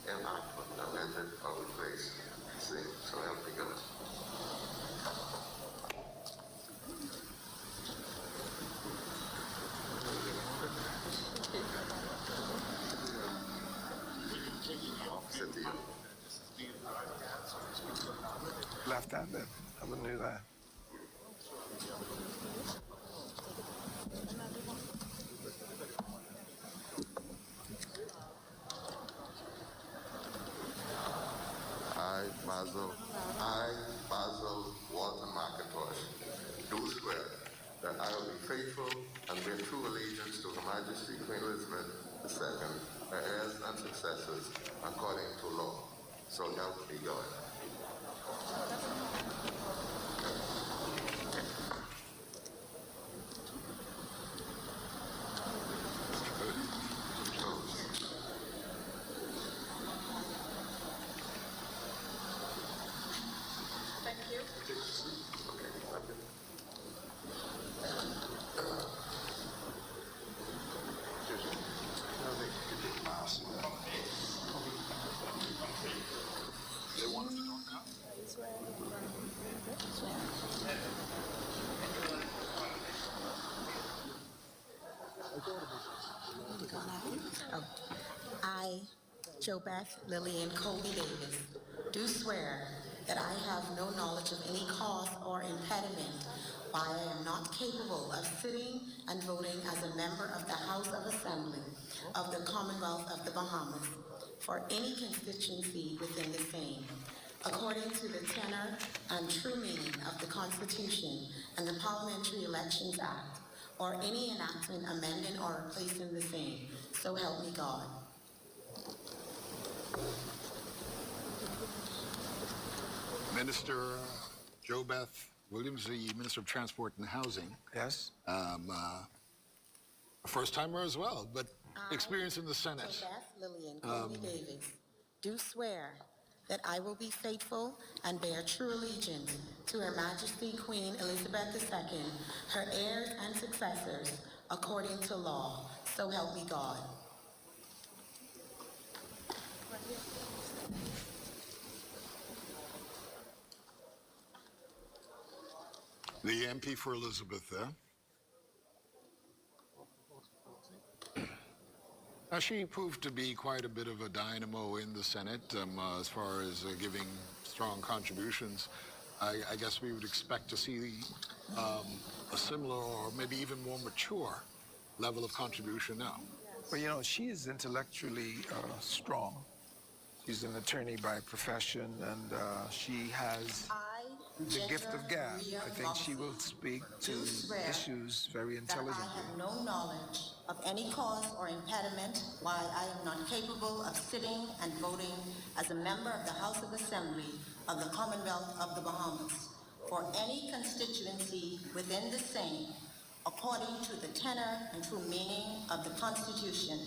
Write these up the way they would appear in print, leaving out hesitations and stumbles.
enactment, amended, or replaced the same. So help me God. Left-handed. I wouldn't do that. I, Basil Walton McIntosh, do swear that I will be faithful and bear true allegiance to Her Majesty Queen Elizabeth II, her heirs and successors, according to law. So help me God. Thank you. I, JoBeth Lillian Colby Davis, do swear that I have no knowledge of any cause or impediment why I am not capable of sitting and voting as a member of the House of Assembly of the Commonwealth of the Bahamas for any constituency within the same, according to the tenor and true meaning of the Constitution and the Parliamentary Elections Act, or any enactment amending or replacing the same. So help me God. Minister JoBeth Williams, the Minister of Transport and Housing. Yes? A first-timer as well, but experience in the Senate. JoBeth Lillian Colby Davis, do swear that I will be faithful and bear true allegiance to Her Majesty Queen Elizabeth II, her heirs and successors, according to law. So help me God. The MP for Elizabeth there. She proved to be quite a bit of a dynamo in the Senate as far as giving strong contributions. I guess we would expect to see a similar or maybe even more mature level of contribution now. Well, you know, she is intellectually strong. She's an attorney by profession, and she has the gift of gab. I think she will speak to issues very intelligently. That I have no knowledge of any cause or impediment why I am not capable of sitting and voting as a member of the House of Assembly of the Commonwealth of the Bahamas for any constituency within the same, according to the tenor and true meaning of the Constitution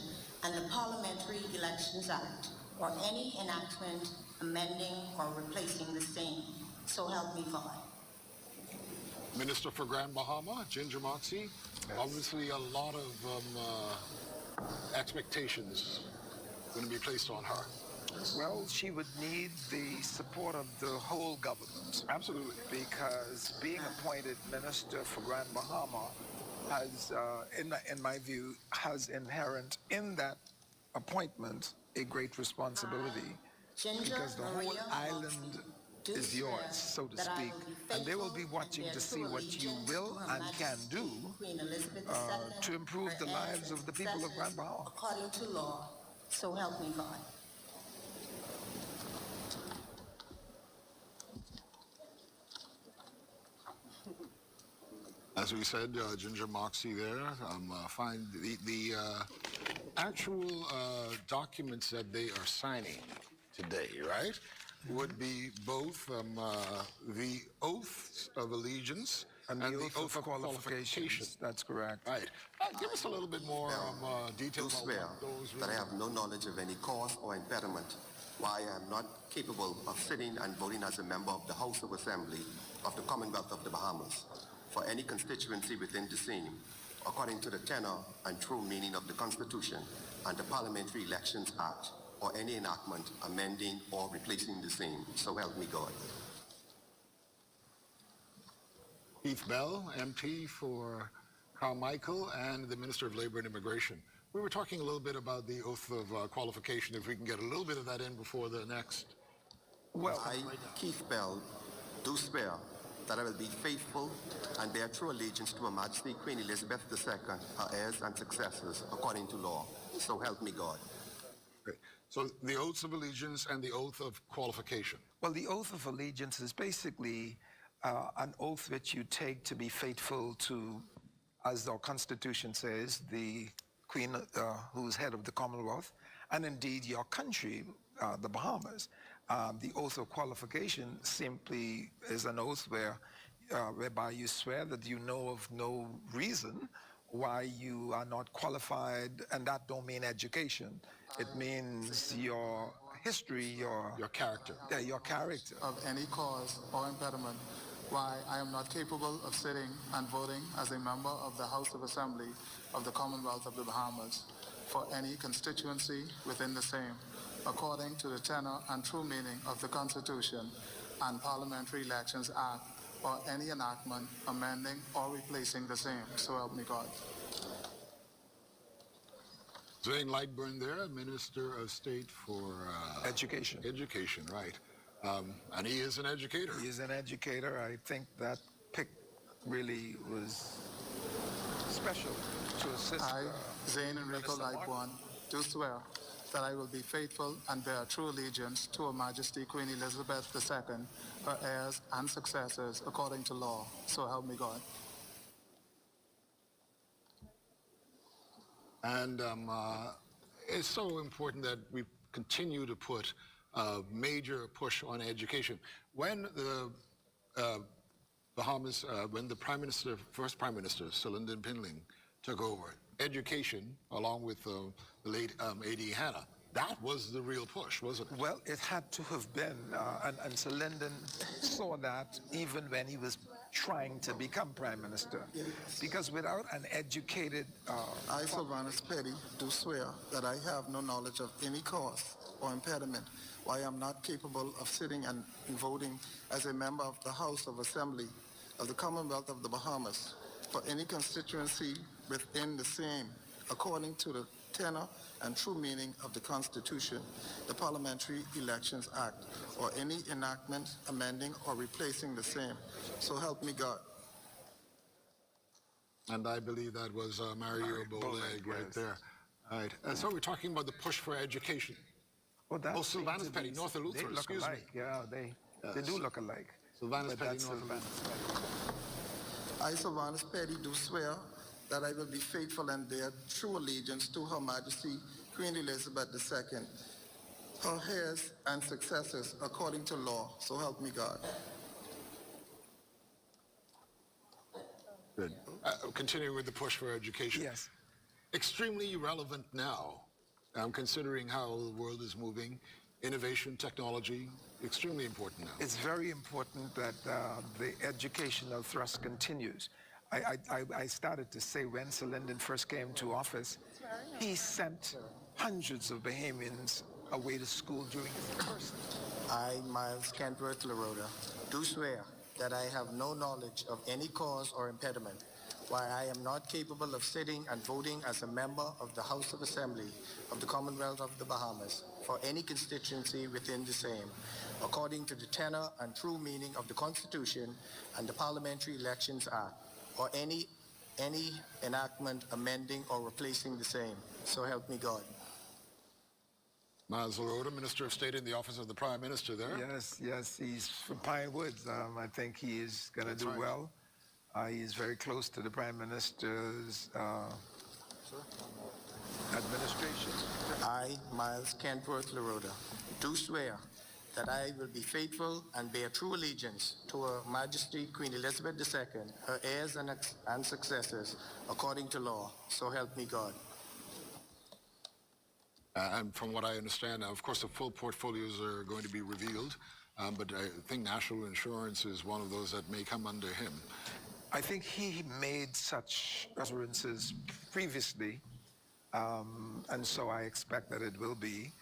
and the Parliamentary Elections Act, or any enactment amending or replacing the same. So help me God. Minister for Grand Bahama, Ginger Moxie. Yes. Obviously a lot of expectations going to be placed on her. Well, she would need the support of the whole government. Absolutely. Because being appointed Minister for Grand Bahama has, in my view, has inherent in that appointment a great responsibility, because the whole island is yours, so to speak, and they will be watching to see what you will and can do to improve the lives of the people of Grand Bahama. According to law, so help me God. As we said, Ginger Moxie there, find the actual documents that they are signing today, right, would be both the oaths of allegiance and the oath of qualifications. That's correct. Right. Give us a little bit more detail about what those that I have no knowledge of any cause or impediment why I am not capable of sitting and voting as a member of the House of Assembly of the Commonwealth of the Bahamas for any constituency within the same, according to the tenor and true meaning of the Constitution and the Parliamentary Elections Act, or any enactment amending or replacing the same. So help me God. Keith Bell, MP for Carmichael and the Minister of Labor and Immigration. We were talking a little bit about the oath of qualification. If we can get a little bit of that in before the next. Well, I, Keith Bell, do swear that I will be faithful and bear true allegiance to Her Majesty Queen Elizabeth II, her heirs and successors, according to law. So help me God. Great. So the oaths of allegiance and the oath of qualification. well, the oath of allegiance is basically an oath which you take to be faithful to, as our Constitution says, the Queen who's head of the Commonwealth, and indeed your country, the Bahamas. The oath of qualification simply is an oath whereby you swear that you know of no reason why you are not qualified, and that don't mean education. It means your history, your character. Yeah, your character. Of any cause or impediment why I am not capable of sitting and voting as a member of the House of Assembly of the Commonwealth of the Bahamas for any constituency within the same, according to the tenor and true meaning of the Constitution and Parliamentary Elections Act, or any enactment amending or replacing the same. So help me God. Zane Lightburn there, Minister of State for Education. Education, right. And he is an educator. He is an educator. I think that pick really was special to assist. I, Zane Enrico Minister Martin. Lightborn, do swear that I will be faithful and bear true allegiance to Her Majesty Queen Elizabeth II, her heirs and successors, according to law. So help me God. And it's so important that we continue to put a major push on education. When the Bahamas, when the first Prime Minister, Sir Lyndon Pinling, took over, education, along with the late A.D. Hanna, that was the real push, wasn't it? Well, it had to have been, and Sir Lyndon saw that even when he was trying to become Prime Minister, because without an educated... I, Sylvanus Petty, do swear that I have no knowledge of any cause or impediment why I am not capable of sitting and voting as a member of the House of Assembly of the Commonwealth of the Bahamas for any constituency within the same, according to the tenor and true meaning of the Constitution, the Parliamentary Elections Act, or any enactment amending or replacing the same. So help me God. And I believe that was Mario Boleg right yes. there. All right. And so we're talking about the push for education. Well, that Oh, seems Sylvanus to be- Petty, North of Luther, they look excuse me. alike. Yeah, they do look alike. Sylvanus But Petty, that's North of Sylvanus Luther. Petty. I, Sylvanus Petty, do swear that I will be faithful and bear true allegiance to Her Majesty Queen Elizabeth II, her heirs and successors, according to law. So help me God. Good. Continuing with the push for education. Yes. Extremely relevant now, considering how the world is moving. Innovation, technology, extremely important now. It's very important that the educational thrust continues. I started to say when Sir Lyndon first came to office, he sent hundreds of Bahamians away to school during his first. I, Miles Kentworth Laroda, do swear that I have no knowledge of any cause or impediment why I am not capable of sitting and voting as a member of the House of Assembly of the Commonwealth of the Bahamas for any constituency within the same, according to the tenor and true meaning of the Constitution and the Parliamentary Elections Act, or any enactment amending or replacing the same. So help me God. Miles Laroda, Minister of State in the Office of the Prime Minister there. Yes, he's from Pine Woods. I think he is going to do right. well. He's very close to the Prime Minister's administration. I, Miles Kentworth Laroda, do swear that I will be faithful and bear true allegiance to Her Majesty Queen Elizabeth II, her heirs and successors, according to law. So help me God. And from what I understand now, of course, the full portfolios are going to be revealed, but I think national insurance is one of those that may come under him. I think he made such utterances previously, and so I expect that it will be.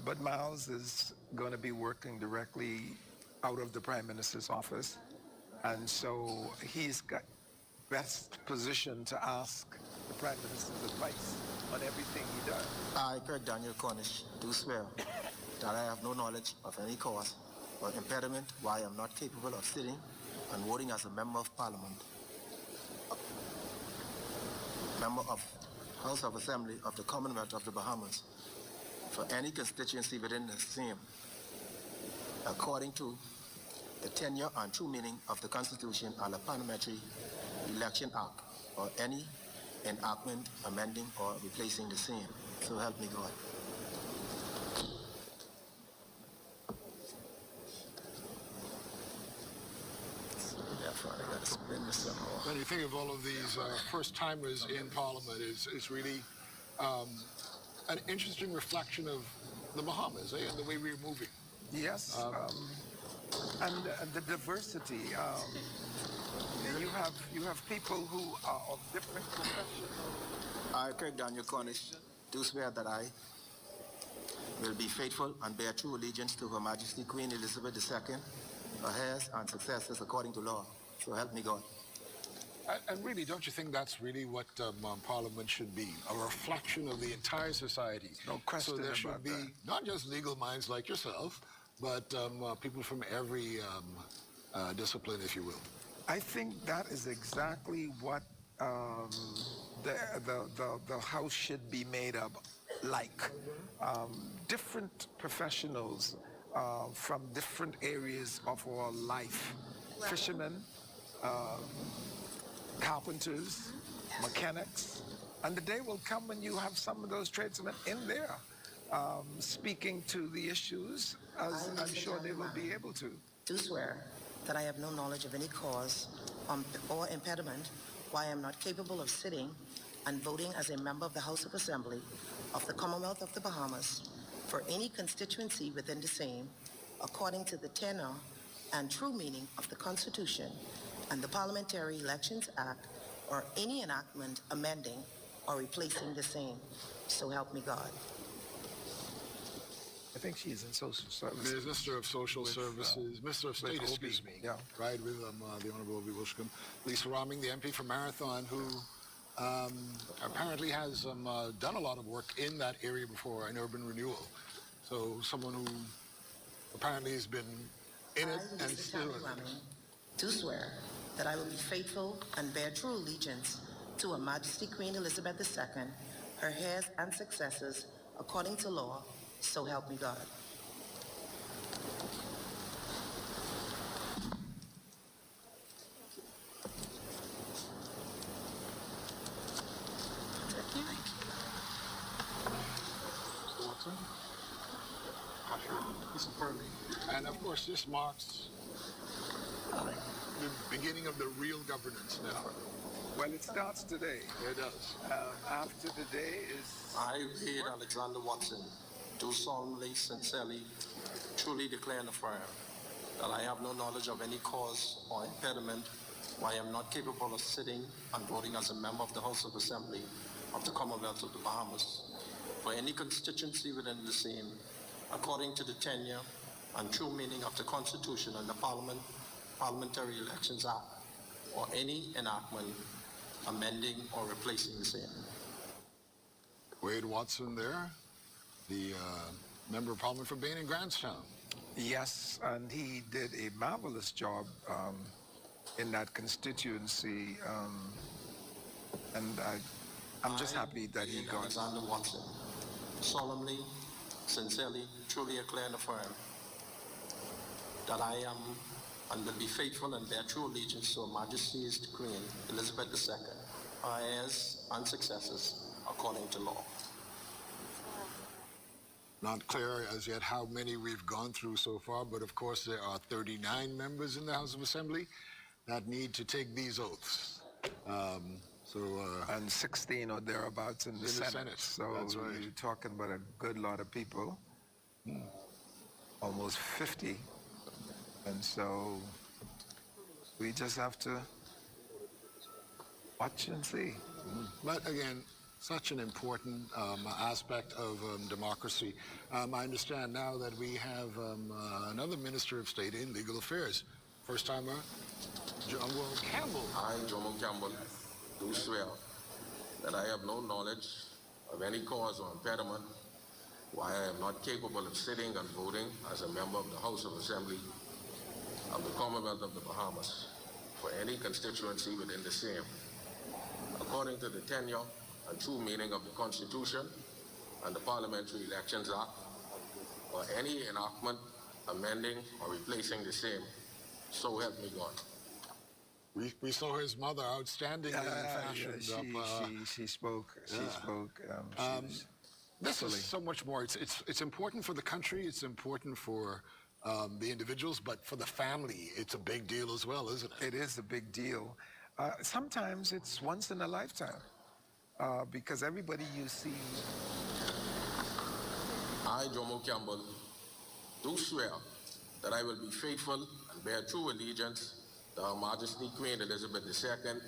But Miles is going to be working directly out of the Prime Minister's office. And so he's got best position to ask the Prime Minister's advice on everything he does. I, Craig Daniel Cornish, do swear that I have no knowledge of any cause or impediment why I am not capable of sitting and voting as a member of Parliament, member of House of Assembly of the Commonwealth of the Bahamas, for any constituency within the same, according to the tenure and true meaning of the Constitution and the Parliamentary Election Act, or any enactment amending or replacing the same. So help me God. Therefore, I gotta spin this some more. When you think of all of these first-timers in Parliament, it's really an interesting reflection of the Bahamas, and the way we're moving. Yes, and the diversity. You have people who are of different professions. I, Craig Daniel Cornish, do swear that I will be faithful and bear true allegiance to Her Majesty Queen Elizabeth II, her heirs and successors according to law. So help me God. And really, don't you think that's really what Parliament should be? A reflection of the entire society. No question So there should about be that. not just legal minds like yourself, but people from every discipline, if you will. I think that is exactly what the House should be made of, like different professionals from different areas of our life, fishermen, carpenters, mechanics, and the day will come when you have some of those tradesmen in there speaking to the issues, as I'm sure they will be able to. Do swear that I have no knowledge of any cause or impediment why I am not capable of sitting and voting as a member of the House of Assembly of the Commonwealth of the Bahamas for any constituency within the same, according to the tenor and true meaning of the Constitution and the Parliamentary Elections Act, or any enactment amending or replacing the same. So help me God. I think she's in social services. Minister of Social Services, Minister of State, Obi, excuse me. yeah. Right, with the Honorable Obi Wishcombe. Lisa Roming, the MP for Marathon, who apparently has done a lot of work in that area before in urban renewal. So someone who apparently has been in it I, and Lisa still in it. Roming, do swear that I will be faithful and bear true allegiance to Her Majesty Queen Elizabeth II, her heirs and successors, according to law, so help me God. And of course, this marks the beginning of the real governance now. Well, it starts today. It does. After today is I, Wade Alexander Watson, do solemnly, sincerely, truly declare and affirm that I have no knowledge of any cause or impediment why I am not capable of sitting and voting as a member of the House of Assembly of the Commonwealth of the Bahamas for any constituency within the same, according to the tenure and true meaning of the Constitution and the Parliamentary Elections Act, or any enactment amending or replacing the same. Wade Watson there, the Member of Parliament for Bain and Grantstown. yes, and he did a marvelous job in that constituency, and I'm just happy that he Wade got. Alexander Watson, solemnly, sincerely, truly declare and affirm that I am and will be faithful and bear true allegiance to Her Majesty's Queen Elizabeth II, her heirs and successors, according to law. Not clear as yet how many we've gone through so far, but of course there are 39 members in the House of Assembly that need to take these oaths. And 16 or thereabouts in the Senate. So That's right. you're talking about a good lot of people, almost 50. And so we just have to watch and see. But again, such an important aspect of democracy. I understand now that we have another Minister of State in Legal Affairs, first-timer, Jomo Campbell. I, Jomo Campbell, do swear that I have no knowledge of any cause or impediment why I am not capable of sitting and voting as a member of the House of Assembly of the Commonwealth of the Bahamas for any constituency within the same, according to the tenure and true meaning of the Constitution and the Parliamentary Elections Act, or any enactment amending or replacing the same. So help me God. We saw his mother outstandingly fashioned up. She spoke. She spoke. This is so much more. It's important for the country. It's important for the individuals, but for the family, it's a big deal as well, isn't it? It is a big deal. Sometimes it's once in a lifetime because everybody you see. I, Jomo Campbell, do swear that I will be faithful and bear true allegiance to Her Majesty Queen Elizabeth II,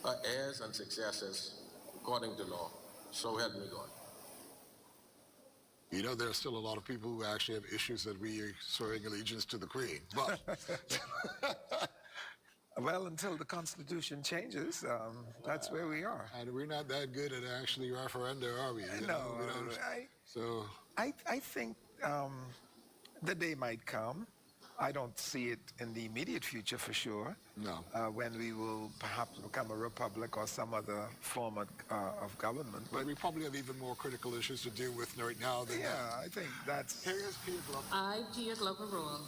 her heirs and successors, according to law. So help me God. You know, there are still a lot of people who actually have issues that we are swearing allegiance to the Queen. But Well, until the Constitution changes, that's where we are. and we're not that good at actually referenda, are we? You know, we don't- so I think the day might come. I don't see it in the immediate future for sure. No. When we will perhaps become a republic or some other form of government. But we probably have even more critical issues to deal with right now than Yeah, I think that's. Here's people. I, Pia Glover Rule,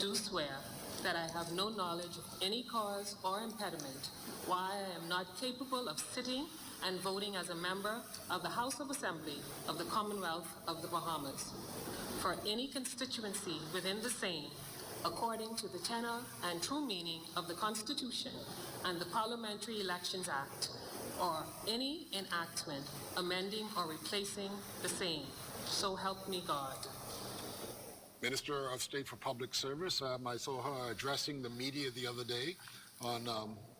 do swear that I have no knowledge of any cause or impediment why I am not capable of sitting and voting as a member of the House of Assembly of the Commonwealth of the Bahamas for any constituency within the same, according to the tenor and true meaning of the Constitution and the Parliamentary Elections Act, or any enactment amending or replacing the same. So help me God. Minister of State for Public Service. I saw her addressing the media the other day on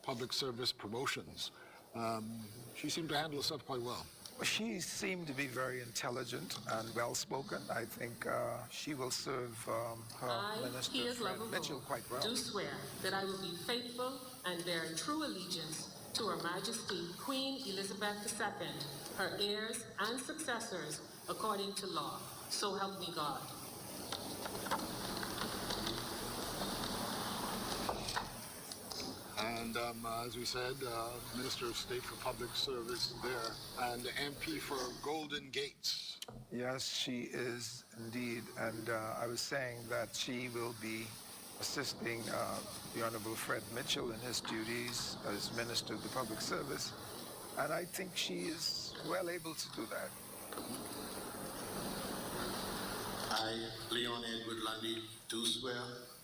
public service promotions. She seemed to handle herself quite well. She seemed to be very intelligent and well-spoken. I think she will serve her I, minister Pia friend Glover Mitchell Rule, quite well. do swear that I will be faithful and bear true allegiance to Her Majesty Queen Elizabeth II, her heirs and successors, according to law. So help me God. And as we said, Minister of State for Public Service there, and MP for Golden Gates. Yes, she is indeed. And I was saying that she will be assisting the Honorable Fred Mitchell in his duties as Minister of the Public Service. And I think she is well able to do that. I, Leon Edward Lundy, do swear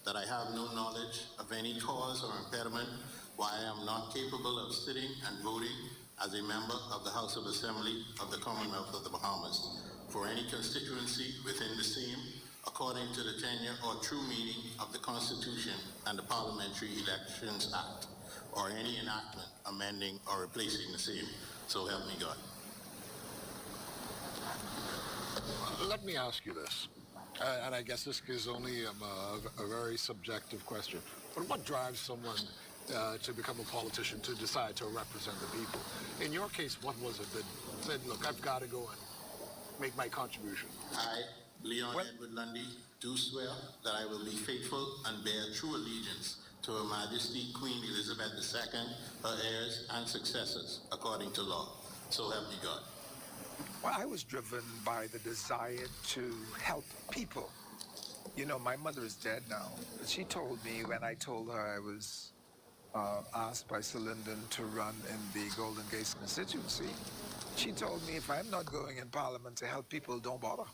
that I have no knowledge of any cause or impediment why I am not capable of sitting and voting as a member of the House of Assembly of the Commonwealth of the Bahamas for any constituency within the same, according to the tenure or true meaning of the Constitution and the Parliamentary Elections Act, or any enactment amending or replacing the same. So help me God. Let me ask you this, and I guess this is only a very subjective question, but what drives someone to become a politician, to decide to represent the people? In your case, what was it that said, look, I've got to go and make my contribution? I, Leon Edward Lundy, do swear that I will be faithful and bear true allegiance to Her Majesty Queen Elizabeth II, her heirs and successors, according to law. So help me God. Well, I was driven by the desire to help people. You know, my mother is dead now. But she told me when I told her I was asked by Sir Lyndon to run in the Golden Gates constituency, she told me if I'm not going in Parliament to help people, don't bother.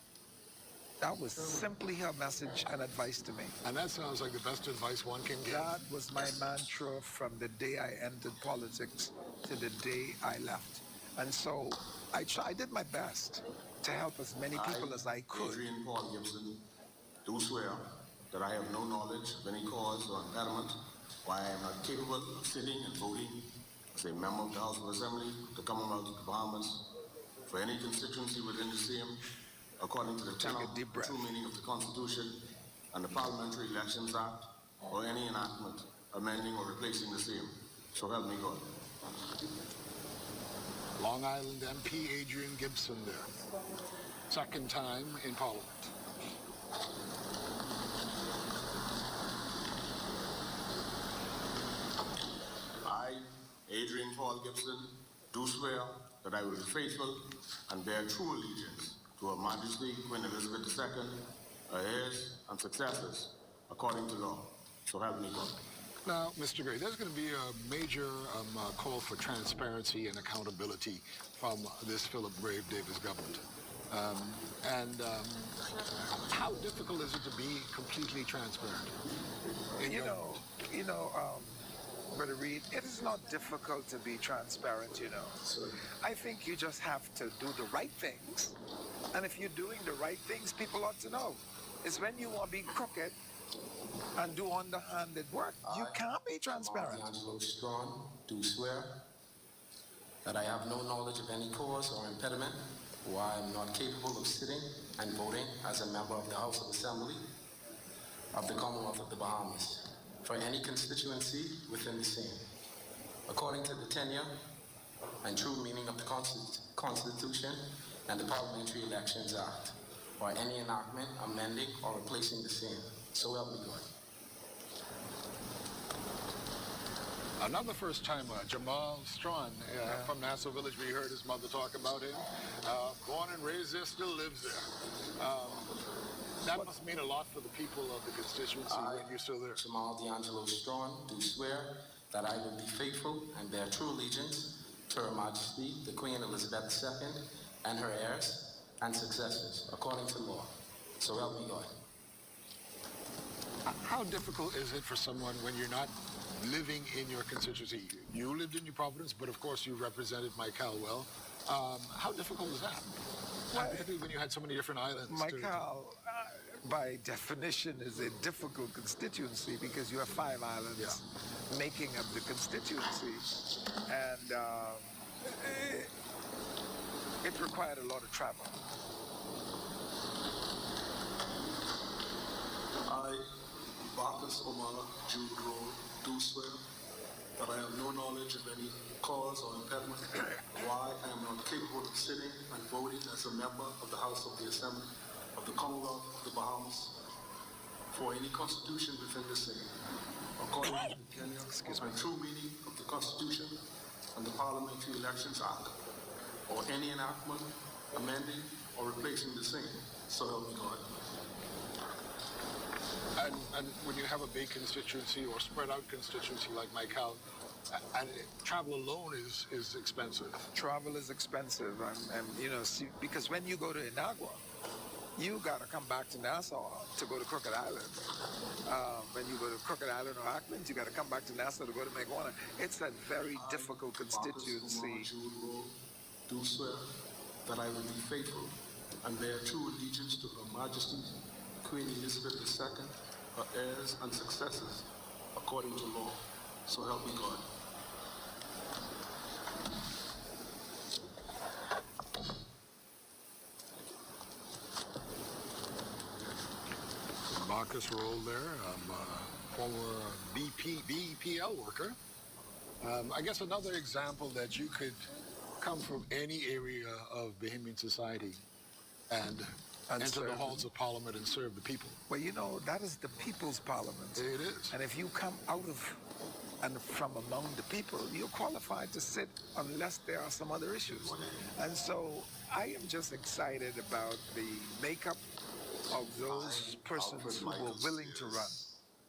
That was simply her message and advice to me. And that sounds like the best advice one can give. That was my mantra from the day I entered politics to the day I left. And so I did my best to help as many people as I could. Adrian Paul Gibson, do swear that I have no knowledge of any cause or impediment why I am not capable of sitting and voting as a member of the House of Assembly of the Commonwealth of the Bahamas for any constituency within the same, according to the tenor, a deep breath. true meaning of the Constitution and the Parliamentary Elections Act, or any enactment amending or replacing the same. So help me God. Long Island MP Adrian Gibson there. Second time in Parliament. I, Adrian Paul Gibson, do swear that I will be faithful and bear true allegiance to Her Majesty Queen Elizabeth II, her heirs and successors, according to law. So help me God. Now, Mr. Gray, there's going to be a major call for transparency and accountability from this Philip Brave Davis government. How difficult is it to be completely transparent? Brother Reed, it is not difficult to be transparent, I think you just have to do the right things. And if you're doing the right things, people ought to know. It's when you want to be crooked and do underhanded work, you can't be transparent. Angelo Strawn, do swear that I have no knowledge of any cause or impediment why I am not capable of sitting and voting as a member of the House of Assembly of the Commonwealth of the Bahamas for any constituency within the same, according to the tenure and true meaning of the Constitution and the Parliamentary Elections Act, or any enactment amending or replacing the same. So help me God. Another first-timer, Jamal Strawn from Nassau Village. We heard his mother talk about him. Born and raised there, still lives there. That must mean a lot for the people of the constituency when you're still there. Jamal D'Angelo Strawn, do swear that I will be faithful and bear true allegiance to Her Majesty, the Queen Elizabeth II, and her heirs and successors, according to law. So help me God. How difficult is it for someone when you're not living in your constituency? You lived in New Providence, but of course you represented Mike Caldwell. How difficult was that? Particularly when you had so many different islands. Michael, by definition, is a difficult constituency because you have 5 islands making up the constituency. And it required a lot of travel. I, Bacchus Omar Jude Road, do swear that I have no knowledge of any cause or impediment why I am not capable of sitting and voting as a member of the House of the Assembly of the Commonwealth of the Bahamas for any constitution within the same, according to the tenure and true meaning of the Constitution and the Parliamentary Elections Act, or any enactment amending or replacing the same. So help me God. And when you have a big constituency or spread out constituency like my Cal, and travel alone is expensive. Travel is expensive, and because when you go to Inagua, you got to come back to Nassau to go to Crooked Island. When you go to Crooked Island or Auckland, you got to come back to Nassau to go to Maguana. It's a very difficult constituency. Do swear that I will be faithful and bear true allegiance to Her Majesty, Queen Elizabeth II, her heirs and successors, according to law. So help me God. Bacchus rolled there, former BPL worker. I guess another example that you could come from any area of Bahamian society and enter the halls of Parliament and serve the people. Well, that is the people's parliament. It is. And if you come out of and from among the people, you're qualified to sit unless there are some other issues. And so I am just excited about the makeup of those persons who were willing to run.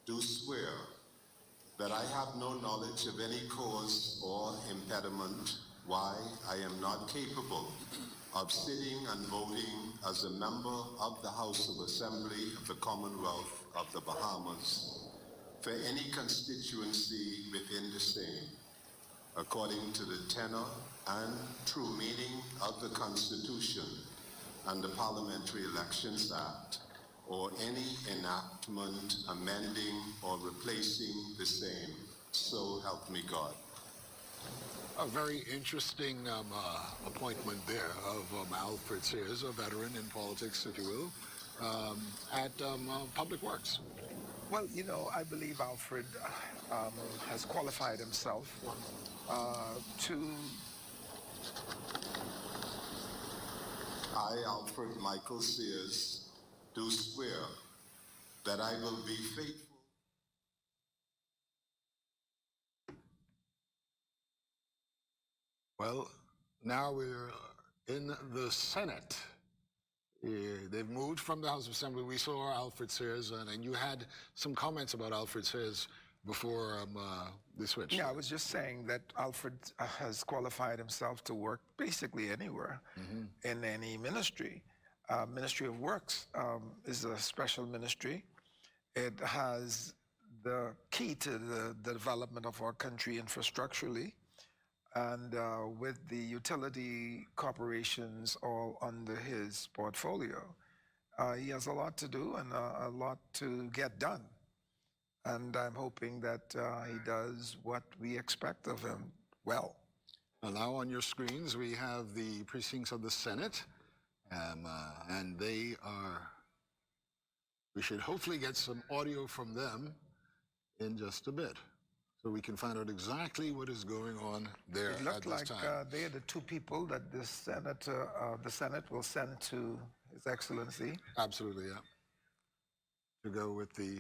Do swear that I have no knowledge of any cause or impediment why I am not capable of sitting and voting as a member of the House of Assembly of the Commonwealth of the Bahamas for any constituency within the same, according to the tenor and true meaning of the Constitution and the Parliamentary Elections Act, or any enactment amending or replacing the same. So help me God. A very interesting appointment there of Alfred Sears, a veteran in politics, if you will, at Public Works. Well, you know, I believe Alfred has qualified himself to. I, Alfred Michael Sears, do swear that I will be faithful. Well, now we're in the Senate. They've moved from the House of Assembly. We saw Alfred Sears, and you had some comments about Alfred Sears before they switched. Yeah, I was just saying that Alfred has qualified himself to work basically anywhere in any ministry. Ministry of Works is a special ministry. It has the key to the development of our country infrastructurally, and with the utility corporations all under his portfolio. He has a lot to do and a lot to get done. And I'm hoping that he does what we expect of him well. And now on your screens, we have the precincts of the Senate, and they are, we should hopefully get some audio from them in just a bit, so we can find out exactly what is going on there It at looked this like time. they are the two people that the Senate will send to His Excellency. Absolutely, yeah. To go with the...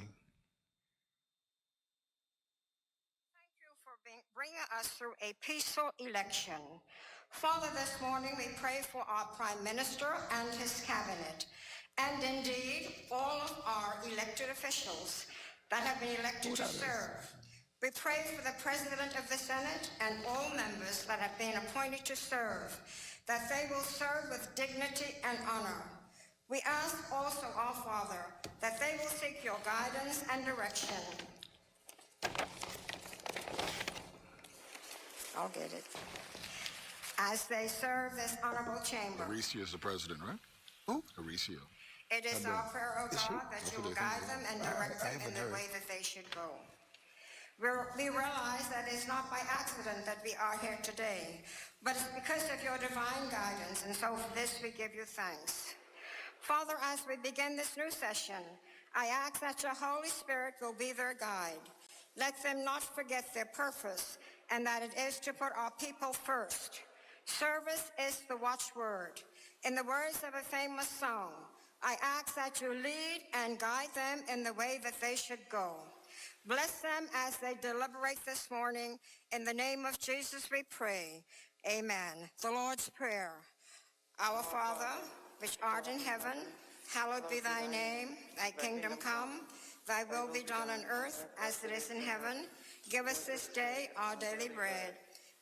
Thank you for bringing us through a peaceful election. Father, this morning we pray for our Prime Minister and his cabinet, and indeed all of our elected officials that have been elected to serve. We pray for the President of the Senate and all members that have been appointed to serve, that they will serve with dignity and honor. We ask also, our Father, that they will seek your guidance and direction. I'll get it. As they serve this honorable chamber. Mauricio is the president, right? Who? Mauricio. It is our prayer, O Is she? God, that you will guide them and direct them in the way that they should go. We realize that it's not by accident that we are here today, but it's because of your divine guidance, and so for this we give you thanks. Father, as we begin this new session, I ask that your Holy Spirit will be their guide. Let them not forget their purpose, and that it is to put our people first. Service is the watchword. In the words of a famous song, I ask that you lead and guide them in the way that they should go. Bless them as they deliberate this morning. In the name of Jesus we pray. Amen. The Lord's Prayer. Our Father, which art in heaven, hallowed be thy name. Thy kingdom come. Thy will be done on earth as it is in heaven. Give us this day our daily bread.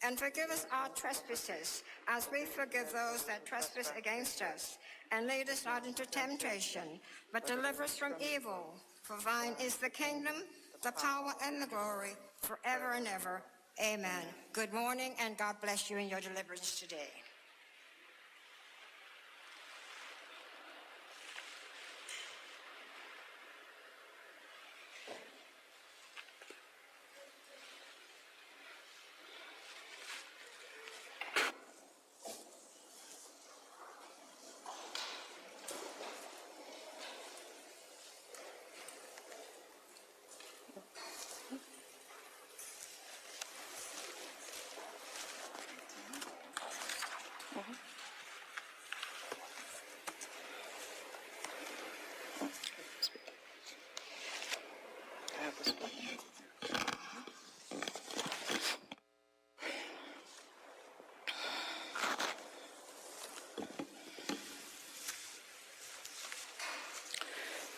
And forgive us our trespasses, as we forgive those that trespass against us. And lead us not into temptation, but deliver us from evil. For thine is the kingdom, the power, and the glory, forever and ever. Amen. Good morning, and God bless you in your deliverance today.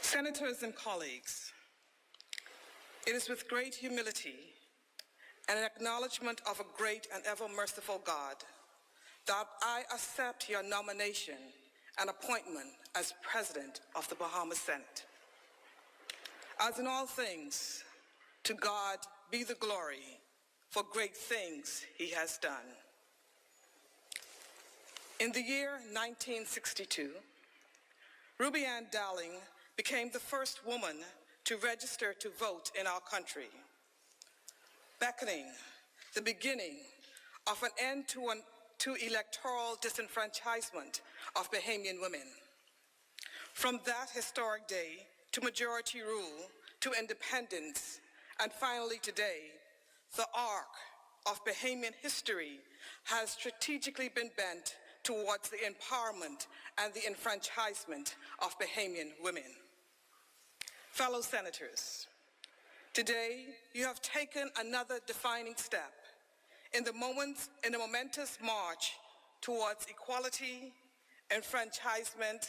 Senators and colleagues, it is with great humility and an acknowledgement of a great and ever merciful God that I accept your nomination and appointment as President of the Bahamas Senate. As in all things, to God be the glory for great things he has done. In the year 1962, Ruby Ann Dowling became the first woman to register to vote in our country, beckoning the beginning of an end to electoral disenfranchisement of Bahamian women. From that historic day to majority rule, to independence, and finally today, the arc of Bahamian history has strategically been bent towards the empowerment and the enfranchisement of Bahamian women. Fellow senators, today you have taken another defining step in the momentous march towards equality, enfranchisement,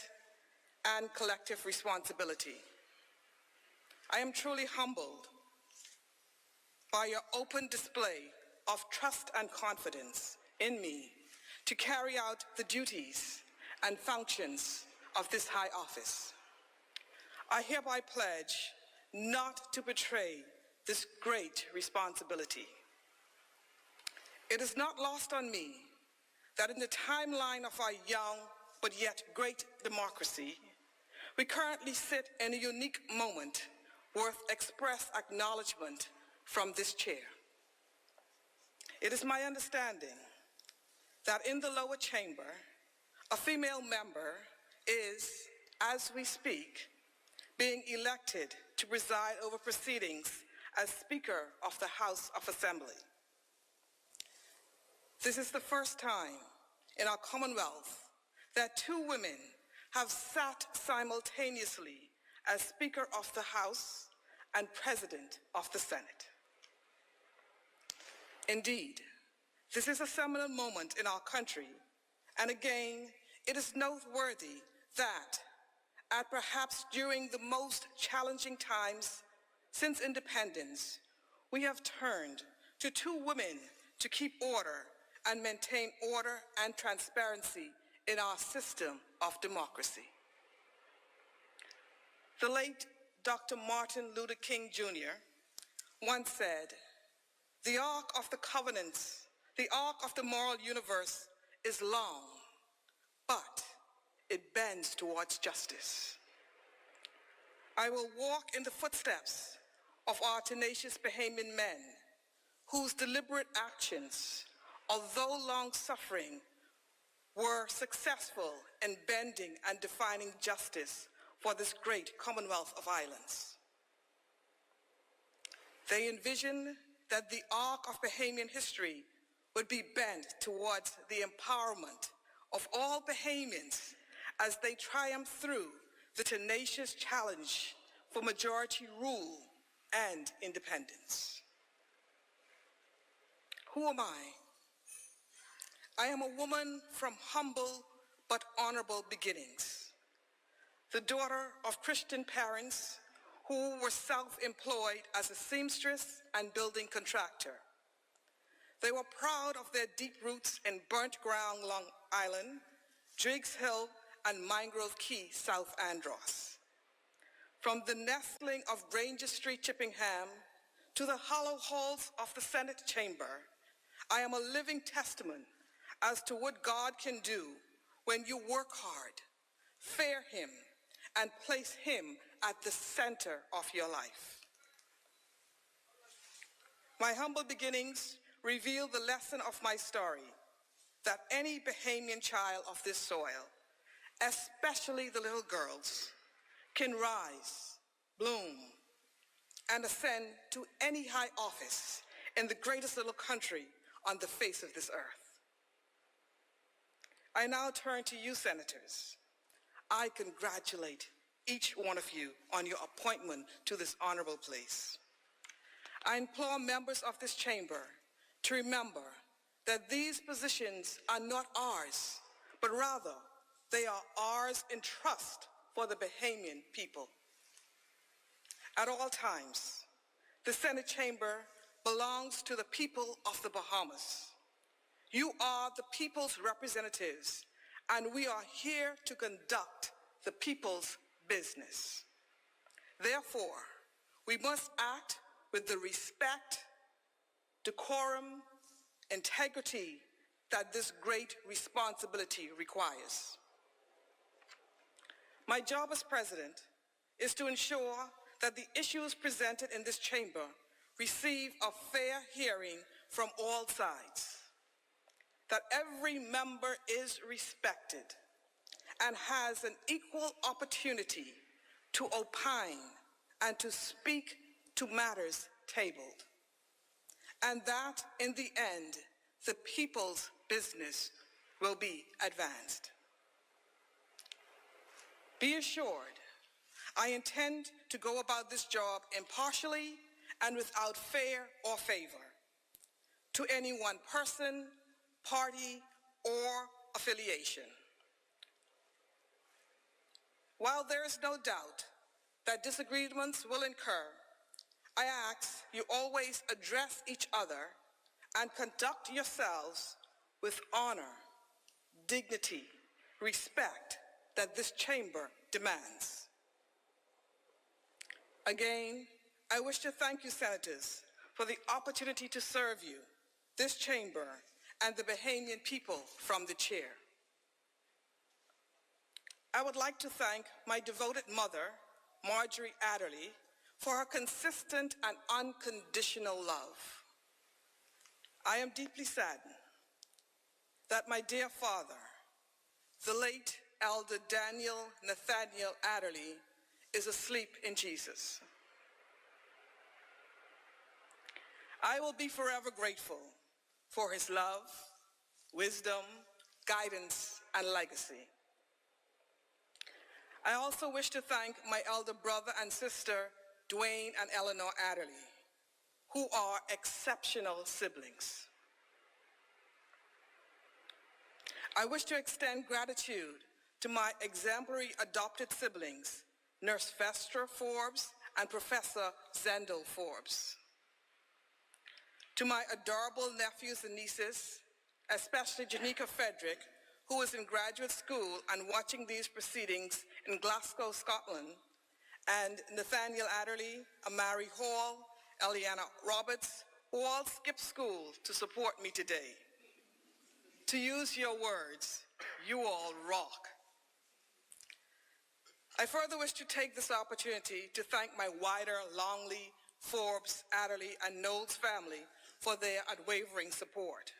and collective responsibility. I am truly humbled by your open display of trust and confidence in me to carry out the duties and functions of this high office. I hereby pledge not to betray this great responsibility. It is not lost on me that in the timeline of our young but yet great democracy, we currently sit in a unique moment worth express acknowledgement from this chair. It is my understanding that in the lower chamber, a female member is, as we speak, being elected to preside over proceedings as Speaker of the House of Assembly. This is the first time in our Commonwealth that two women have sat simultaneously as Speaker of the House and President of the Senate. Indeed, this is a seminal moment in our country, and again, it is noteworthy that at perhaps during the most challenging times since independence, we have turned to two women to keep order and maintain order and transparency in our system of democracy. The late Dr. Martin Luther King Jr. once said, "The arc of the covenants, the arc of the moral universe is long, but it bends towards justice." I will walk in the footsteps of our tenacious Bahamian men whose deliberate actions, although long-suffering, were successful in bending and defining justice for this great Commonwealth of Islands. They envisioned that the arc of Bahamian history would be bent towards the empowerment of all Bahamians as they triumph through the tenacious challenge for majority rule and independence. Who am I? I am a woman from humble but honorable beginnings, the daughter of Christian parents who were self-employed as a seamstress and building contractor. They were proud of their deep roots in Burnt Ground, Long Island, Driggs Hill, and Mangrove Key, South Andros. From the nestling of Ranger Street, Chippenham, to the hollow halls of the Senate chamber, I am a living testament as to what God can do when you work hard, fear him, and place him at the center of your life. My humble beginnings reveal the lesson of my story, that any Bahamian child of this soil, especially the little girls, can rise, bloom, and ascend to any high office in the greatest little country on the face of this earth. I now turn to you, senators. I congratulate each one of you on your appointment to this honorable place. I implore members of this chamber to remember that these positions are not ours, but rather they are ours in trust for the Bahamian people. At all times, the Senate chamber belongs to the people of the Bahamas. You are the people's representatives, and we are here to conduct the people's business. Therefore, we must act with the respect, decorum, integrity that this great responsibility requires. My job as president is to ensure that the issues presented in this chamber receive a fair hearing from all sides. that every member is respected and has an equal opportunity to opine and to speak to matters tabled, and that in the end, the people's business will be advanced. Be assured, I intend to go about this job impartially and without fear or favor to any one person, party, or affiliation. While there is no doubt that disagreements will occur, I ask you always address each other and conduct yourselves with honor, dignity, respect that this chamber demands. Again, I wish to thank you, Senators, for the opportunity to serve you, this chamber, and the Bahamian people from the chair. I would like to thank my devoted mother, Marjorie Adderley, for her consistent and unconditional love. I am deeply saddened that my dear father, the late Elder Daniel Nathaniel Adderley, is asleep in Jesus. I will be forever grateful for his love, wisdom, guidance, and legacy. I also wish to thank my elder brother and sister, Dwayne and Eleanor Adderley, who are exceptional siblings. I wish to extend gratitude to my exemplary adopted siblings, Nurse Vestra Forbes and Professor Zendel Forbes. To my adorable nephews and nieces, especially Janika Frederick, who is in graduate school and watching these proceedings in Glasgow, Scotland, and Nathaniel Adderley, Amari Hall, Eliana Roberts, who all skipped school to support me today. To use your words, you all rock. I further wish to take this opportunity to thank my wider Longley, Forbes, Adderley, and Knowles family for their unwavering support.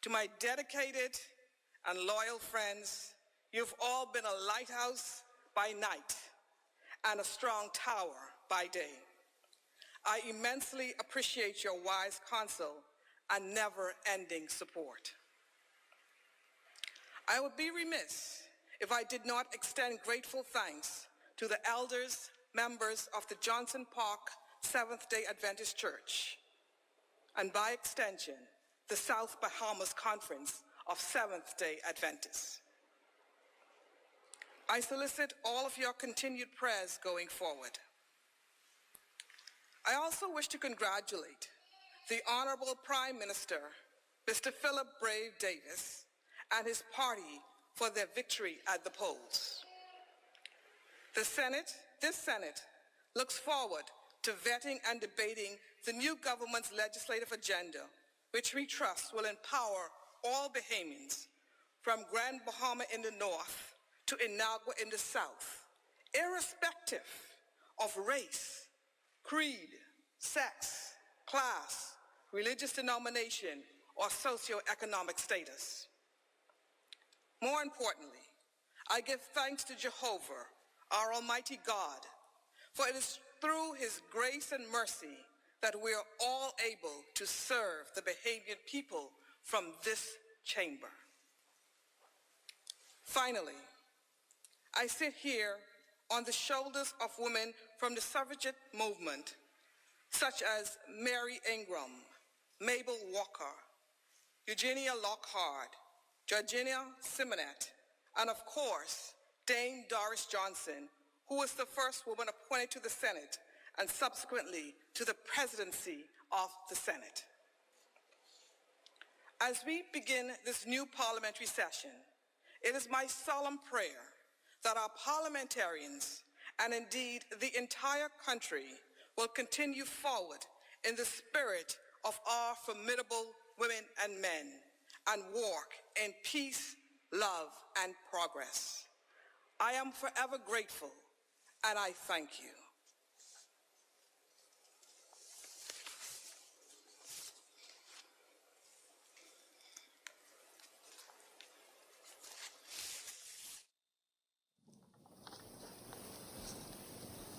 To my dedicated and loyal friends, you've all been a lighthouse by night and a strong tower by day. I immensely appreciate your wise counsel and never-ending support. I would be remiss if I did not extend grateful thanks to the elders, members of the Johnson Park Seventh-day Adventist Church, and by extension, the South Bahamas Conference of Seventh-day Adventists. I solicit all of your continued prayers going forward. I also wish to congratulate the Honorable Prime Minister, Mr. Philip Brave Davis, and his party for their victory at the polls. This Senate looks forward to vetting and debating the new government's legislative agenda, which we trust will empower all Bahamians, from Grand Bahama in the north to Inagua in the south, irrespective of race, creed, sex, class, religious denomination, or socioeconomic status. More importantly, I give thanks to Jehovah, our Almighty God, for it is through his grace and mercy that we are all able to serve the Bahamian people from this chamber. Finally, I sit here on the shoulders of women from the suffragette movement, such as Mary Ingram, Mabel Walker, Eugenia Lockhart, Georgina Simonet, and of course, Dame Doris Johnson, who was the first woman appointed to the Senate and subsequently to the presidency of the Senate. As we begin this new parliamentary session, it is my solemn prayer that our parliamentarians, and indeed the entire country, will continue forward in the spirit of our formidable women and men and walk in peace, love, and progress. I am forever grateful, and I thank you.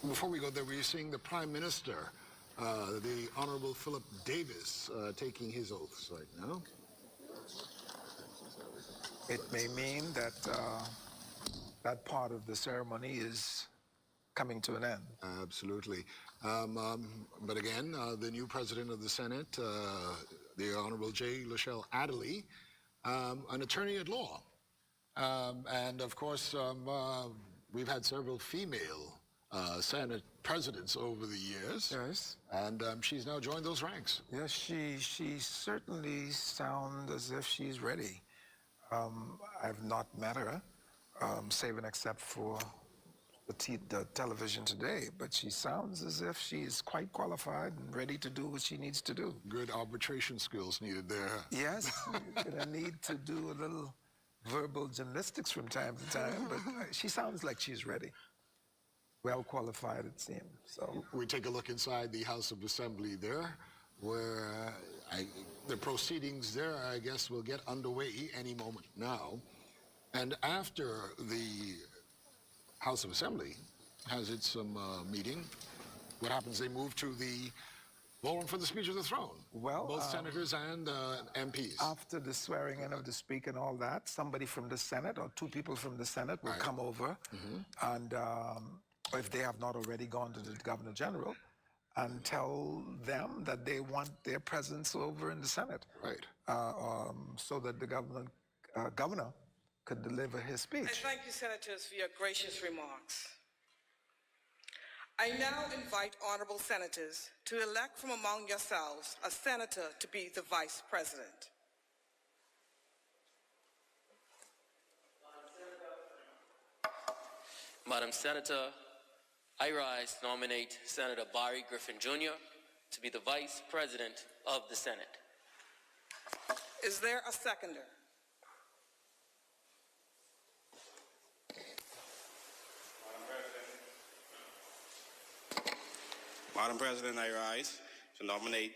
Before we go there, we're seeing the Prime Minister, the Honorable Philip Davis, taking his oaths right now. It may mean that that part of the ceremony is coming to an end. Absolutely. But again, the new President of the Senate, the Honorable J. Lachelle Adderley, an attorney at law. And of course, we've had several female Senate presidents over the years. Yes. And she's now joined those ranks. Yes, she certainly sounds as if she's ready. I've not met her, save and except for the television today, but she sounds as if she's quite qualified and ready to do what she needs to do. Good arbitration skills needed there. Yes, you're gonna need to do a little verbal gymnastics from time to time, but she sounds like she's ready. Well qualified, it seems. So we take a look inside the House of Assembly there, where the proceedings there, I guess, will get underway any moment now. And after the House of Assembly has its meeting, what happens? They move to the ballroom for the speech of the throne. Well, both senators and MPs. After the swearing in of the Speaker and all that, somebody from the Senate or two people from the Senate will come over, and if they have not already gone to the Governor General, and tell them that they want their presence over in the Senate, so that the governor could deliver his speech. I thank you, Senators, for your gracious remarks. I now invite honorable senators to elect from among yourselves a senator to be the Vice President. Madam Senator, I rise to nominate Senator Barry Griffin Jr. to be the Vice President of the Senate. Is there a seconder? Madam President, I rise to nominate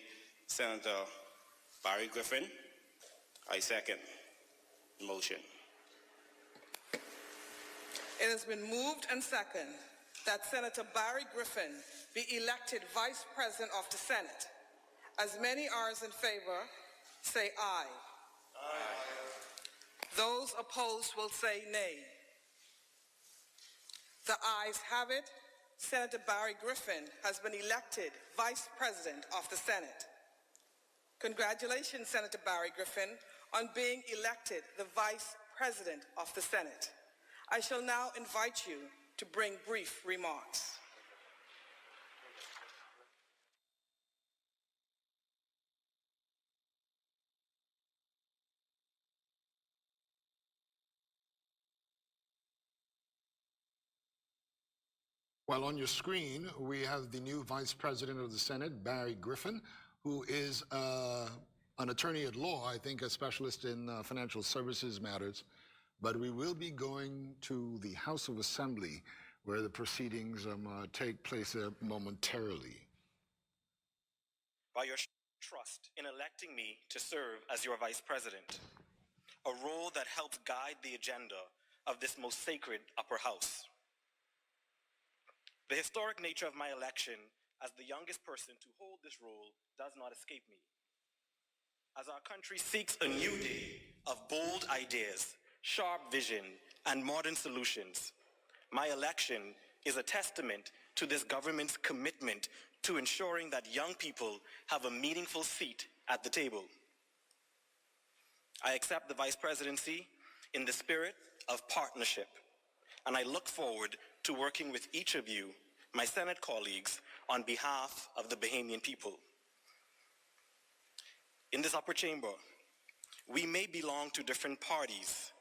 Senator Barry Griffin. I second the motion. It has been moved and seconded that Senator Barry Griffin be elected Vice President of the Senate. As many are in favor, say aye. Aye. Those opposed will say nay. The ayes have it. Senator Barry Griffin has been elected Vice President of the Senate. Congratulations, Senator Barry Griffin, on being elected the Vice President of the Senate. I shall now invite you to bring brief remarks. Well, on your screen, we have the new Vice President of the Senate, Barry Griffin, who is an attorney at law, I think a specialist in financial services matters. But we will be going to the House of Assembly, where the proceedings take place momentarily. By your trust in electing me to serve as your Vice President, a role that helps guide the agenda of this most sacred upper house. The historic nature of my election as the youngest person to hold this role does not escape me. As our country seeks a new day of bold ideas, sharp vision, and modern solutions, my election is a testament to this government's commitment to ensuring that young people have a meaningful seat at the table. I accept the Vice Presidency in the spirit of partnership, and I look forward to working with each of you, my Senate colleagues, on behalf of the Bahamian people. In this upper chamber, we may belong to different parties,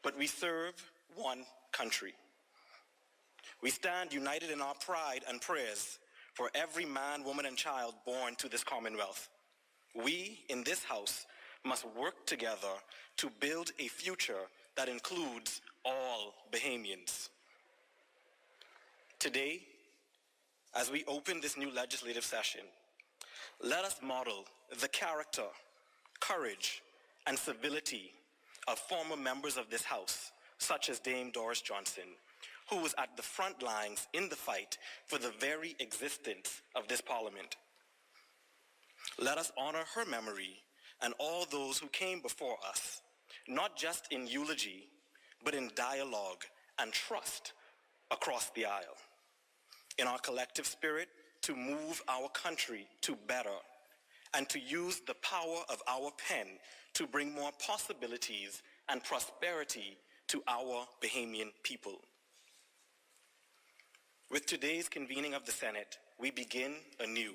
but we serve one country. We stand united in our pride and prayers for every man, woman, and child born to this Commonwealth. We, in this House, must work together to build a future that includes all Bahamians. Today, as we open this new legislative session, let us model the character, courage, and civility of former members of this House, such as Dame Doris Johnson, who was at the front lines in the fight for the very existence of this parliament. Let us honor her memory and all those who came before us, not just in eulogy, but in dialogue and trust across the aisle. In our collective spirit to move our country to better and to use the power of our pen to bring more possibilities and prosperity to our Bahamian people. With today's convening of the Senate, we begin anew.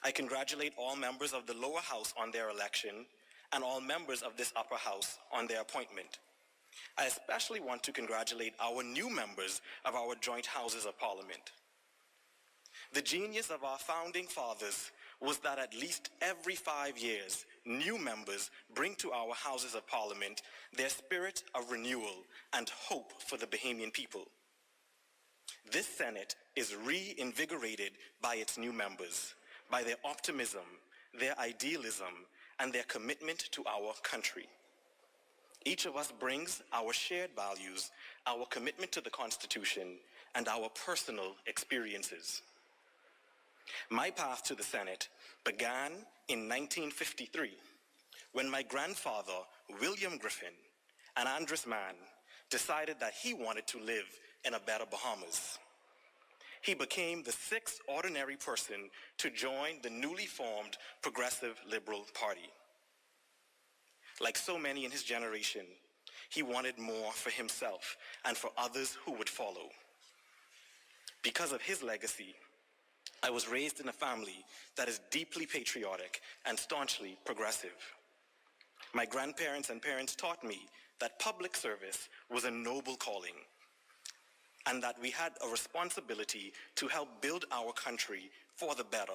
I congratulate all members of the lower house on their election and all members of this upper house on their appointment. I especially want to congratulate our new members of our joint houses of parliament. The genius of our founding fathers was that at least every 5 years, new members bring to our houses of parliament their spirit of renewal and hope for the Bahamian people. This Senate is reinvigorated by its new members, by their optimism, their idealism, and their commitment to our country. Each of us brings our shared values, our commitment to the Constitution, and our personal experiences. My path to the Senate began in 1953, when my grandfather, William Griffin, an Andres man, decided that he wanted to live in a better Bahamas. He became the 6th ordinary person to join the newly formed Progressive Liberal Party. Like so many in his generation, he wanted more for himself and for others who would follow. Because of his legacy, I was raised in a family that is deeply patriotic and staunchly progressive. My grandparents and parents taught me that public service was a noble calling and that we had a responsibility to help build our country for the better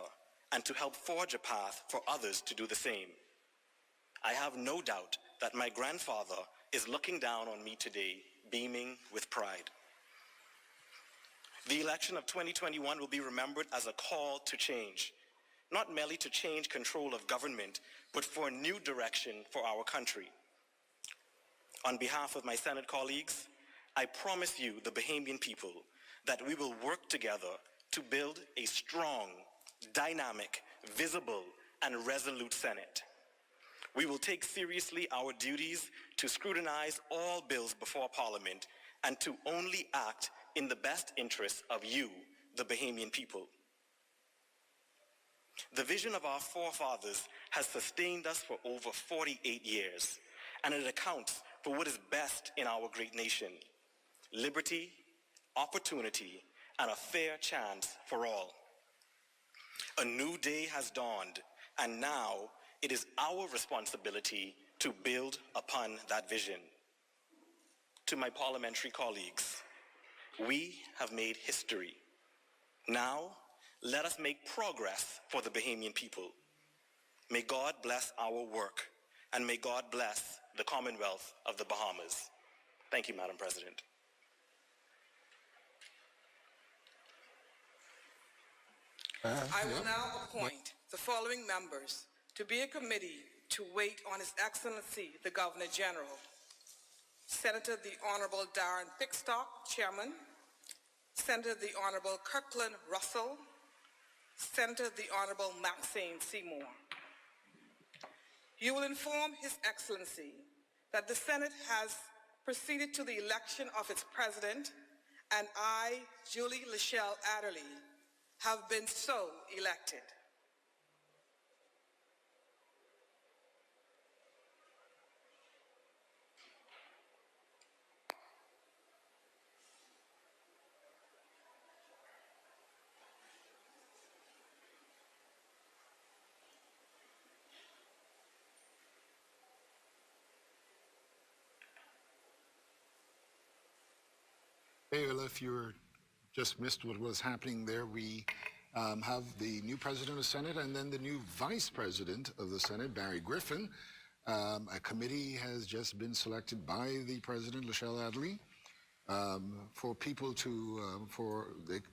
and to help forge a path for others to do the same. I have no doubt that my grandfather is looking down on me today, beaming with pride. The election of 2021 will be remembered as a call to change, not merely to change control of government, but for a new direction for our country. On behalf of my Senate colleagues, I promise you, the Bahamian people, that we will work together to build a strong, dynamic, visible, and resolute Senate. We will take seriously our duties to scrutinize all bills before Parliament and to only act in the best interests of you, the Bahamian people. The vision of our forefathers has sustained us for over 48 years, and it accounts for what is best in our great nation: liberty, opportunity, and a fair chance for all. A new day has dawned, and now it is our responsibility to build upon that vision. To my parliamentary colleagues, we have made history. Now, let us make progress for the Bahamian people. May God bless our work, and may God bless the Commonwealth of the Bahamas. Thank you, Madam President. I will now appoint the following members to be a committee to wait on His Excellency, the Governor General. Senator the Honorable Darren Pickstock, Chairman. Senator the Honorable Kirkland Russell. Senator the Honorable Maxine Seymour. You will inform His Excellency that the Senate has proceeded to the election of its President, and I, Julie Lachelle Adderley, have been so elected. Hey, well, if you just missed what was happening there, we have the new president of the Senate and then the new vice president of the Senate, Barry Griffin. A committee has just been selected by the president, Lachelle Adderley, for people to,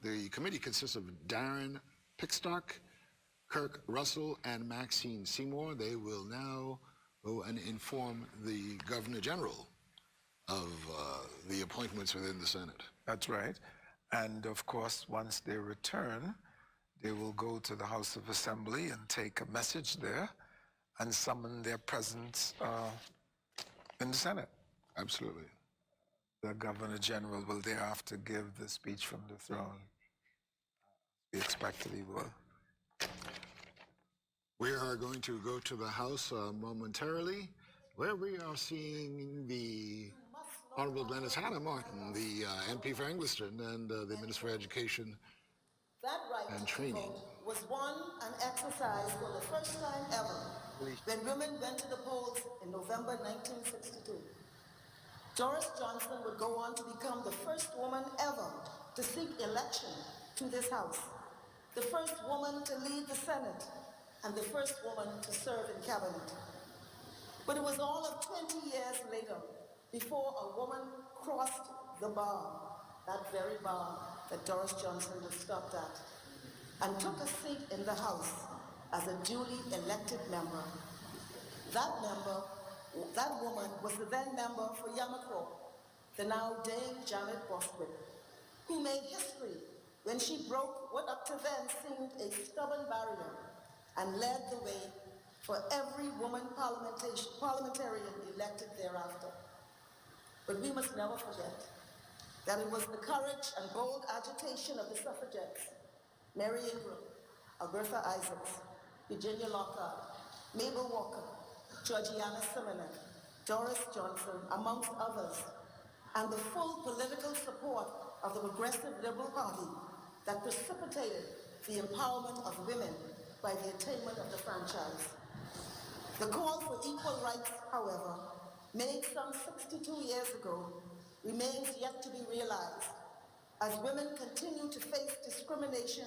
the committee consists of Darren Pickstock, Kirk Russell, and Maxine Seymour. They will now go and inform the Governor General of the appointments within the Senate. That's right. And of course, once they return, they will go to the House of Assembly and take a message there and summon their presence in the Senate. Absolutely. The Governor General will thereafter give the speech from the throne. We expect that he will. We are going to go to the House momentarily, where we are seeing the Honorable Glennis Hannah Martin, the MP for Engliston and the Minister for Education That right and to Training. vote was won and exercised for the first time ever when women went to the polls in November 1962. Doris Johnson would go on to become the first woman ever to seek election to this House, the first woman to lead the Senate, and the first woman to serve in cabinet. But it was all of 20 years later before a woman crossed the bar, that very bar that Doris Johnson was stopped at, and took a seat in the House as a duly elected member. That woman was the then member for Yamacraw, the now Dame Janet Bostwick, who made history when she broke what up to then seemed a stubborn barrier and led the way for every woman parliamentarian elected thereafter. But we must never forget that it was the courage and bold agitation of the suffragettes, Mary Ingram, Alberta Isaacs, Virginia Lockhart, Mabel Walker, Georgiana Simonet, Doris Johnson, amongst others, and the full political support of the Progressive Liberal Party that precipitated the empowerment of women by the attainment of the franchise. The call for equal rights, however, made some 62 years ago, remains yet to be realized, as women continue to face discrimination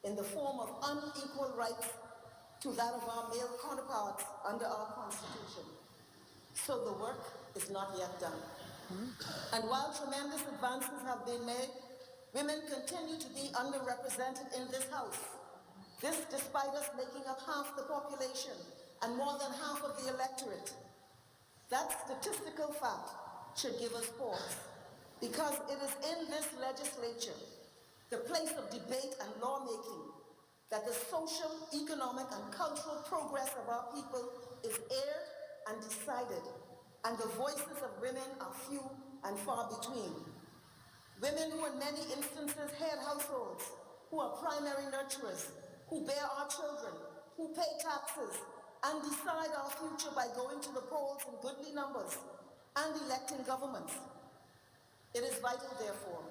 in the form of unequal rights to that of our male counterparts under our Constitution. So the work is not yet done. And while tremendous advances have been made, women continue to be underrepresented in this House. This despite us making up half the population and more than half of the electorate. That statistical fact should give us pause, because it is in this legislature, the place of debate and lawmaking, that the social, economic, and cultural progress of our people is aired and decided, and the voices of women are few and far between. Women who in many instances head households, who are primary nurturers, who bear our children, who pay taxes, and decide our future by going to the polls in goodly numbers and electing governments. It is vital, therefore,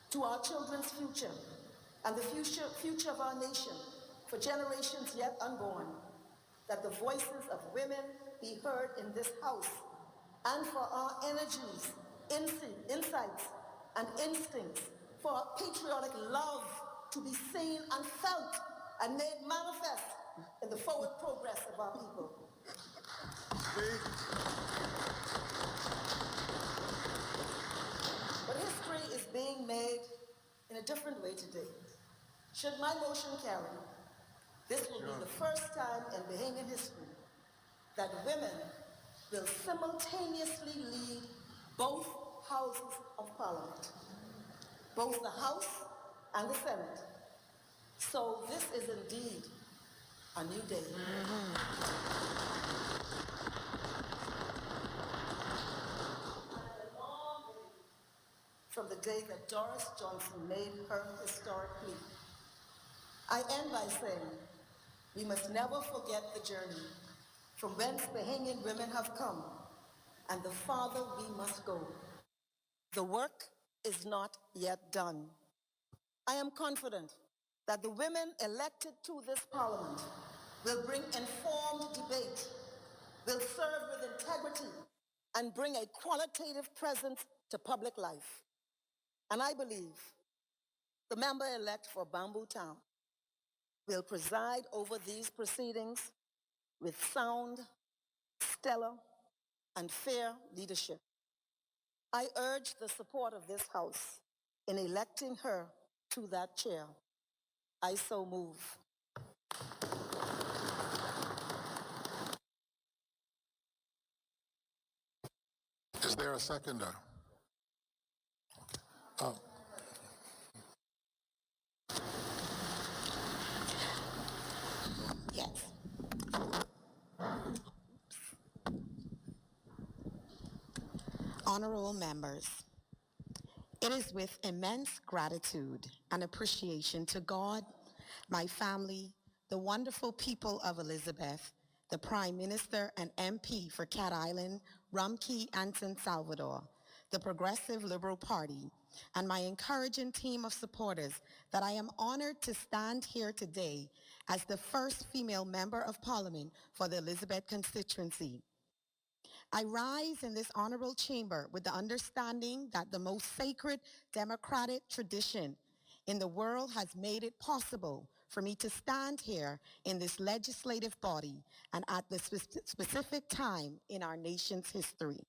to our children's future and the future of our nation for generations yet unborn, that the voices of women be heard in this House, and for our energies, insights, and instincts, for our patriotic love to be seen and felt and made manifest in the forward progress of our people. But history is being made in a different way today. Should my motion carry, this will be the first time in Bahamian history that women will simultaneously lead both houses of parliament, both the House and the Senate. So this is indeed a new day. From the day that Doris Johnson made her historic plea. I end by saying, we must never forget the journey from whence Bahamian women have come, and the farther we must go. The work is not yet done. I am confident that the women elected to this parliament will bring informed debate, will serve with integrity, and bring a qualitative presence to public life. And I believe the member-elect for Bamboo Town will preside over these proceedings with sound, stellar, and fair leadership. I urge the support of this House in electing her to that chair. I so move. there a seconder? Yes. Honorable members, it is with immense gratitude and appreciation to God, my family, the wonderful people of Elizabeth, the Prime Minister and MP for Cat Island, Rumkey, and San Salvador, the Progressive Liberal Party, and my encouraging team of supporters that I am honored to stand here today as the first female member of Parliament for the Elizabeth constituency. I rise in this honorable chamber with the understanding that the most sacred democratic tradition in the world has made it possible for me to stand here in this legislative body and at this specific time in our nation's history.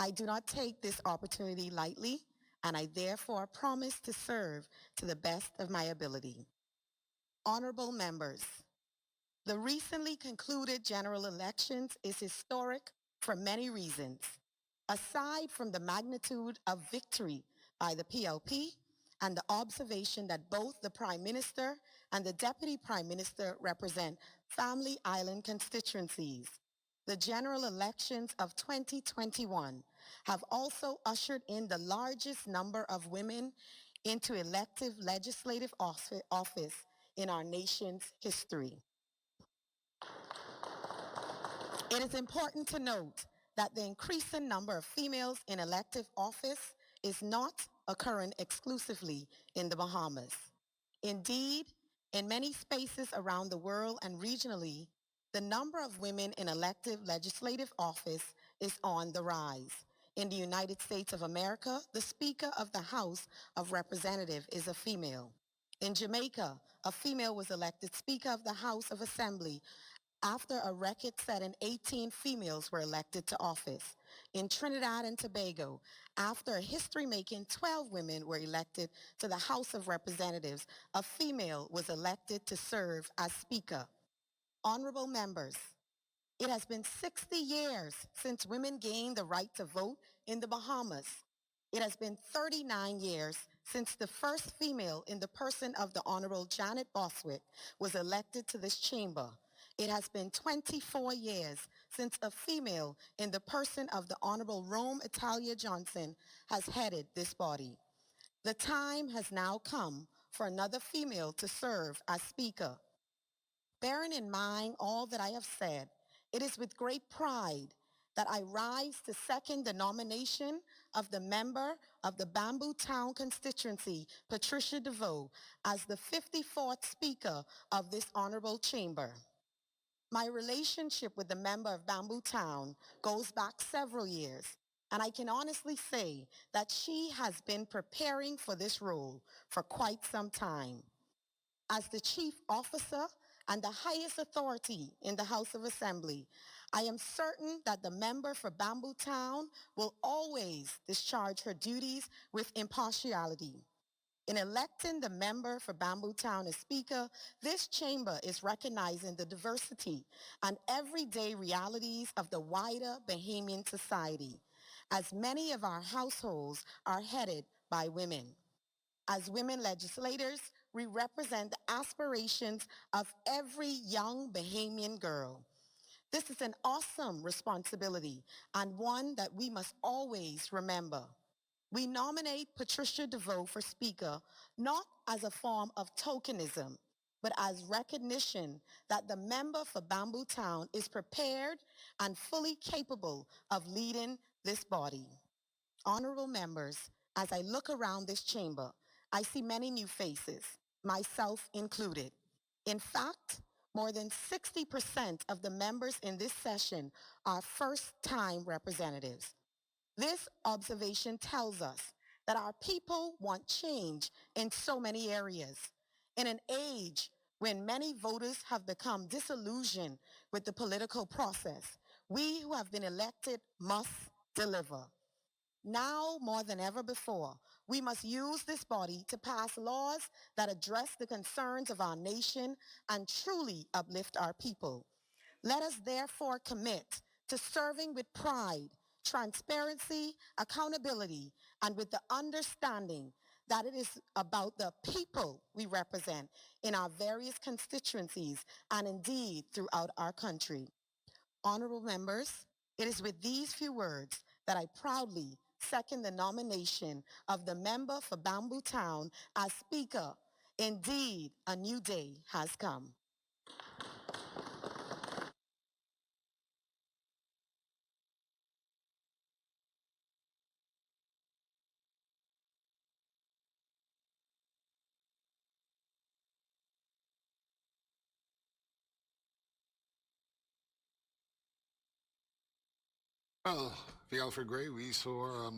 I do not take this opportunity lightly, and I therefore promise to serve to the best of my ability. Honorable members, the recently concluded general elections is historic for many reasons. Aside from the magnitude of victory by the PLP and the observation that both the Prime Minister and the Deputy Prime Minister represent Family Island constituencies, the general elections of 2021 have also ushered in the largest number of women into elective legislative office in our nation's history. It is important to note that the increasing number of females in elective office is not occurring exclusively in the Bahamas. Indeed, in many spaces around the world and regionally, the number of women in elective legislative office is on the rise. In the United States of America, the Speaker of the House of Representatives is a female. In Jamaica, a female was elected Speaker of the House of Assembly after a record-setting 18 females were elected to office. In Trinidad and Tobago, after a history-making 12 women were elected to the House of Representatives, a female was elected to serve as Speaker. Honorable members, it has been 60 years since women gained the right to vote in the Bahamas. It has been 39 years since the first female in the person of the Honorable Janet Boswick was elected to this chamber. It has been 24 years since a female in the person of the Honorable Rome Italia Johnson has headed this body. The time has now come for another female to serve as Speaker. Bearing in mind all that I have said, it is with great pride that I rise to second the nomination of the member of the Bamboo Town constituency, Patricia DeVoe, as the 54th Speaker of this honorable chamber. My relationship with the member of Bamboo Town goes back several years, and I can honestly say that she has been preparing for this role for quite some time. As the chief officer and the highest authority in the House of Assembly, I am certain that the member for Bamboo Town will always discharge her duties with impartiality. In electing the member for Bamboo Town as Speaker, this chamber is recognizing the diversity and everyday realities of the wider Bahamian society, as many of our households are headed by women. As women legislators, we represent the aspirations of every young Bahamian girl. This is an awesome responsibility and one that we must always remember. We nominate Patricia DeVoe for Speaker not as a form of tokenism, but as recognition that the member for Bamboo Town is prepared and fully capable of leading this body. Honorable members, as I look around this chamber, I see many new faces, myself included. In fact, more than 60% of the members in this session are first-time representatives. This observation tells us that our people want change in so many areas. In an age when many voters have become disillusioned with the political process, we who have been elected must deliver. Now more than ever before, we must use this body to pass laws that address the concerns of our nation and truly uplift our people. Let us therefore commit to serving with pride transparency, accountability, and with the understanding that it is about the people we represent in our various constituencies and indeed throughout our country. Honorable members, it is with these few words that I proudly second the nomination of the member for Bamboo Town as Speaker. Indeed, a new day has come. Well, the Alfred Gray, we saw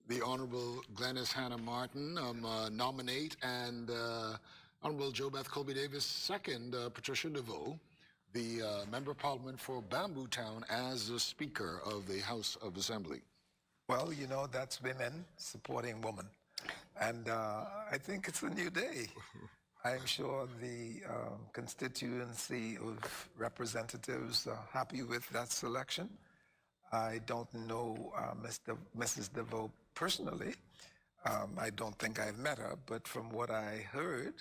the Honorable Glenys Hannah Martin nominate and Honorable Jo Beth Colby Davis second Patricia DeVoe, the Member of Parliament for Bamboo Town, as the Speaker of the House of Assembly. Well, you know, that's women supporting women. And I think it's a new day. I'm sure the constituency of representatives are happy with that selection. I don't know Mrs. DeVoe personally. I don't think I've met her, but from what I heard,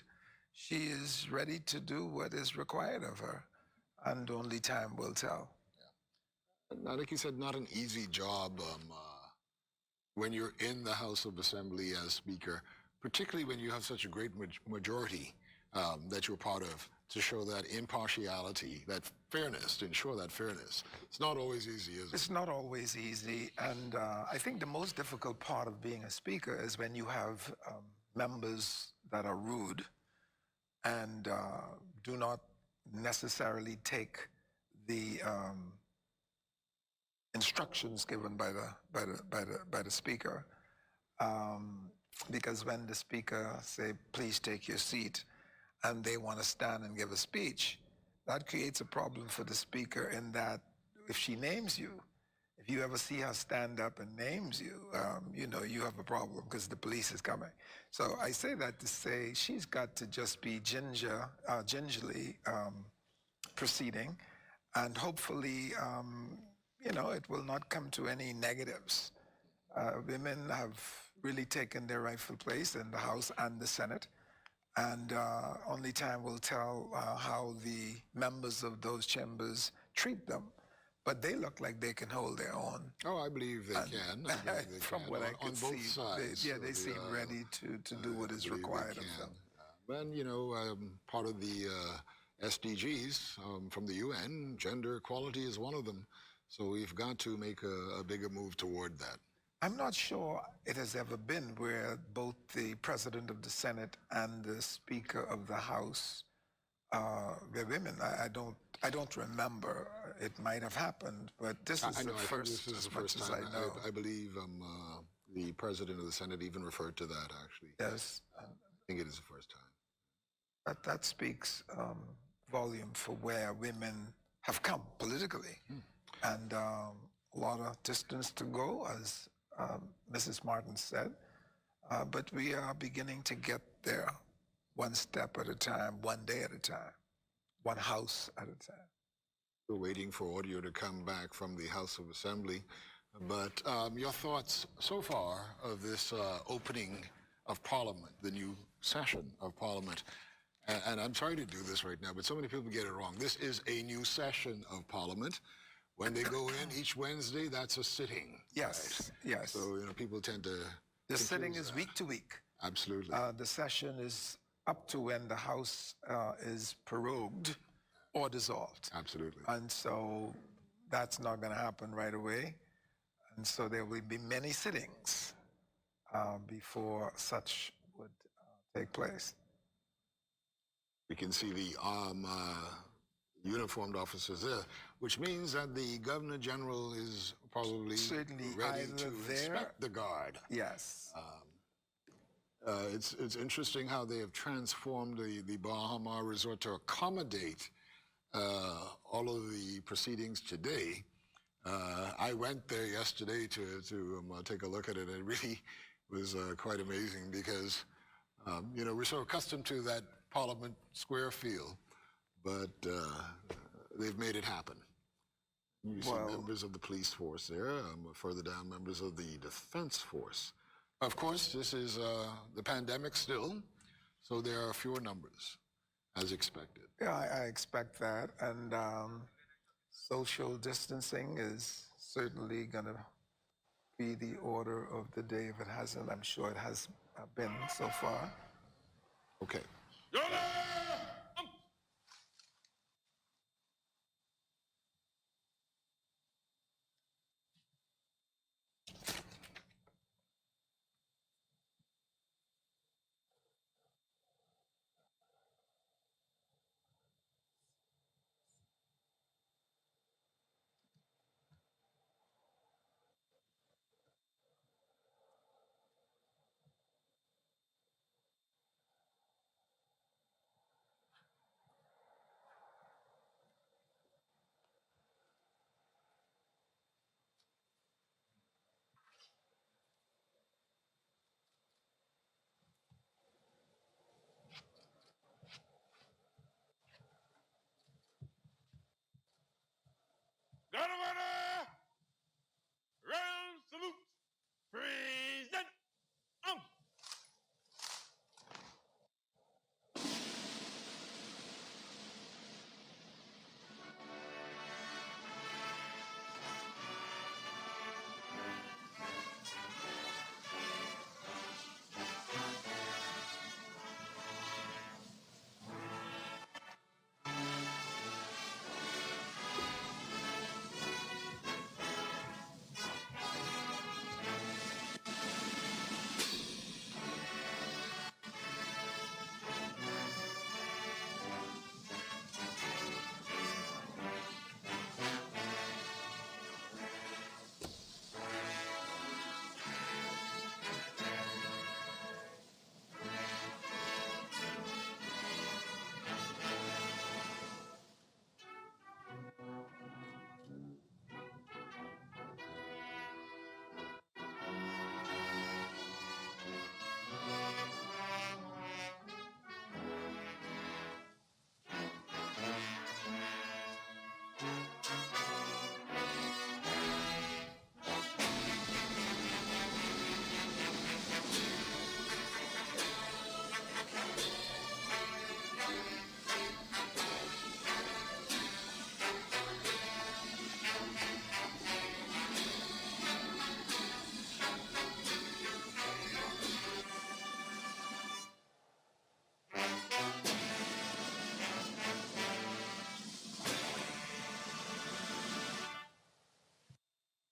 she is ready to do what is required of her, and only time will tell. Yeah. Like you said, not an easy job when you're in the House of Assembly as Speaker, particularly when you have such a great majority that you're part of, to show that impartiality, that fairness, to ensure that fairness. It's not always easy, is it? It's not always easy, and I think the most difficult part of being a speaker is when you have members that are rude and do not necessarily take the instructions given by the speaker. Because when the speaker say, "Please take your seat," and they want to stand and give a speech, that creates a problem for the speaker in that if she names you, if you ever see her stand up and names you, you know, you have a problem because the police is coming. So I say that to say she's got to just be gingerly proceeding, and hopefully, you know, it will not come to any negatives. Women have really taken their rightful place in the House and the Senate. And only time will tell how the members of those chambers treat them. But they look like they can hold their own. Oh, I believe they can. From what I can see, on both sides. they seem ready to do what is required of them. And, you know, part of the SDGs from the UN, gender equality is one of them. So we've got to make a bigger move toward that. I'm not sure it has ever been where both the President of the Senate and the Speaker of the House were women. I don't remember. It might have happened, but this is the first. This is the first time. I believe the President of the Senate even referred to that, actually. Yes. I think it is the first time. That speaks volume for where women have come politically, and a lot of distance to go, as Mrs. Martin said, but we are beginning to get there, one step at a time, one day at a time, one house at a time. We're waiting for audio to come back from the House of Assembly, but your thoughts so far of this opening of Parliament, the new session of Parliament. And I'm sorry to do this right now, but so many people get it wrong. This is a new session of Parliament. When they go in each Wednesday, that's a sitting. Yes, right? yes. So, you know, people tend to... The sitting is week to week. Absolutely. The session is up to when the House is prorogued or dissolved. Absolutely. And so that's not going to happen right away. And so there will be many sittings before such would take place. We can see the uniformed officers there, which means that the Governor General is probably certainly ready to inspect the guard. Yes. It's interesting how they have transformed the Bahamas resort to accommodate all of the proceedings today. I went there yesterday to take a look at it, and it really was quite amazing because, you know, we're so accustomed to that Parliament Square feel, but they've made it happen. You see members of the police force there, further down, members of the defense force. Of course, this is the pandemic still, so there are fewer numbers, as expected. Yeah, I expect that. And social distancing is certainly going to be the order of the day. If it hasn't, I'm sure it has been so far. Okay. Governor! Royal salute! Present!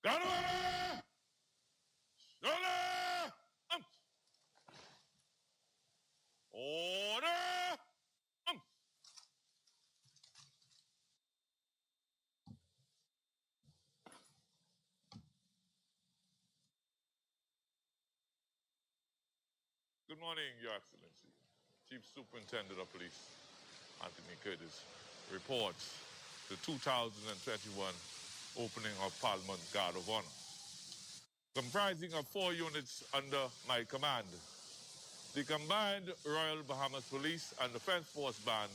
Governor! Shoulder! Order! Good morning, Your Excellency. Chief Superintendent of Police, Anthony Curtis, reports the 2021 opening of Parliament Guard of Honor. Comprising of 4 units under my command, the combined Royal Bahamas Police and Defense Force Band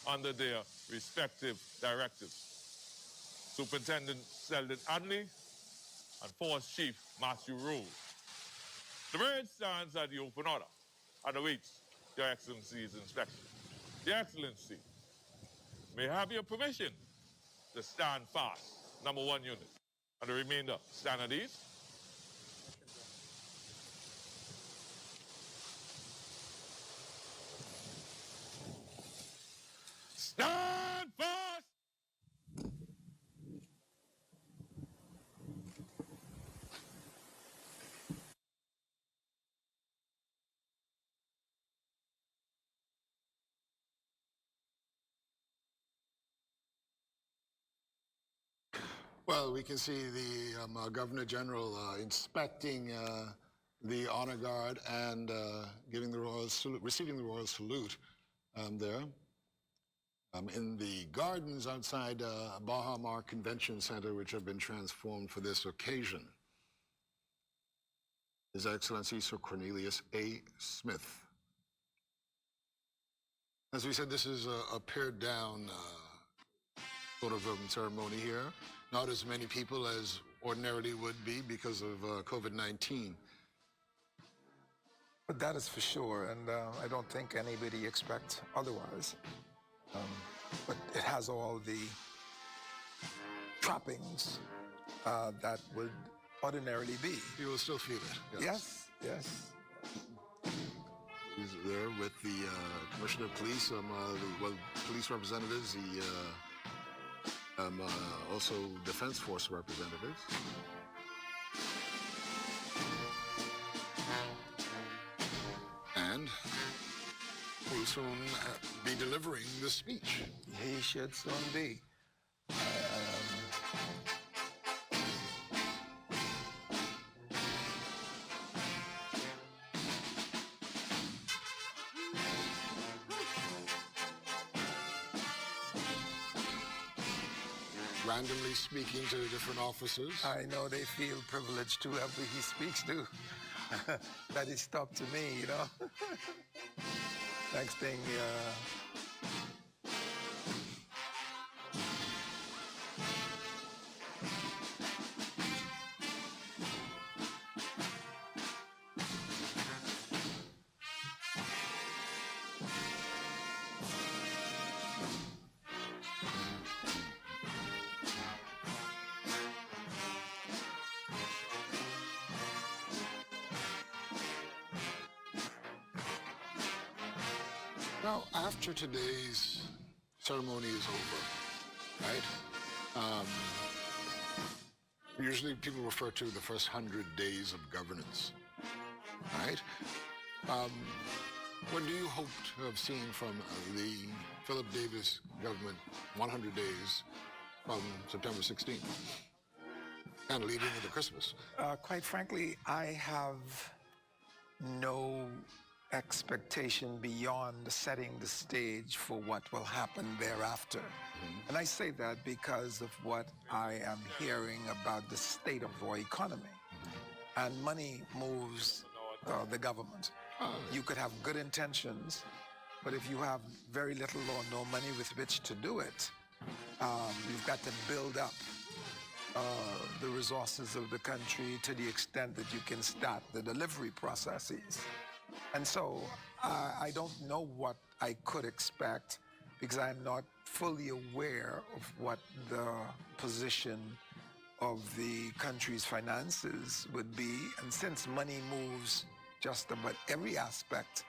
under their respective directives. Superintendent Selden Adley and Force Chief Matthew Rule. The parade stands at the open order and awaits Your Excellency's inspection. Your Excellency, may I have your permission to stand fast, number 1 unit, and the remainder stand at ease. Stand fast! Well, we can see the Governor General inspecting the honor guard and giving the royal salute, receiving the royal salute there in the gardens outside Bahamas Convention Center, which have been transformed for this occasion. His Excellency Sir Cornelius A. Smith. As we said, this is a pared down sort of ceremony here. not as many people as ordinarily would be because of COVID-19. But that is for sure, and I don't think anybody expects otherwise. But it has all the trappings that would ordinarily be. You will still feel it. Yes, yes. He's there with the Commissioner of Police, police representatives, the also Defense Force representatives. And will soon be delivering the speech. He should soon be. Randomly speaking to different officers. I know they feel privileged to whoever he speaks to. That is up to me, you know. Next thing, Now, after today's ceremony is over, right? Usually people refer to the first 100 days of governance, right? What do you hope to have seen from the Philip Davis government 100 days from September 16th and leading into Christmas? quite frankly, I have no expectation beyond setting the stage for what will happen thereafter. And I say that because of what I am hearing about the state of our economy. And money moves the government. You could have good intentions, but if you have very little or no money with which to do it, you've got to build up the resources of the country to the extent that you can start the delivery processes. And so I don't know what I could expect because I'm not fully aware of what the position of the country's finances would be. And since money moves just about every aspect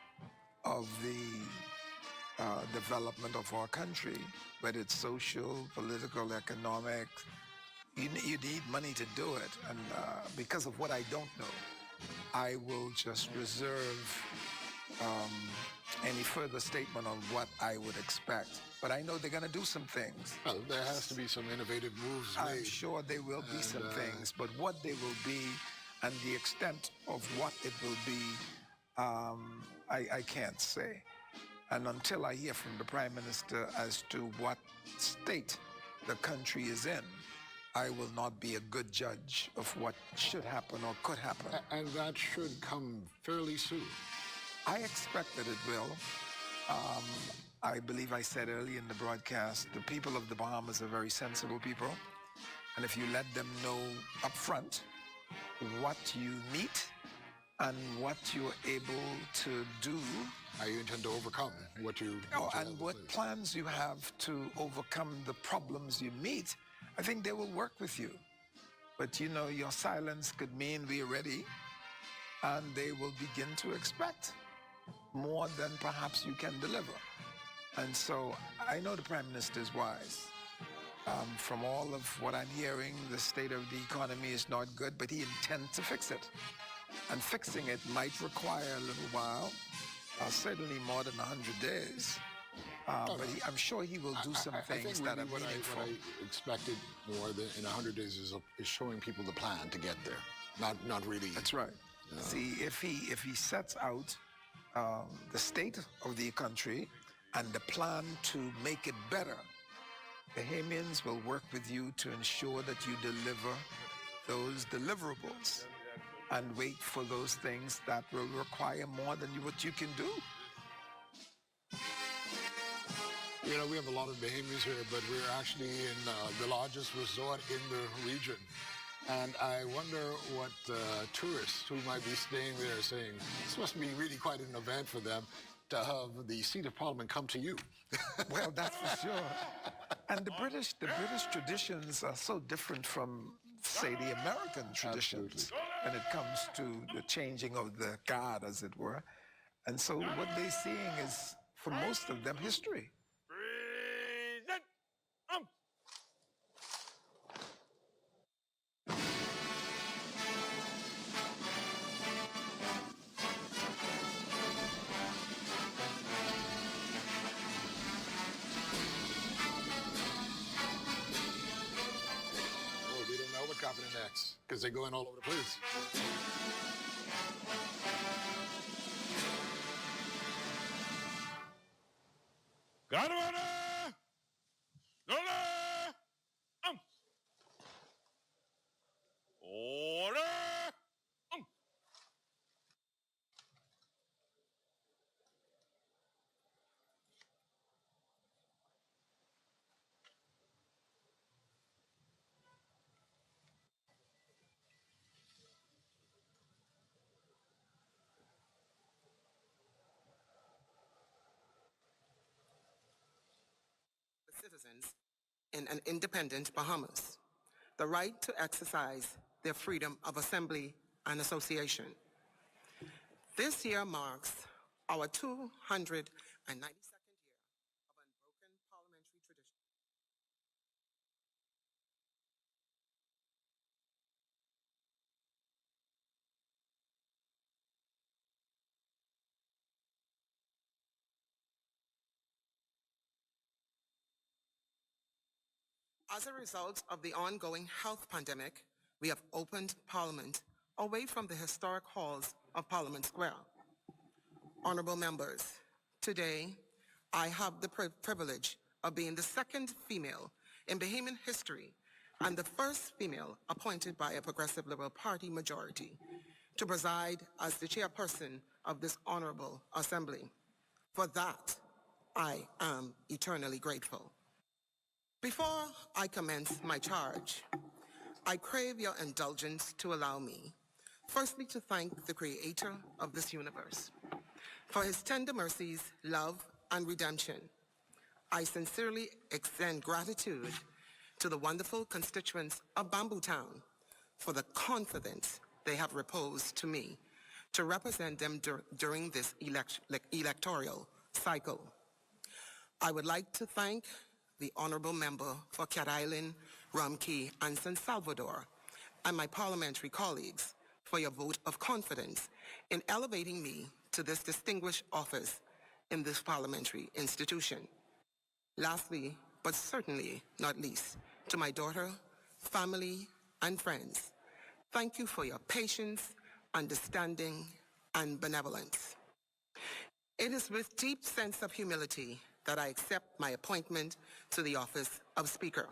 of the development of our country, whether it's social, political, economic, you need money to do it. And because of what I don't know, I will just reserve any further statement on what I would expect. But I know they're going to do some things. Well, there has to be some innovative moves made. I'm sure there will be some things, but what they will be and the extent of what it will be, I can't say. And until I hear from the Prime Minister as to what state the country is in, I will not be a good judge of what should happen or could happen. And that should come fairly soon. I expect that it will. I believe I said earlier in the broadcast, the people of the Bahamas are very sensible people. And if you let them know up front what you meet and what you're able to do. How you intend to overcome what you... and what plans you have to overcome the problems you meet, I think they will work with you. But you know, your silence could mean we're ready, and they will begin to expect more than perhaps you can deliver. And so I know the Prime Minister is wise. From all of what I'm hearing, the state of the economy is not good, but he intends to fix it. And fixing it might require a little while, certainly more than 100 days. But I'm sure he will do some things that are meaningful. What I expected more than in 100 days is showing people the plan to get there. Not really. That's right. See, if he sets out the state of the country and the plan to make it better, the Bahamians will work with you to ensure that you deliver those deliverables and wait for those things that will require more than what you can do. You know, we have a lot of Bahamians here, but we're actually in the largest resort in the region. And I wonder what tourists who might be staying there are saying. This must be really quite an event for them to have the seat of Parliament come to you. Well, that's for sure. And the British traditions are so different from, say, the American traditions when it comes to the changing of the guard, as it were. And so what they're seeing is, for most of them, history. Oh, they don't know what's happening next because they're going all over the place. God order! Order! Order! Citizens in an independent Bahamas the right to exercise their freedom of assembly and association. This year marks our 292nd year of unbroken parliamentary tradition. As a result of the ongoing health pandemic, we have opened Parliament away from the historic halls of Parliament Square. Honorable members, today I have the privilege of being the second female in Bahamian history and the first female appointed by a Progressive Liberal Party majority to preside as the chairperson of this honorable assembly. For that, I am eternally grateful. Before I commence my charge, I crave your indulgence to allow me, firstly, to thank the Creator of this universe for his tender mercies, love, and redemption. I sincerely extend gratitude to the wonderful constituents of Bamboo Town for the confidence they have reposed to me to represent them during this electoral cycle. I would like to thank the honorable member for Cat Island, Rum Cay, and San Salvador, and my parliamentary colleagues for your vote of confidence in elevating me to this distinguished office in this parliamentary institution. Lastly, but certainly not least, to my daughter, family, and friends, thank you for your patience, understanding, and benevolence. It is with deep sense of humility that I accept my appointment to the office of Speaker.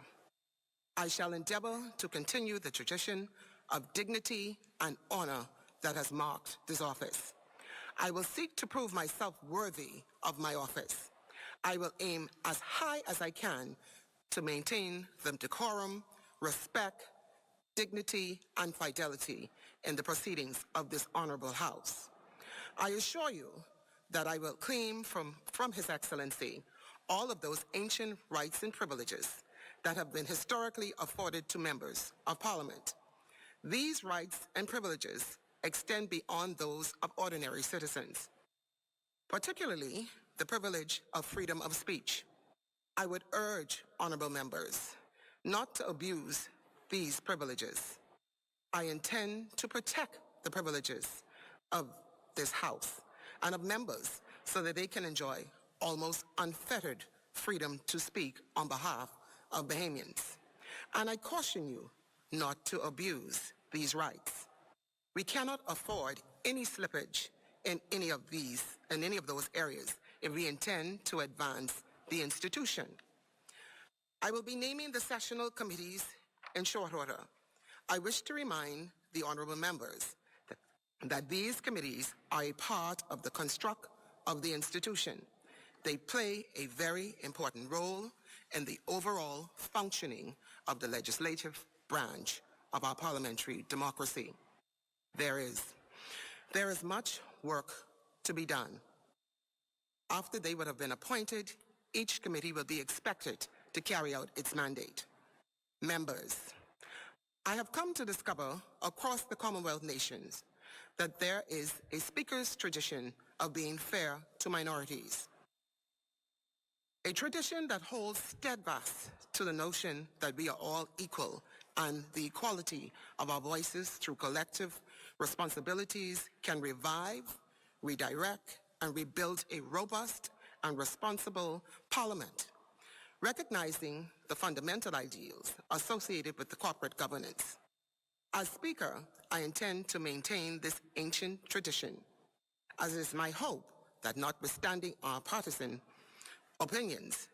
I shall endeavor to continue the tradition of dignity and honor that has marked this office. I will seek to prove myself worthy of my office. I will aim as high as I can to maintain the decorum, respect, dignity, and fidelity in the proceedings of this honorable House. I assure you that I will claim from His Excellency all of those ancient rights and privileges that have been historically afforded to members of Parliament. These rights and privileges extend beyond those of ordinary citizens, particularly the privilege of freedom of speech. I would urge honorable members not to abuse these privileges. I intend to protect the privileges of this House and of members so that they can enjoy almost unfettered freedom to speak on behalf of Bahamians. And I caution you not to abuse these rights. We cannot afford any slippage in any of those areas if we intend to advance the institution. I will be naming the sessional committees in short order. I wish to remind the honorable members that these committees are a part of the construct of the institution. They play a very important role in the overall functioning of the legislative branch of our parliamentary democracy. There is much work to be done. After they would have been appointed, each committee will be expected to carry out its mandate. Members, I have come to discover across the Commonwealth nations that there is a speaker's tradition of being fair to minorities. A tradition that holds steadfast to the notion that we are all equal and the equality of our voices through collective responsibilities can revive, redirect, and rebuild a robust and responsible parliament, recognizing the fundamental ideals associated with the corporate governance. As Speaker, I intend to maintain this ancient tradition, as it is my hope that notwithstanding our partisan opinions,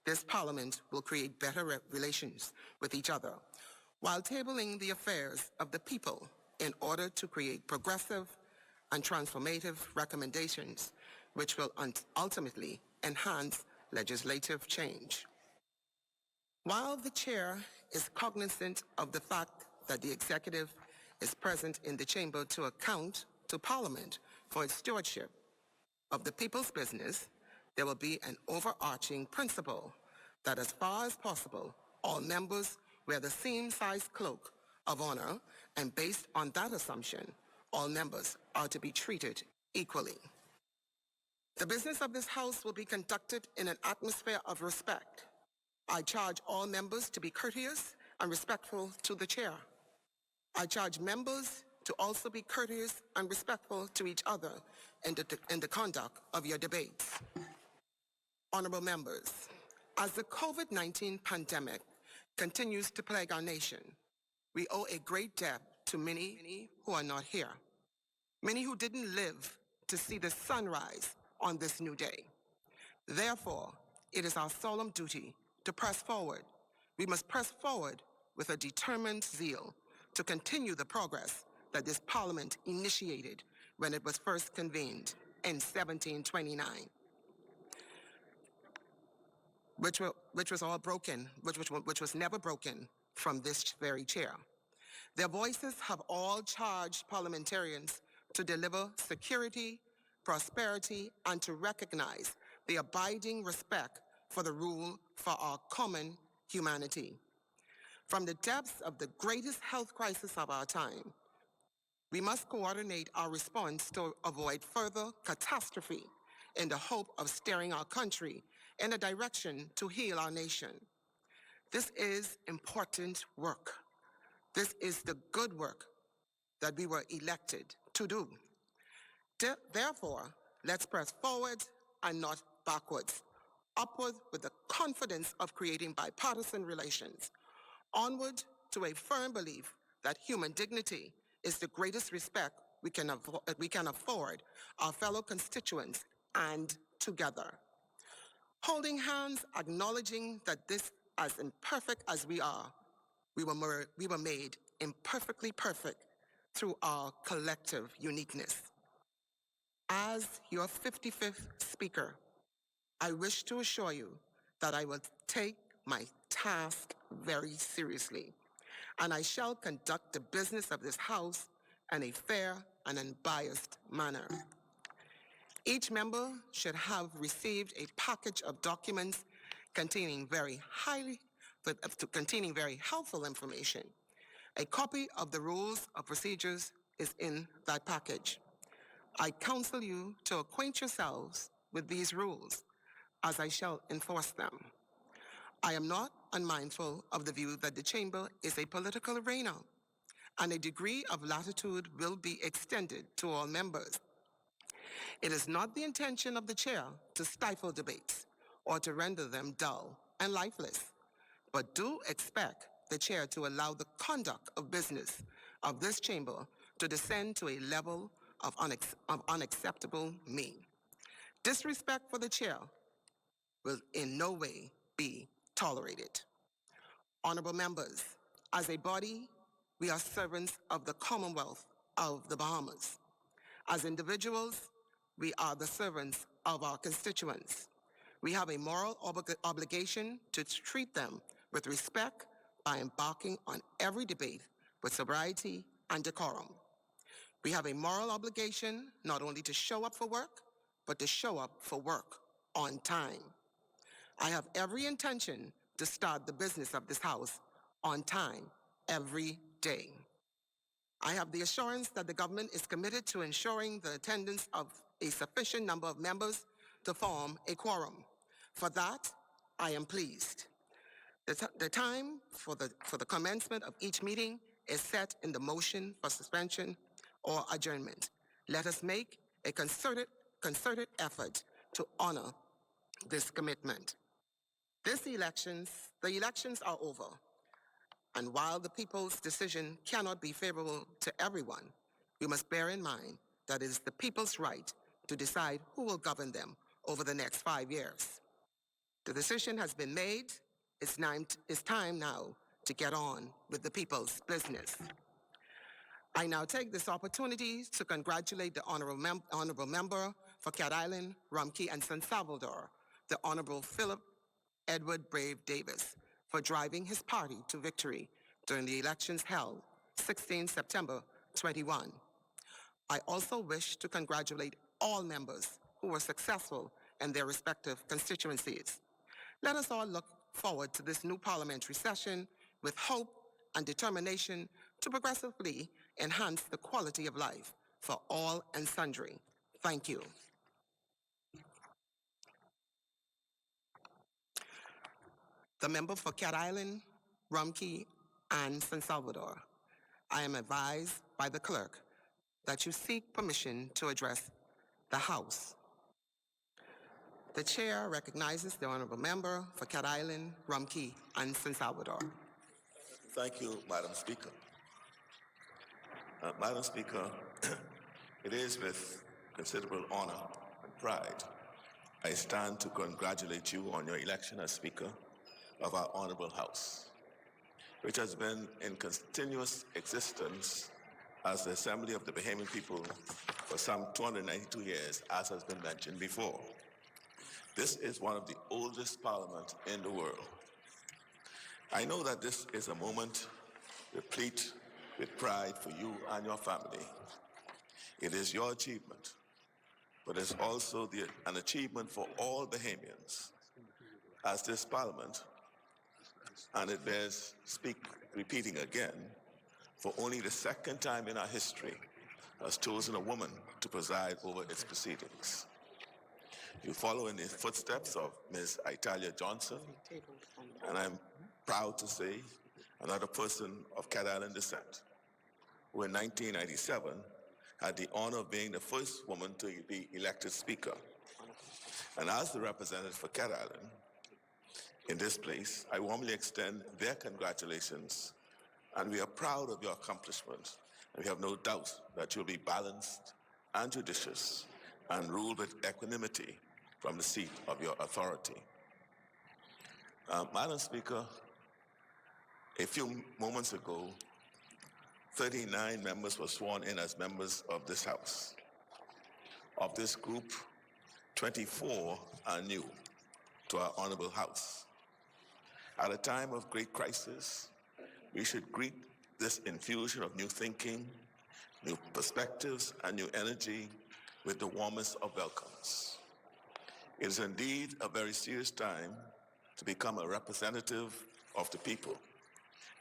this Parliament will create better relations with each other while tabling the affairs of the people in order to create progressive and transformative recommendations which will ultimately enhance legislative change. While the Chair is cognizant of the fact that the Executive is present in the Chamber to account to Parliament for its stewardship of the people's business, there will be an overarching principle that as far as possible, all members wear the same size cloak of honor, and based on that assumption, all members are to be treated equally. The business of this House will be conducted in an atmosphere of respect. I charge all members to be courteous and respectful to the Chair. I charge members to also be courteous and respectful to each other in the conduct of your debates. Honorable members, as the COVID-19 pandemic continues to plague our nation, we owe a great debt to many who are not here, many who didn't live to see the sunrise on this new day. Therefore, it is our solemn duty to press forward. We must press forward with a determined zeal to continue the progress that this Parliament initiated when it was first convened in 1729. Which was never broken from this very chair. Their voices have all charged parliamentarians to deliver security, prosperity, and to recognize the abiding respect for the rule for our common humanity. From the depths of the greatest health crisis of our time, we must coordinate our response to avoid further catastrophe in the hope of steering our country in a direction to heal our nation. This is important work. This is the good work that we were elected to do. Therefore, let's press forward and not backwards, upward with the confidence of creating bipartisan relations, onward to a firm belief that human dignity is the greatest respect we can afford our fellow constituents, and together. Holding hands, acknowledging that this, as imperfect as we are, we were made imperfectly perfect through our collective uniqueness. As your 55th Speaker, I wish to assure you that I will take my task very seriously, and I shall conduct the business of this House in a fair and unbiased manner. Each member should have received a package of documents containing very helpful information. A copy of the rules of procedures is in that package. I counsel you to acquaint yourselves with these rules, as I shall enforce them. I am not unmindful of the view that the Chamber is a political arena, and a degree of latitude will be extended to all members. It is not the intention of the Chair to stifle debates or to render them dull and lifeless, but do expect the Chair to allow the conduct of business of this Chamber to descend to a level of unacceptable mean. Disrespect for the Chair will in no way be tolerated. Honorable members, as a body, we are servants of the Commonwealth of the Bahamas. As individuals, we are the servants of our constituents. We have a moral obligation to treat them with respect by embarking on every debate with sobriety and decorum. We have a moral obligation not only to show up for work, but to show up for work on time. I have every intention to start the business of this House on time every day. I have the assurance that the government is committed to ensuring the attendance of a sufficient number of members to form a quorum. For that, I am pleased. The time for the commencement of each meeting is set in the motion for suspension or adjournment. Let us make a concerted effort to honor this commitment. The elections are over, and while the people's decision cannot be favorable to everyone, we must bear in mind that it is the people's right to decide who will govern them over the next 5 years. The decision has been made. It's time now to get on with the people's business. I now take this opportunity to congratulate the honorable member for Cat Island, Rumkey, and San Salvador, the Honorable Philip Edward Brave Davis, for driving his party to victory during the elections held 16 September 21. I also wish to congratulate all members who were successful in their respective constituencies. Let us all look forward to this new parliamentary session with hope and determination to progressively enhance the quality of life for all and sundry. Thank you. The member for Cat Island, Rumkey, and San Salvador. I am advised by the clerk that you seek permission to address the House. The chair recognizes the honorable member for Cat Island, Rumkey, and San Salvador. Thank you, Madam Speaker. Madam Speaker, it is with considerable honor and pride I stand to congratulate you on your election as Speaker of our Honorable House, which has been in continuous existence as the Assembly of the Bahamian people for some 292 years, as has been mentioned before. This is one of the oldest parliaments in the world. I know that this is a moment replete with pride for you and your family. It is your achievement, but it's also an achievement for all Bahamians, as this parliament, and it bears repeating again, for only the second time in our history, has chosen a woman to preside over its proceedings. You follow in the footsteps of Ms. Italia Johnson, and I'm proud to say another person of Cat Island descent, who in 1997 had the honor of being the first woman to be elected Speaker. And as the representative for Cat Island, in this place, I warmly extend their congratulations, and we are proud of your accomplishment, and we have no doubt that you'll be balanced and judicious and rule with equanimity from the seat of your authority. Madam Speaker, a few moments ago, 39 members were sworn in as members of this House. Of this group, 24 are new to our Honorable House. At a time of great crisis, we should greet this infusion of new thinking, new perspectives, and new energy with the warmest of welcomes. It is indeed a very serious time to become a representative of the people,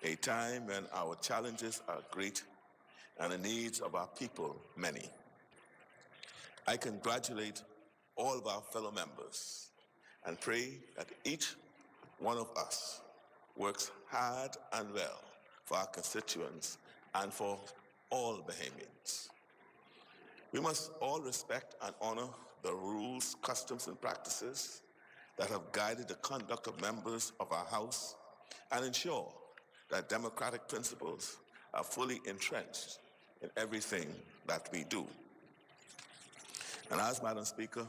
a time when our challenges are great and the needs of our people many. I congratulate all of our fellow members and pray that each one of us works hard and well for our constituents and for all Bahamians. We must all respect and honor the rules, customs, and practices that have guided the conduct of members of our House and ensure that democratic principles are fully entrenched in everything that we do. And as Madam Speaker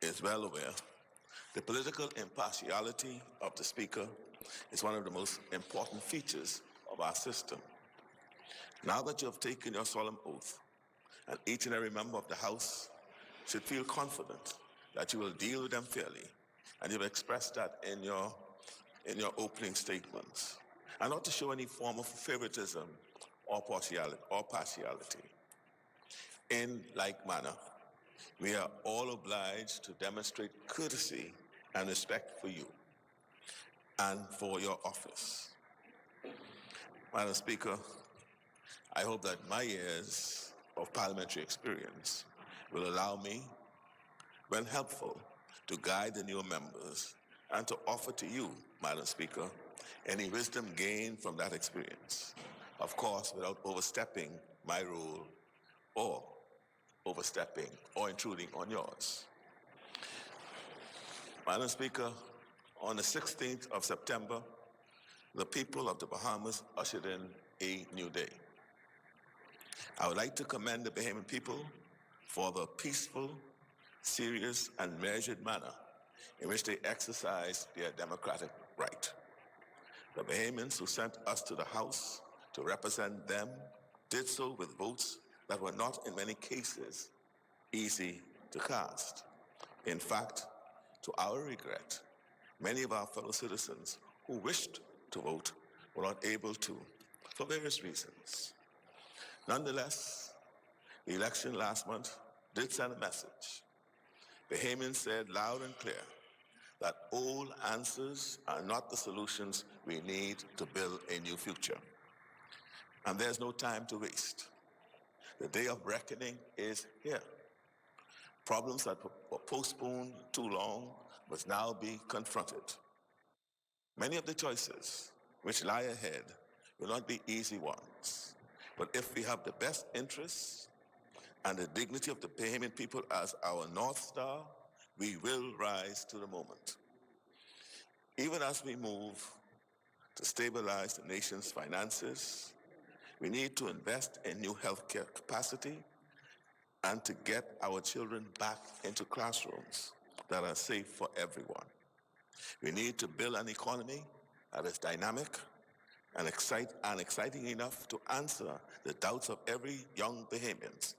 is well aware, the political impartiality of the Speaker is one of the most important features of our system. Now that you have taken your solemn oath, and each and every member of the House should feel confident that you will deal with them fairly, and you've expressed that in your opening statements, and not to show any form of favoritism or partiality. In like manner, we are all obliged to demonstrate courtesy and respect for you and for your office. Madam Speaker, I hope that my years of parliamentary experience will allow me, when helpful, to guide the new members and to offer to you, Madam Speaker, any wisdom gained from that experience. Of course, without overstepping my role or overstepping or intruding on yours. Madam Speaker, on the 16th of September, the people of the Bahamas ushered in a new day. I would like to commend the Bahamian people for the peaceful, serious, and measured manner in which they exercised their democratic right. The Bahamians who sent us to the House to represent them did so with votes that were not, in many cases, easy to cast. In fact, to our regret, many of our fellow citizens who wished to vote were not able to, for various reasons. Nonetheless, the election last month did send a message. Bahamians said loud and clear that old answers are not the solutions we need to build a new future. And there's no time to waste. The day of reckoning is here. Problems that were postponed too long must now be confronted. Many of the choices which lie ahead will not be easy ones. But if we have the best interests and the dignity of the Bahamian people as our North Star, we will rise to the moment. Even as we move to stabilize the nation's finances, we need to invest in new healthcare capacity and to get our children back into classrooms that are safe for everyone. We need to build an economy that is dynamic and exciting enough to answer the doubts of every young Bahamian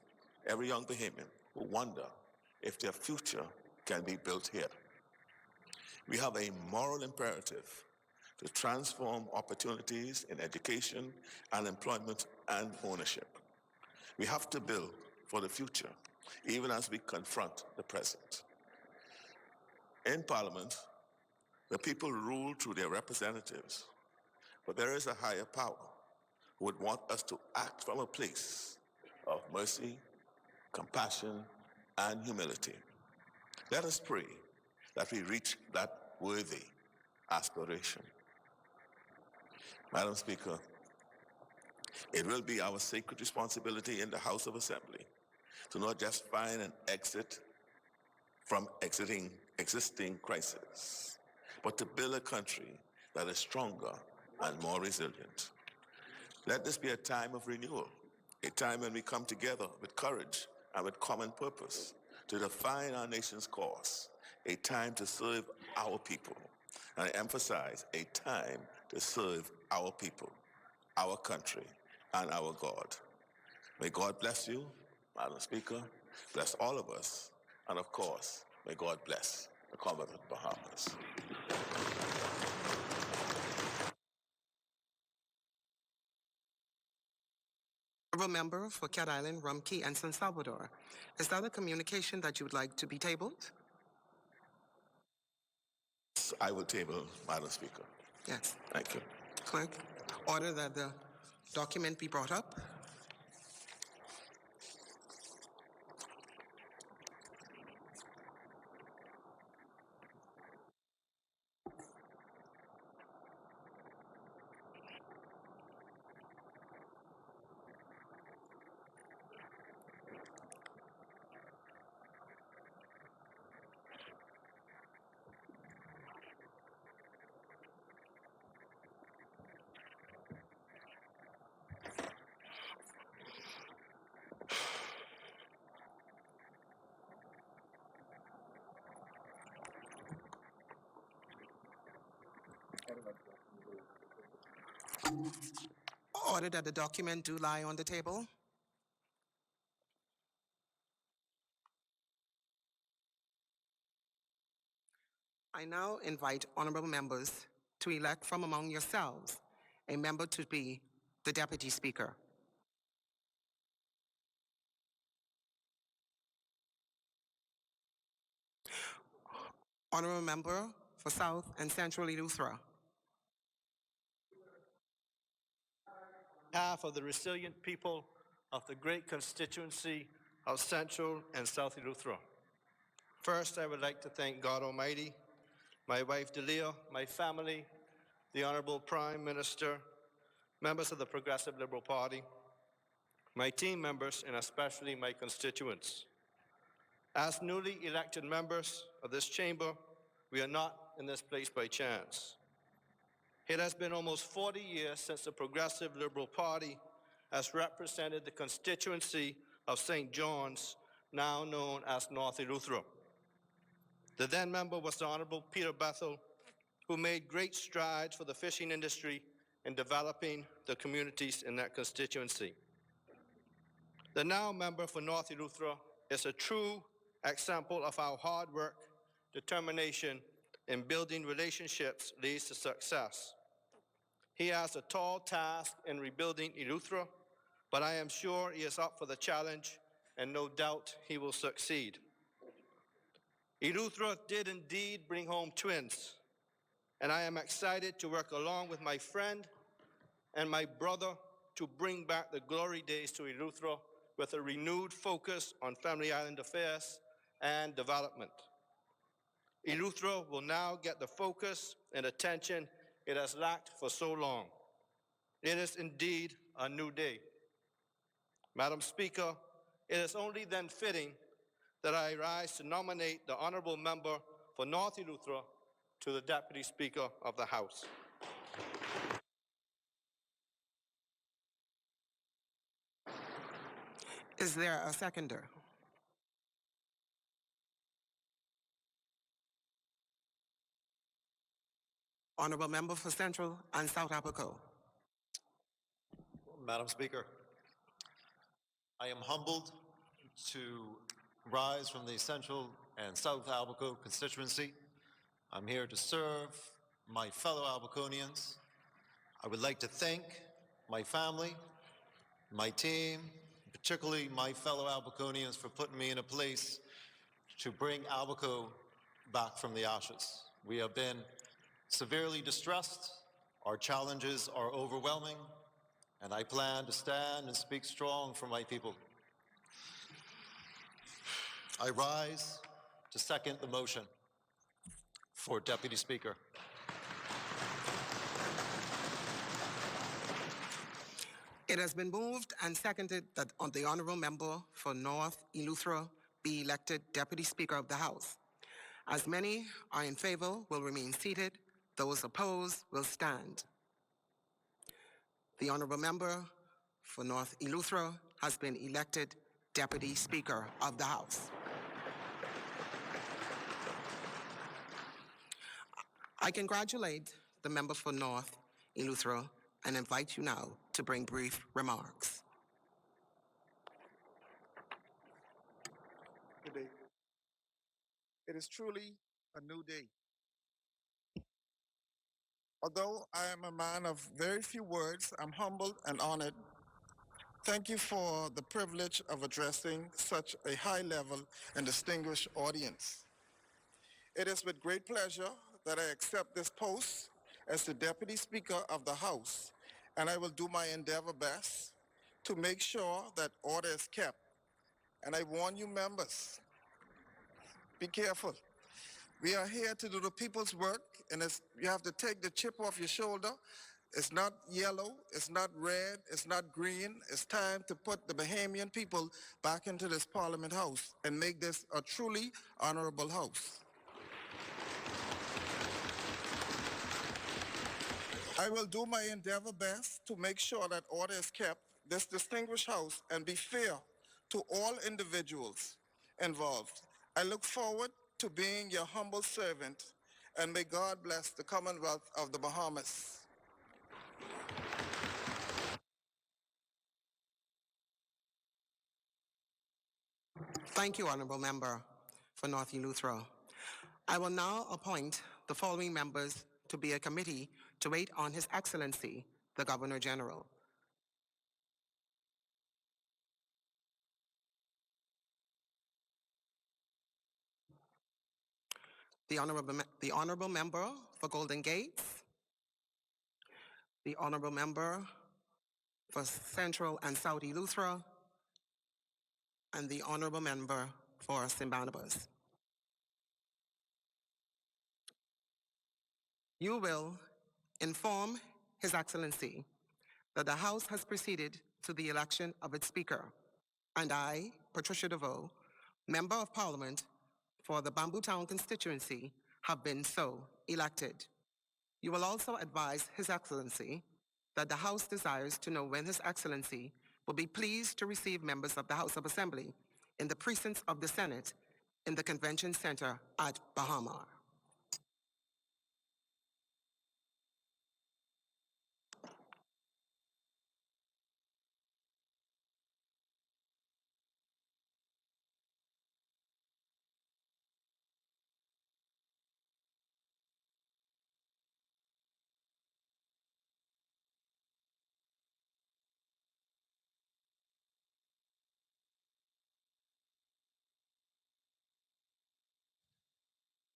who wonder if their future can be built here. We have a moral imperative to transform opportunities in education and employment and ownership. We have to build for the future, even as we confront the present. In Parliament, the people rule through their representatives, but there is a higher power who would want us to act from a place of mercy, compassion, and humility. Let us pray that we reach that worthy aspiration. Madam Speaker, it will be our sacred responsibility in the House of Assembly to not just find an exit from existing crises, but to build a country that is stronger and more resilient. Let this be a time of renewal, a time when we come together with courage and with common purpose to define our nation's course, a time to serve our people. And I emphasize, a time to serve our people, our country, and our God. May God bless you, Madam Speaker, bless all of us, and of course, may God bless the Commonwealth of the Bahamas. Honorable Member for Cat Island, Rumkey, and San Salvador. Is that a communication that you would like to be tabled? I will table, Madam Speaker. Yes. Thank you. Clerk, order that the document be brought up. Order that the document do lie on the table. I now invite honorable members to elect from among yourselves a member to be the Deputy Speaker. Honorable Member for South and Central Eleuthera. Behalf of the resilient people of the great constituency of Central and South Eleuthera. First, I would like to thank God Almighty, my wife Delia, my family, the Honorable Prime Minister, members of the Progressive Liberal Party, my team members, and especially my constituents. As newly elected members of this chamber, we are not in this place by chance. It has been almost 40 years since the Progressive Liberal Party has represented the constituency of St. John's, now known as North Eleuthera. The then member was the Honorable Peter Bethel, who made great strides for the fishing industry in developing the communities in that constituency. The now member for North Eleuthera is a true example of how hard work, determination, and building relationships leads to success. He has a tall task in rebuilding Eleuthera, but I am sure he is up for the challenge, and no doubt he will succeed. Eleuthera did indeed bring home twins, and I am excited to work along with my friend and my brother to bring back the glory days to Eleuthera with a renewed focus on Family Island affairs and development. Eleuthera will now get the focus and attention it has lacked for so long. It is indeed a new day. Madam Speaker, it is only then fitting that I rise to nominate the honorable member for North Eleuthera to the Deputy Speaker of the House. Is there a seconder? Honorable Member for Central and South Apico. Madam Speaker, I am humbled to rise from the Central and South Apico constituency. I'm here to serve my fellow Abiconians. I would like to thank my family, my team, particularly my fellow Abiconians for putting me in a place to bring Apico back from the ashes. We have been severely distressed. Our challenges are overwhelming, and I plan to stand and speak strong for my people. I rise to second the motion for Deputy Speaker. It has been moved and seconded that the honorable member for North Eleuthera be elected Deputy Speaker of the House. As many are in favor will remain seated. Those opposed will stand. The honorable member for North Eleuthera has been elected Deputy Speaker of the House. I congratulate the member for North Eleuthera and invite you now to bring brief remarks. Good day. It is truly a new day. Although I am a man of very few words, I'm humbled and honored. Thank you for the privilege of addressing such a high-level and distinguished audience. It is with great pleasure that I accept this post as the Deputy Speaker of the House, and I will do my endeavor best to make sure that order is kept. And I warn you members, be careful. We are here to do the people's work, and you have to take the chip off your shoulder. It's not yellow, it's not red, it's not green. It's time to put the Bahamian people back into this Parliament House and make this a truly honorable house. I will do my endeavor best to make sure that order is kept, this distinguished house, and be fair to all individuals involved. I look forward to being your humble servant, and may God bless the Commonwealth of the Bahamas. Thank you, honorable member for North Eleuthera. I will now appoint the following members to be a committee to wait on His Excellency, the Governor General. The Honorable Member for Golden Gates, the Honorable Member for Central and South Eleuthera, and the Honorable Member for St. Barnabas. You will inform His Excellency that the House has proceeded to the election of its Speaker, and I, Patricia DeVoe, Member of Parliament for the Bamboo Town constituency, have been so elected. You will also advise His Excellency that the House desires to know when His Excellency will be pleased to receive members of the House of Assembly in the precincts of the Senate in the Convention Center at Bahamas.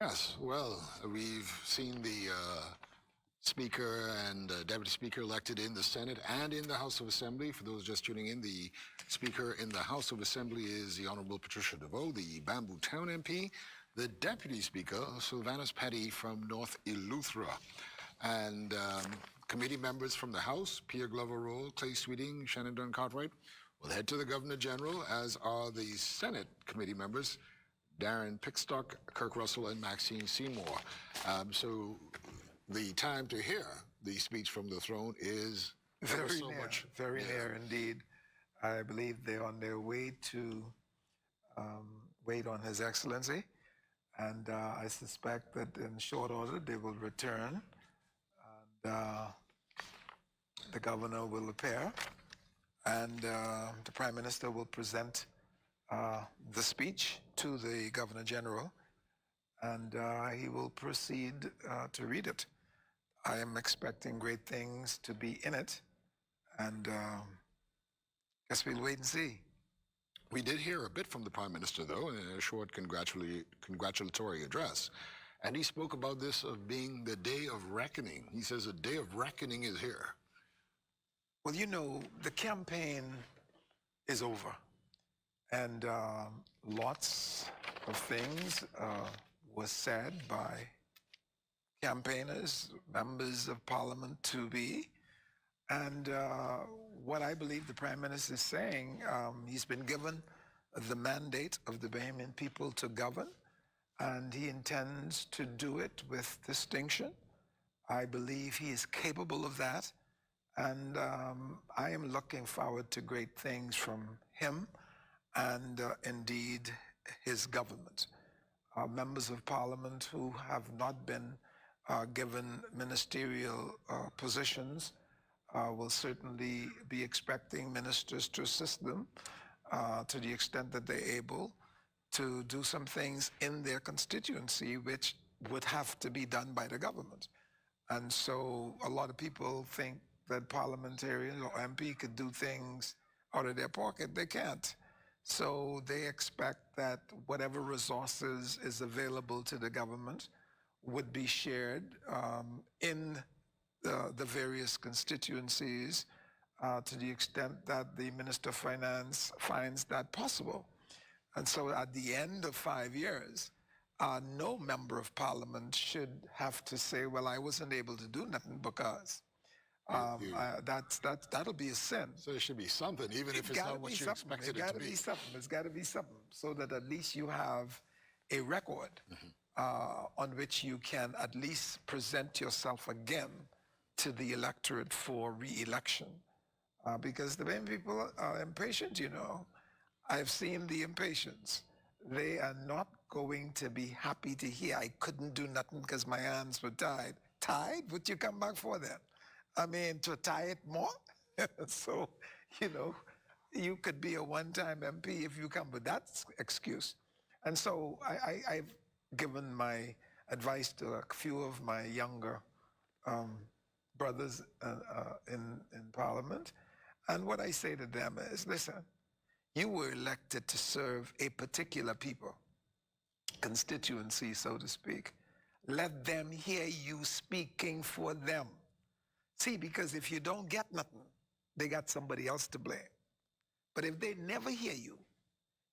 Yes, well, we've seen the Speaker and Deputy Speaker elected in the Senate and in the House of Assembly. For those just tuning in, the Speaker in the House of Assembly is the Honorable Patricia DeVoe, the Bamboo Town MP. The Deputy Speaker, Sylvanus Petty from North Eleuthera. And committee members from the House, Pierre Glover Roll, Clay Sweeting, Shannon Dunn Cartwright, will head to the Governor General, as are the Senate committee members, Darren Pickstock, Kirk Russell, and Maxine Seymour. So the time to hear the speech from the throne is very near indeed. I believe they're on their way to wait on His Excellency, and I suspect that in short order they will return, and the Governor will appear, and the Prime Minister will present the speech to the Governor General, and he will proceed to read it. I am expecting great things to be in it, and guess we'll wait and see. We did hear a bit from the Prime Minister, though, in a short congratulatory address. And he spoke about this of being the day of reckoning. He says a day of reckoning is here. Well, you know, the campaign is over. And lots of things were said by campaigners, members of Parliament to be. And what I believe the Prime Minister is saying, he's been given the mandate of the Bahamian people to govern, and he intends to do it with distinction. I believe he is capable of that, and I am looking forward to great things from him and indeed his government. Members of Parliament who have not been given ministerial positions will certainly be expecting ministers to assist them to the extent that they're able to do some things in their constituency which would have to be done by the government. And so a lot of people think that parliamentarians or MP could do things out of their pocket. They can't. So they expect that whatever resources is available to the government would be shared in the various constituencies to the extent that the Minister of Finance finds that possible. And so at the end of 5 years, no member of Parliament should have to say, well, I wasn't able to do nothing because that'll be a sin. So there should be something, even if it's not what you expected it to be. It's got to be something, so that at least you have a record on which you can at least present yourself again to the electorate for re-election. Because the Bahamian people are impatient, you know. I've seen the impatience. They are not going to be happy to hear, I couldn't do nothing because my hands were tied. Tied? What you come back for then? I mean, to tie it more? So, you know, you could be a one-time MP if you come with that excuse. And so given my advice to a few of my younger brothers in Parliament. And what I say to them is, listen, you were elected to serve a particular people, constituency, so to speak. Let them hear you speaking for them. See, because if you don't get nothing, they got somebody else to blame. But if they never hear you,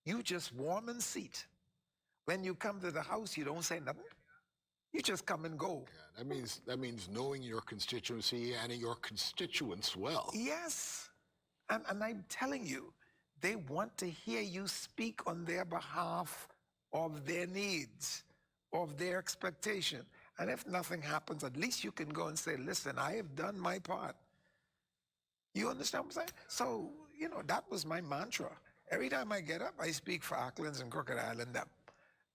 you just warm and seat. When you come to the house, you don't say nothing. You just come and go. Yeah, that means knowing your constituency and your constituents well. Yes. And I'm telling you, they want to hear you speak on their behalf of their needs, of their expectation. And if nothing happens, at least you can go and say, listen, I have done my part. You understand what I'm saying? So, you know, that was my mantra. Every time I get up, I speak for Auckland's and Crooked Island them.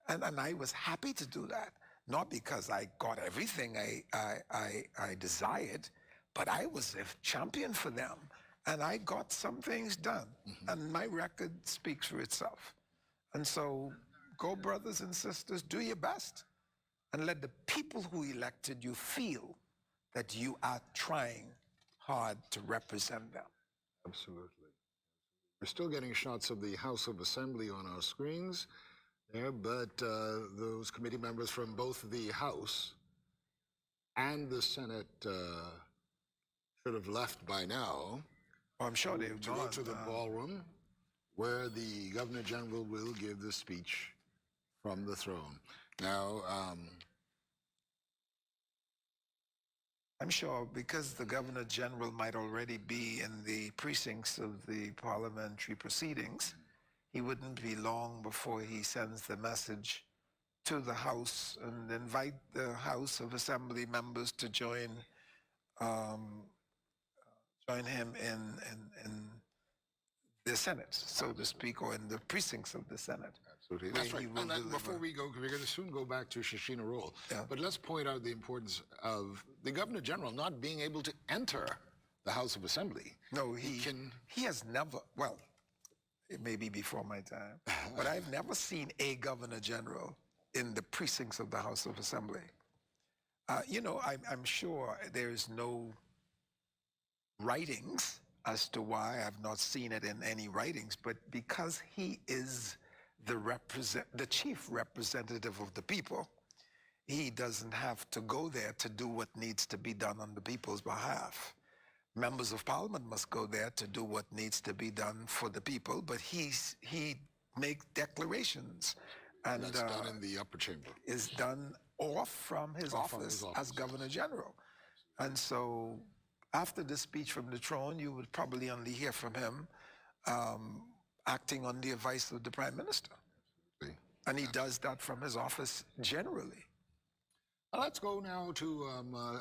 And I was happy to do that. Not because I got everything I desired, but I was a champion for them. And I got some things done. And my record speaks for itself. And so go, brothers and sisters, do your best. And let the people who elected you feel that you are trying hard to represent them. Absolutely. We're still getting shots of the House of Assembly on our screens there, but those committee members from both the House and the Senate should have left by now. Oh, I'm sure they've gone. To the ballroom where the Governor General will give the speech from the throne. Now, I'm sure because the Governor General might already be in the precincts of the parliamentary proceedings, he wouldn't be long before he sends the message to the House and invite the House of Assembly members to join him in the Senate, so to speak, or in the precincts of the Senate. Absolutely. That's right. And before we go, we're going to soon go back to Shashina Roll. Yeah. But let's point out the importance of the Governor General not being able to enter the House of Assembly. No, he has never, well, it may be before my time, but I've never seen a Governor General in the precincts of the House of Assembly. You know, I'm sure there's no writings as to why. I've not seen it in any writings, but because he is the chief representative of the people, he doesn't have to go there to do what needs to be done on the people's behalf. Members of Parliament must go there to do what needs to be done for the people, but he makes declarations. And that's done in the upper chamber. Is done off from his office as Governor General. And so after the speech from the throne, you would probably only hear from him acting on the advice of the Prime Minister. And he does that from his office generally. Let's go now to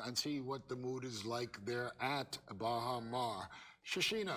and see what the mood is like there at Bahamas. Shashina.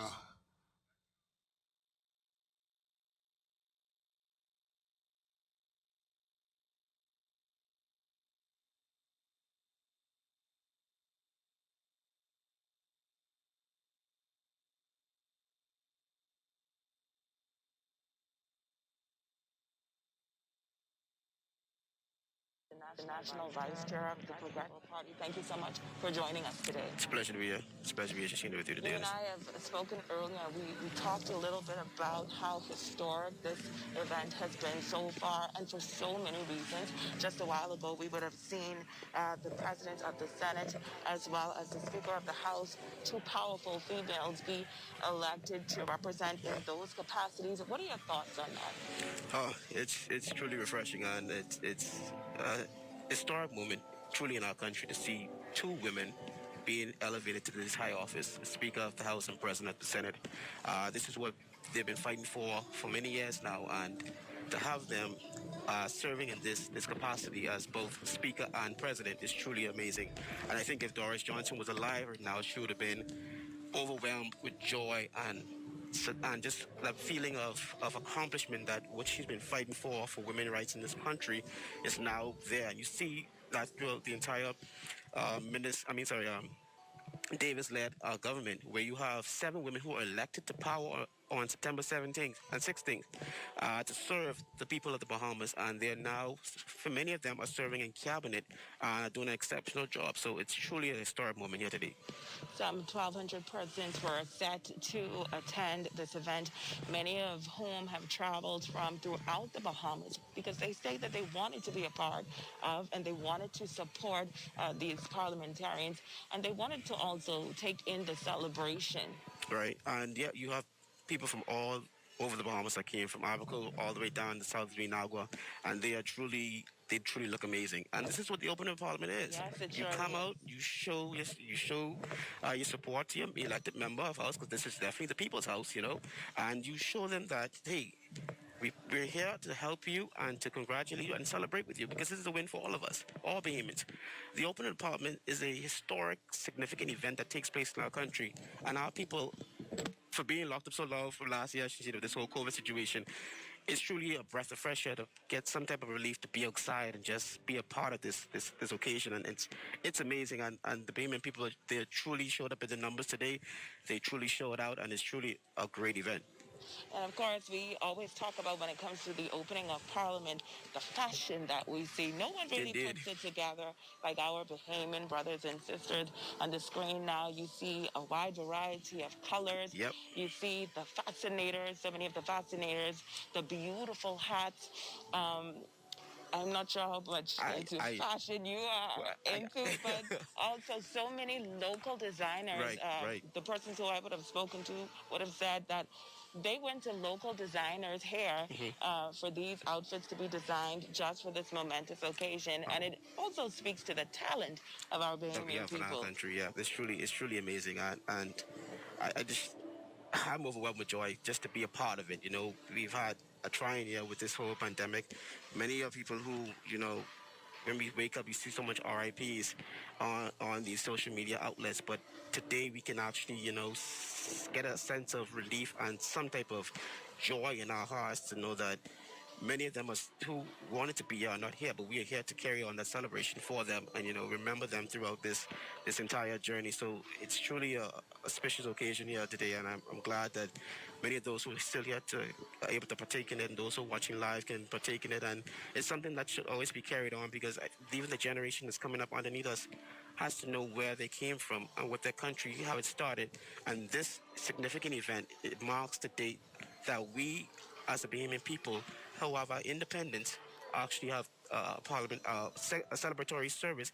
The National Vice Chair of the Progressive Party. Thank you so much for joining us today. It's a pleasure to be here. It's a pleasure to be here, Shashina, with you today. You and I have spoken earlier. We talked a little bit about how historic this event has been so far and for so many reasons. Just a while ago, we would have seen the President of the Senate as well as the Speaker of the House, two powerful females, be elected to represent in those capacities. What are your thoughts on that? Oh, it's truly refreshing, and it's historic moment truly in our country to see two women being elevated to this high office, the Speaker of the House and President of the Senate. This is what they've been fighting for many years now, and to have them serving in this capacity as both Speaker and President is truly amazing. And I think if Doris Johnson was alive right now, she would have been overwhelmed with joy and just that feeling of accomplishment, that what she's been fighting for women's rights in this country is now there. And you see that throughout the entire Davis-led government, where you have 7 women who are elected to power on September 17th and 16th to serve the people of the Bahamas, and they're now, for many of them, are serving in cabinet, doing an exceptional job. So it's truly a historic moment here today. Some 1,200 persons were set to attend this event, many of whom have traveled from throughout the Bahamas because they say that they wanted to be a part of and they wanted to support these parliamentarians, and they wanted to also take in the celebration. Right, and yeah, you have people from all over the Bahamas that came from Abaco all the way down to South Vinagua, and they truly look amazing. And this is what the opening of Parliament is. Yes, it You sure come is. out, you show your support to your elected member of House, because this is definitely the people's house, and you show them that, hey, we're here to help you and to congratulate you and celebrate with you, because this is a win for all of us, all Bahamians. The opening of Parliament is a historic, significant event that takes place in our country, and our people, for being locked up so long from last year, this whole COVID situation, it's truly a breath of fresh air to get some type of relief, to be outside and just be a part of this occasion. And it's amazing. And the Bahamian people, they truly showed up in the numbers today. They truly showed out, and it's truly a great event. And of course, we always talk about, when it comes to the opening of Parliament, the fashion that we see. No one really Indeed. puts it together like our Bahamian brothers and sisters. On the screen now, you see a wide variety of colors. Yep. You see the fascinators, so many of the fascinators, the beautiful hats. I'm not sure how much into fashion you are into, but also so many local designers. Right. The persons who I would have spoken to would have said that they went to local designers here for these outfits to be designed just for this momentous occasion, and it also speaks to the talent of our That we Bahamian have in our people. country, yeah. It's truly amazing. And I'm overwhelmed with joy just to be a part of it. We've had a trying year with this whole pandemic. Many of people who, when we wake up, you see so much RIPs on these social media outlets. But today we can actually, get a sense of relief and some type of joy in our hearts to know that many of them who wanted to be here are not here, but we are here to carry on that celebration for them and, remember them throughout this entire journey. So it's truly a special occasion here today, and I'm glad that many of those who are still here are able to partake in it, and those who are watching live can partake in it. And it's something that should always be carried on, because even the generation that's coming up underneath us has to know where they came from and what their country, how it started. And this significant event, it marks the date that we, as a Bahamian people, who have our independence, actually have Parliament, a celebratory service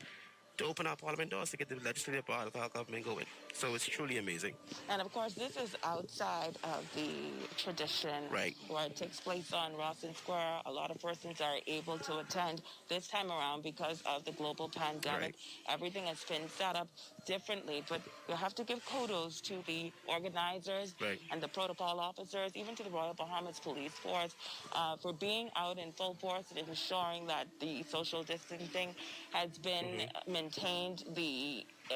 to open our Parliament doors to get the legislative part of our government going. So it's truly amazing. And of course, this is outside of the tradition, Right, where it takes place on Rawson Square. A lot of persons are able to attend this time around because of the global pandemic. Right. Everything has been set up differently, but we have to give kudos to the organizers Right. and the protocol officers, even to the Royal Bahamas Police Force, for being out in full force and ensuring that the social distancing has been maintained.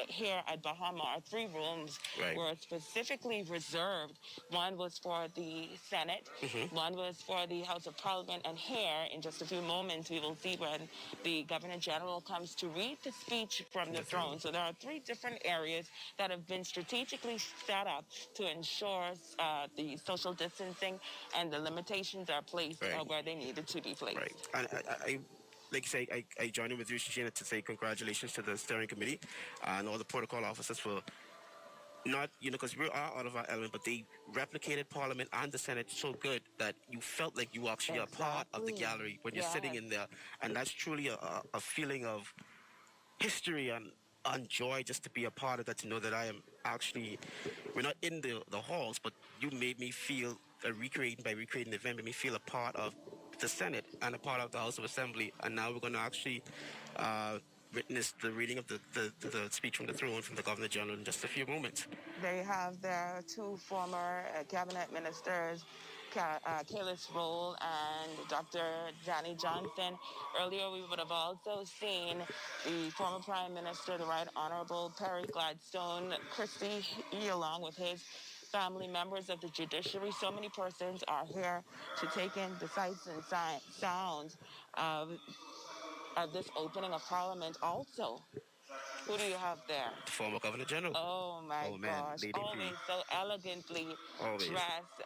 Here at Bahama, our 3 rooms Right. were specifically reserved. One was for the Senate, one was for the House of Parliament, and here, in just a few moments, we will see when the Governor General comes to read the speech from the throne. So there are 3 different areas that have been strategically set up to ensure the social distancing and the limitations are placed where they needed to be placed. Right. And I like you say, I join in with you, Shishina, to say congratulations to the steering committee and all the protocol officers for not, because we are out of our element, but they replicated Parliament and the Senate so good that you felt like you actually are part of the gallery when you're sitting in there. And that's truly a feeling of history and joy just to be a part of that, to know that I am actually, we're not in the halls, but you made me feel, by recreating the event, made me feel a part of the Senate and a part of the House of Assembly. And now we're going to actually witness the reading of the speech from the throne from the Governor General in just a few moments. They have their 2 former cabinet ministers, Kaylis Roll and Dr. Danny Johnson. Earlier, we would have also seen the former Prime Minister, the Right Honorable Perry Gladstone Christie, along with his family members of the judiciary. So many persons are here to take in the sights and sounds of this opening of Parliament. Also, Who do you have there? The former Governor General. Oh my Oh man, gosh, Lady P. always so elegantly Always. dressed,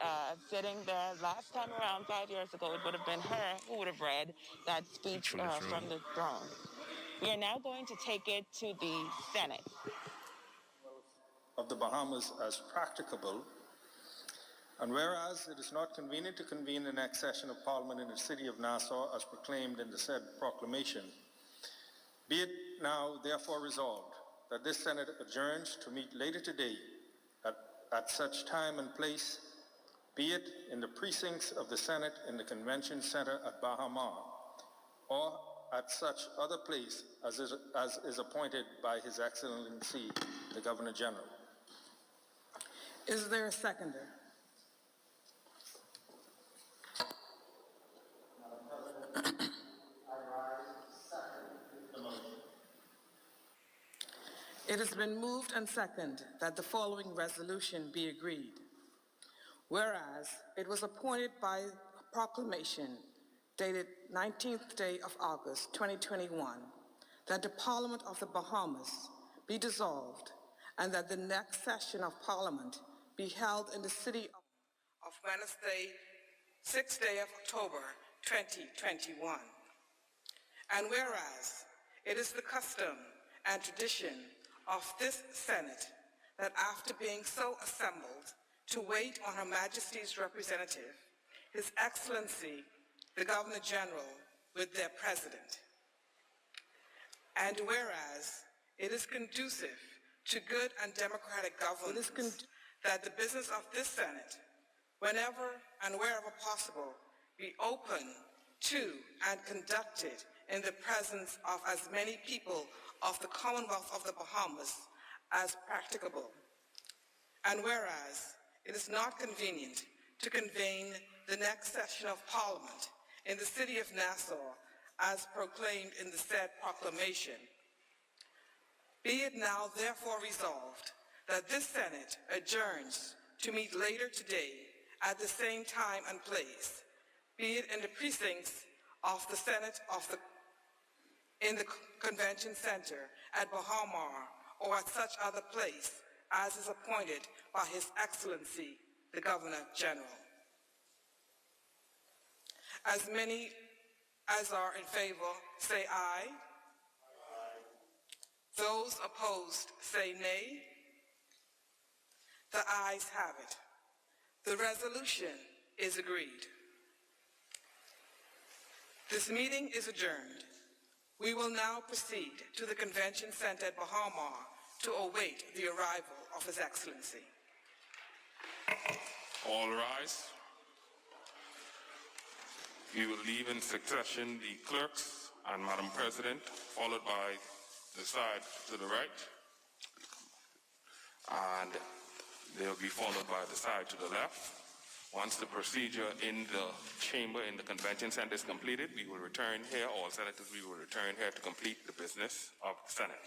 sitting there. Last time around, 5 years ago, it would have been her who would have read that speech From the throne. from the throne. We are now going to take it to the Senate. Of the Bahamas as practicable, and whereas it is not convenient to convene the next session of Parliament in the city of Nassau as proclaimed in the said proclamation, be it now therefore resolved that this Senate adjourns to meet later today at such time and place, be it in the precincts of the Senate in the Convention Center at Bahamas, or at such other place as is appointed by His Excellency, the Governor General. Is there a seconder? It has been moved and seconded that the following resolution be agreed. Whereas it was appointed by proclamation dated 19th day of August 2021 that the Parliament of the Bahamas be dissolved and that the next session of Parliament be held in the city of Wednesday, 6th day of October 2021. And whereas it is the custom and tradition of this Senate that after being so assembled to wait on Her Majesty's representative, His Excellency, the Governor General, with their President. And whereas it is conducive to good and democratic governance that the business of this Senate, whenever and wherever possible, be open to and conducted in the presence of as many people of the Commonwealth of the Bahamas as practicable. And whereas it is not convenient to convene the next session of Parliament in the city of Nassau as proclaimed in the said proclamation, be it now therefore resolved that this Senate adjourns to meet later today at the same time and place, be it in the precincts of the Senate in the Convention Center at Bahamas or at such other place as is appointed by His Excellency, the Governor General. As many as are in favor say aye. Those opposed say nay. The ayes have it. The resolution is agreed. This meeting is adjourned. We will now proceed to the Convention Center at Bahamas to await the arrival of His Excellency. All rise. We will leave in succession the clerks and Madam President, followed by the side to the right, and they'll be followed by the side to the left. Once the procedure in the chamber in the Convention Center is completed, we will return here, all senators, we will return here to complete the business of the Senate.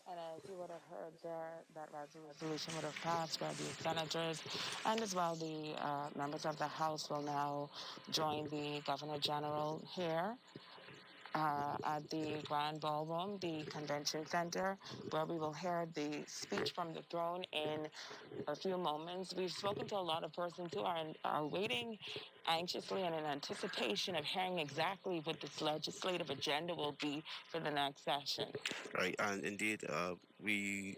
And as you would have heard there, that resolution would have passed where the senators and as well the members of the House will now join the Governor General here at the Grand Ballroom, the Convention Center, where we will hear the speech from the throne in a few moments. We've spoken to a lot of persons who are waiting anxiously and in anticipation of hearing exactly what this legislative agenda will be for the next session. Right, and indeed, we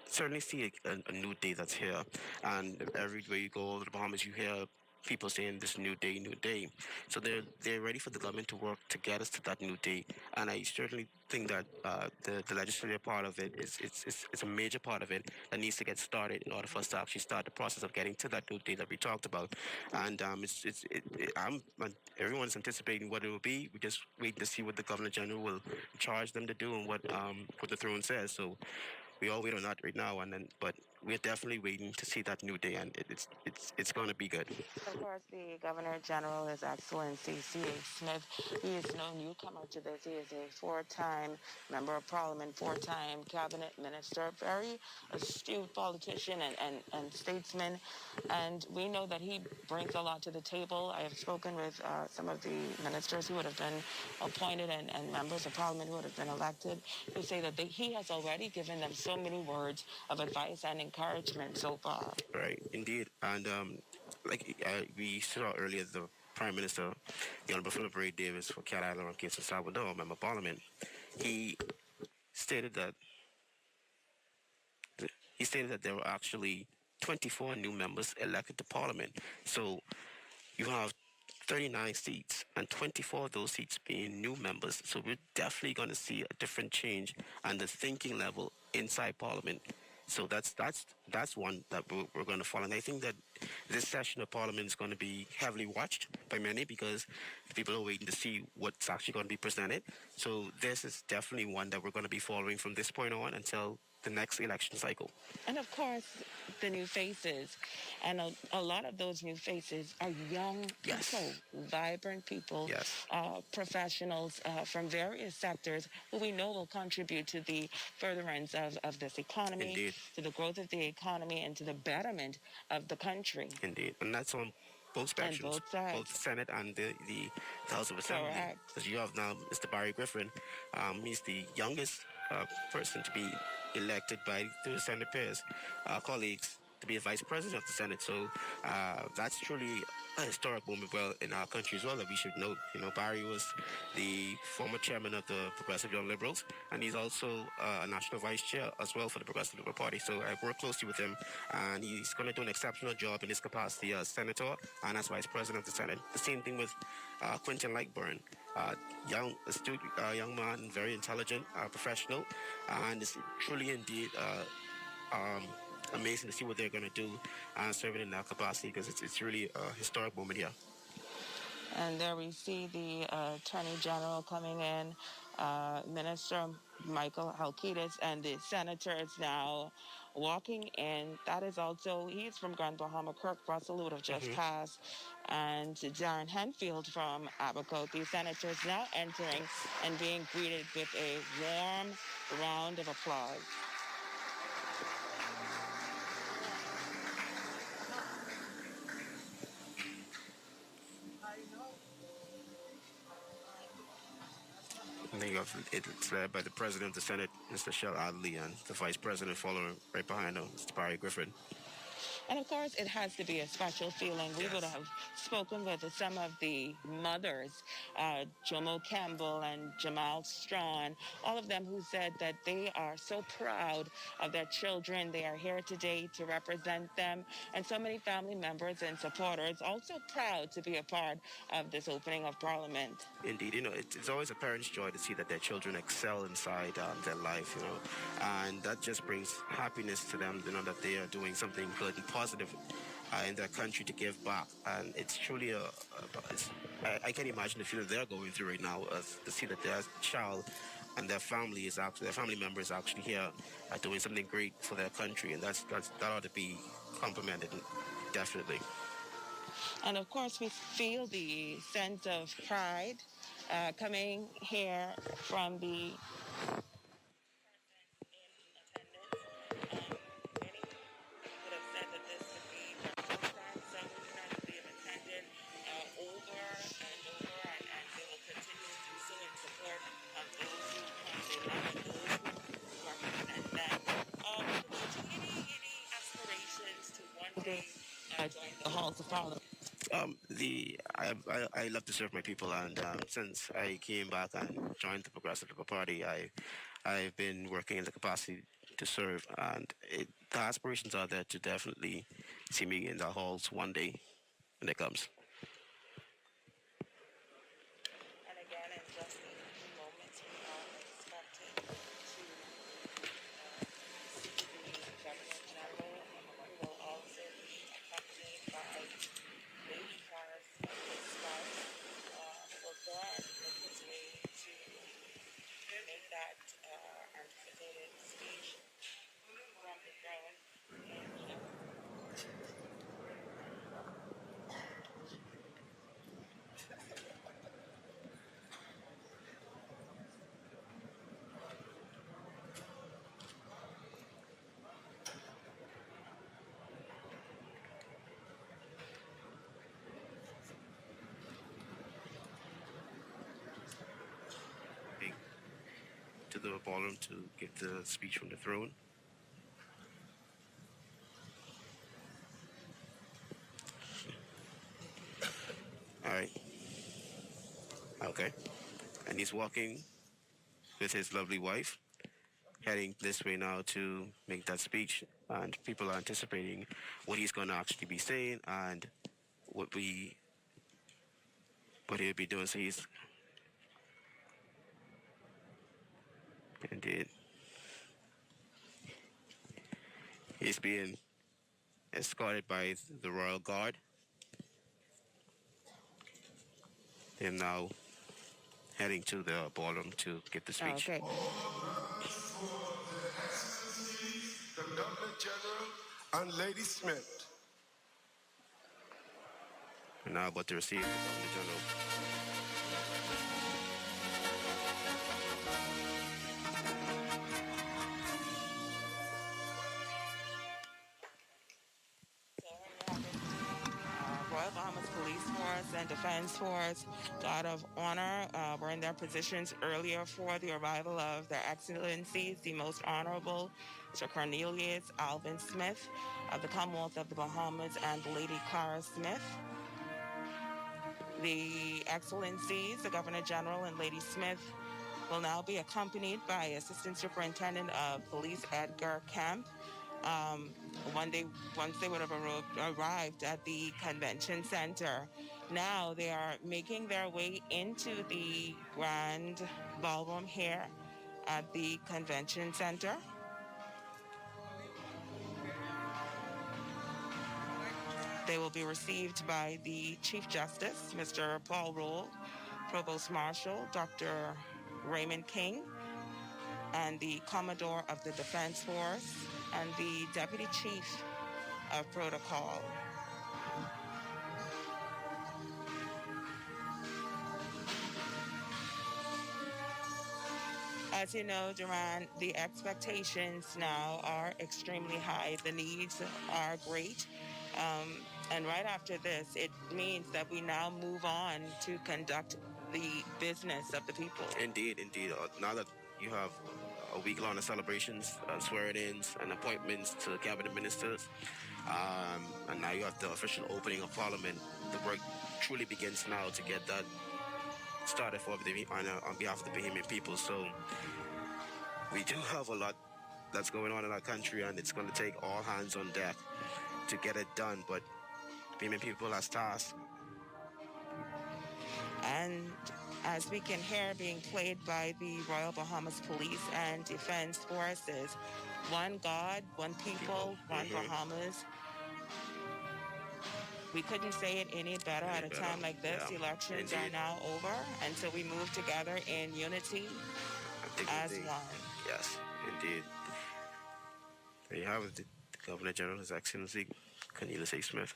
certainly see a new day that's here. And everywhere you go to the Bahamas, you hear people saying this new day, new day. So they're ready for the government to work to get us to that new day. And I certainly think that the legislative part of it it's a major part of it that needs to get started in order for us to actually start the process of getting to that new day that we talked about. And everyone's anticipating what it will be. We just wait to see what the Governor General will charge them to do and what the throne says. So we all wait on that right now, but we're definitely waiting to see that new day, and it's going to be good. Of course, the Governor General, His Excellency C.H. Smith, he is no newcomer to this. He is a four-time member of Parliament, four-time cabinet minister, very astute politician and statesman. And we know that he brings a lot to the table. I have spoken with some of the ministers who would have been appointed and members of Parliament who would have been elected, who say that he has already given them so many words of advice and encouragement so far. Right, indeed. And we saw earlier, the Prime Minister, the Honorable Philip Ray Davis for Cat Island and Kingston Salvador, member of Parliament, he stated that there were actually 24 new members elected to Parliament. So you have 39 seats, and 24 of those seats being new members. So we're definitely going to see a different change and the thinking level inside Parliament. So that's one that we're going to follow. And I think that this session of Parliament is going to be heavily watched by many because people are waiting to see what's actually going to be presented. So this is definitely one that we're going to be following from this point on until the next election cycle. And of course, the new faces. And a lot of those new faces are young people, vibrant people, professionals from various sectors who we know will contribute to the furtherance of this economy, Indeed. to the growth of the economy, and to the betterment of the country. Indeed. And that's on both spectrums, both sides. both the Senate and the House of Assembly. Correct. Because you have now Mr. Barry Griffin. He's the youngest person to be elected by the Senate peers, colleagues, to be a vice president of the Senate. So that's truly a historic moment, well, in our country as well, that we should note. You know, Barry was the former chairman of the Progressive Young Liberals, and he's also a national vice chair as well for the Progressive Liberal Party. So I work closely with him, and he's going to do an exceptional job in his capacity as senator and as vice president of the Senate. The same thing with Quentin Lightburn. Young, astute young man, very intelligent, professional, and it's truly indeed amazing to see what they're going to do serving in that capacity, because it's really a historic moment here. And there we see the Attorney General coming in, Minister Michael Halkitis, and the Senator is now walking in. That is also, he's from Grand Bahama. Kirk Russell would have just passed. And Darren Henfield from Abaco. The Senator is now entering and being greeted with a warm round of applause. And then you have it's led by the President of the Senate, Mr. Shell Adley, and the Vice President following right behind him, Mr. Barry Griffin. And of course, it has to be a special feeling. We would have spoken with some of the mothers, Jomo Campbell and Jamal Strawn, all of them who said that they are so proud of their children. They are here today to represent them. And so many family members and supporters also proud to be a part of this opening of Parliament. Indeed, you know, it's always a parent's joy to see that their children excel inside their life, you know, and that just brings happiness to them, you know, that they are doing something good and positive in their country to give back. And it's truly I can't imagine the feeling they're going through right now to see that their child and their family member is actually here doing something great for their country, and that ought to be complimented, definitely. And of course, we feel the sense of pride coming here from the the halls of Parliament. I love to serve my people, and since I came back and joined the Progressive Liberal Party, I've been working in the capacity to serve, and the aspirations are there to definitely see me in the halls one day when it comes. And again, in just a few moments, we are expected to see the Governor General, who will also be accompanied by Lady Paris and his spouse, who will go and make his way to make that anticipated speech from the throne. the ballroom to give the speech from the throne. All right. Okay. And he's walking with his lovely wife, heading this way now to make that speech. And people are anticipating what he's going to actually be saying and what he'll be doing. So he's being escorted by the Royal Guard. And now heading to the ballroom to give the speech. Okay. The Governor General and Lady Smith. And now about to receive the Governor General. Royal Bahamas Police Force and Defense Force, Guard of Honor, were in their positions earlier for the arrival of Their Excellencies, the Most Honorable Sir Cornelius Alvin Smith of the Commonwealth of the Bahamas and Lady Clara Smith. The Excellencies, the Governor General and Lady Smith, will now be accompanied by Assistant Superintendent of Police Edgar Kemp. Once they would have arrived at the convention center. Now they are making their way into the grand ballroom here at the convention center. They will be received by the Chief Justice, Mr. Paul Rule, Provost Marshal, Dr. Raymond King, and the Commodore of the Defense Force, and the Deputy Chief of Protocol. As you know, Duran, the expectations now are extremely high. The needs are great. And right after this, it means that we now move on to conduct the business of the people. Indeed. Now that you have a week-long of celebrations, swearing-ins, and appointments to cabinet ministers, and now you have the official opening of Parliament, the work truly begins now to get that started on behalf of the Bahamian people. So we do have a lot that's going on in our country, and it's going to take all hands on deck to get it done. But Bahamian people are tasked. And as we can hear being played by the Royal Bahamas Police and Defense Forces, one God, one people, one Bahamas. We couldn't say it any better at a time like this. Yeah, Elections indeed. are now over, and so we move together in unity as one. Yes, indeed. There you have it, the Governor General, His Excellency Cornelius A. Smith.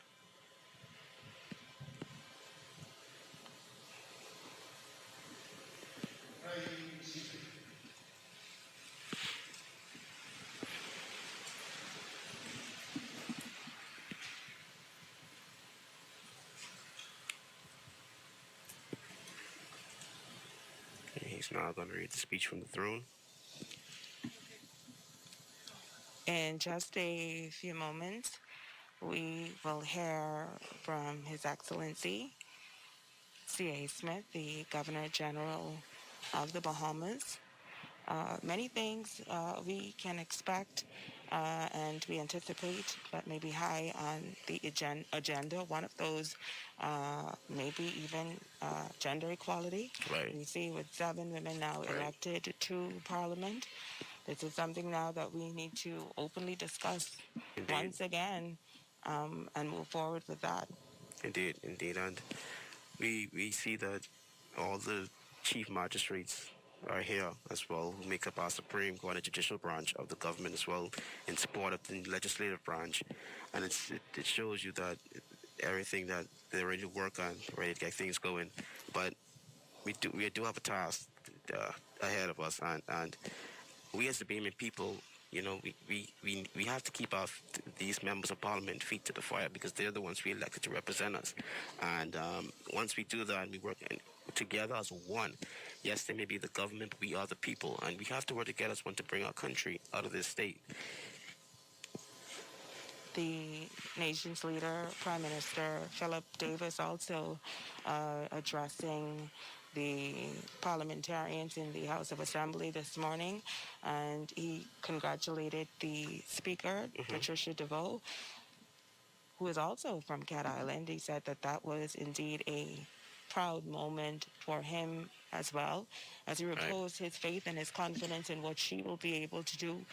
He's now going to read the speech from the throne. In just a few moments, we will hear from His Excellency C.A. Smith, the Governor General of the Bahamas. Many things we can expect and we anticipate that may be high on the agenda. One of those maybe even gender equality. Right. We see with 7 women now elected to Parliament. This is something now that we need to openly discuss once again and move forward with that. Indeed. And we see that all the chief magistrates are here as well, who make up our Supreme Court and judicial branch of the government as well, in support of the legislative branch. And it shows you that everything that they're ready to work on, ready to get things going. But we do have a task ahead of us, and we as the Bahamian people, you know, we have to keep these members of Parliament feet to the fire, because they're the ones we elected to represent us. And once we do that and we work together as one, Yes, they may be the government, but we are the people, and we have to work together as one to bring our country out of this state. The nation's leader, Prime Minister Philip Davis, also addressing the parliamentarians in the House of Assembly this morning, and he congratulated the Speaker, Patricia DeVoe, who is also from Cat Island. He said that that was indeed a proud moment for him as well, as he reposed his faith and his confidence in what she will be able to do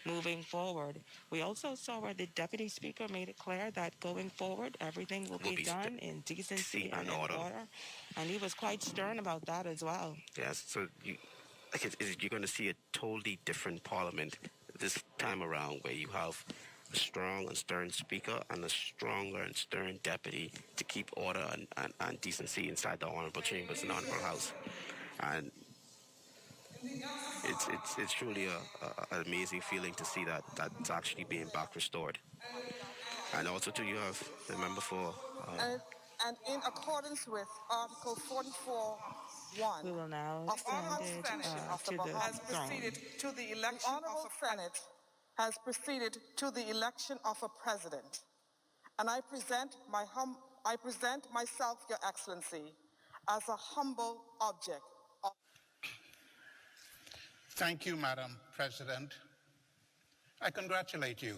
moving forward. We also saw where the Deputy Speaker made it clear that going forward, everything will be done in decency and in order. And he was quite stern about that as well. Yes, so you're going to see a totally different parliament this time around, where you have a strong and stern speaker and a stronger and stern deputy to keep order and decency inside the honorable chambers and honorable house. And it's truly an amazing feeling to see that that's actually being back restored. And also, too, you have the member for... And in accordance with Article 44(1), we will now of the Honorable Senate to the has proceeded to the election of a Senate has proceeded to the election of a president, and I present myself, Your Excellency, as a humble object of... Thank you, Madam President. I congratulate you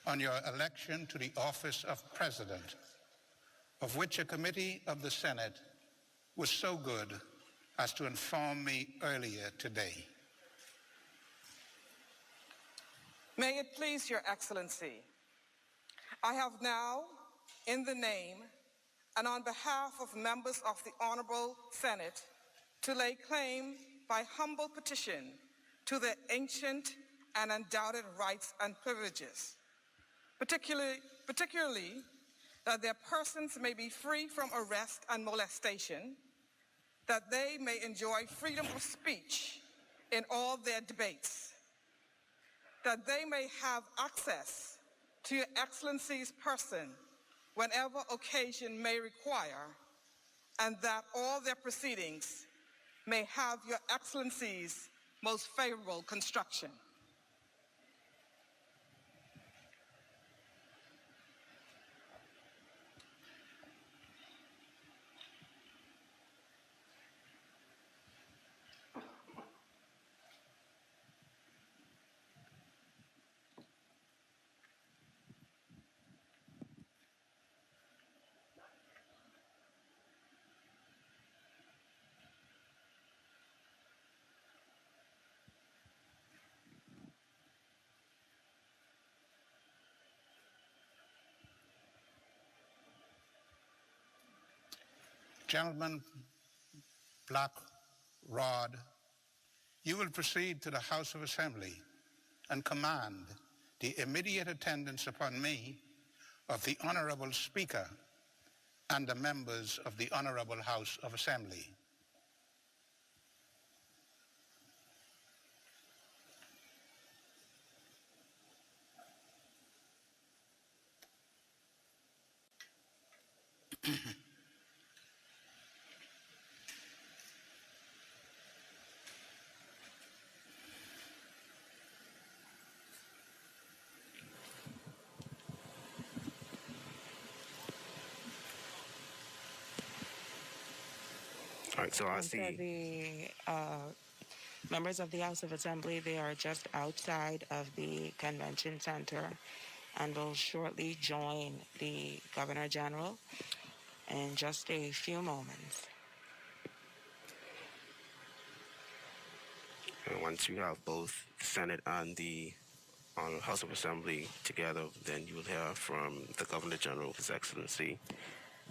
on your election to the office of President, of which a committee of the Senate was so good as to inform me earlier today. May it please Your Excellency, I have now, in the name and on behalf of members of the Honorable Senate, to lay claim by humble petition to their ancient and undoubted rights and privileges, particularly that their persons may be free from arrest and molestation, that they may enjoy freedom of speech in all their debates, that they may have access to Your Excellency's person whenever occasion may require, and that all their proceedings may have Your Excellency's most favorable construction. Gentleman Black Rod, you will proceed to the House of Assembly and command the immediate attendance upon me of the Honorable Speaker and the members of the Honorable House of Assembly. All right, so I And see... for the members of the House of Assembly, they are just outside of the Convention Center and will shortly join the Governor General in just a few moments. And once you have both the Senate and the House of Assembly together, then you will hear from the Governor General, His Excellency,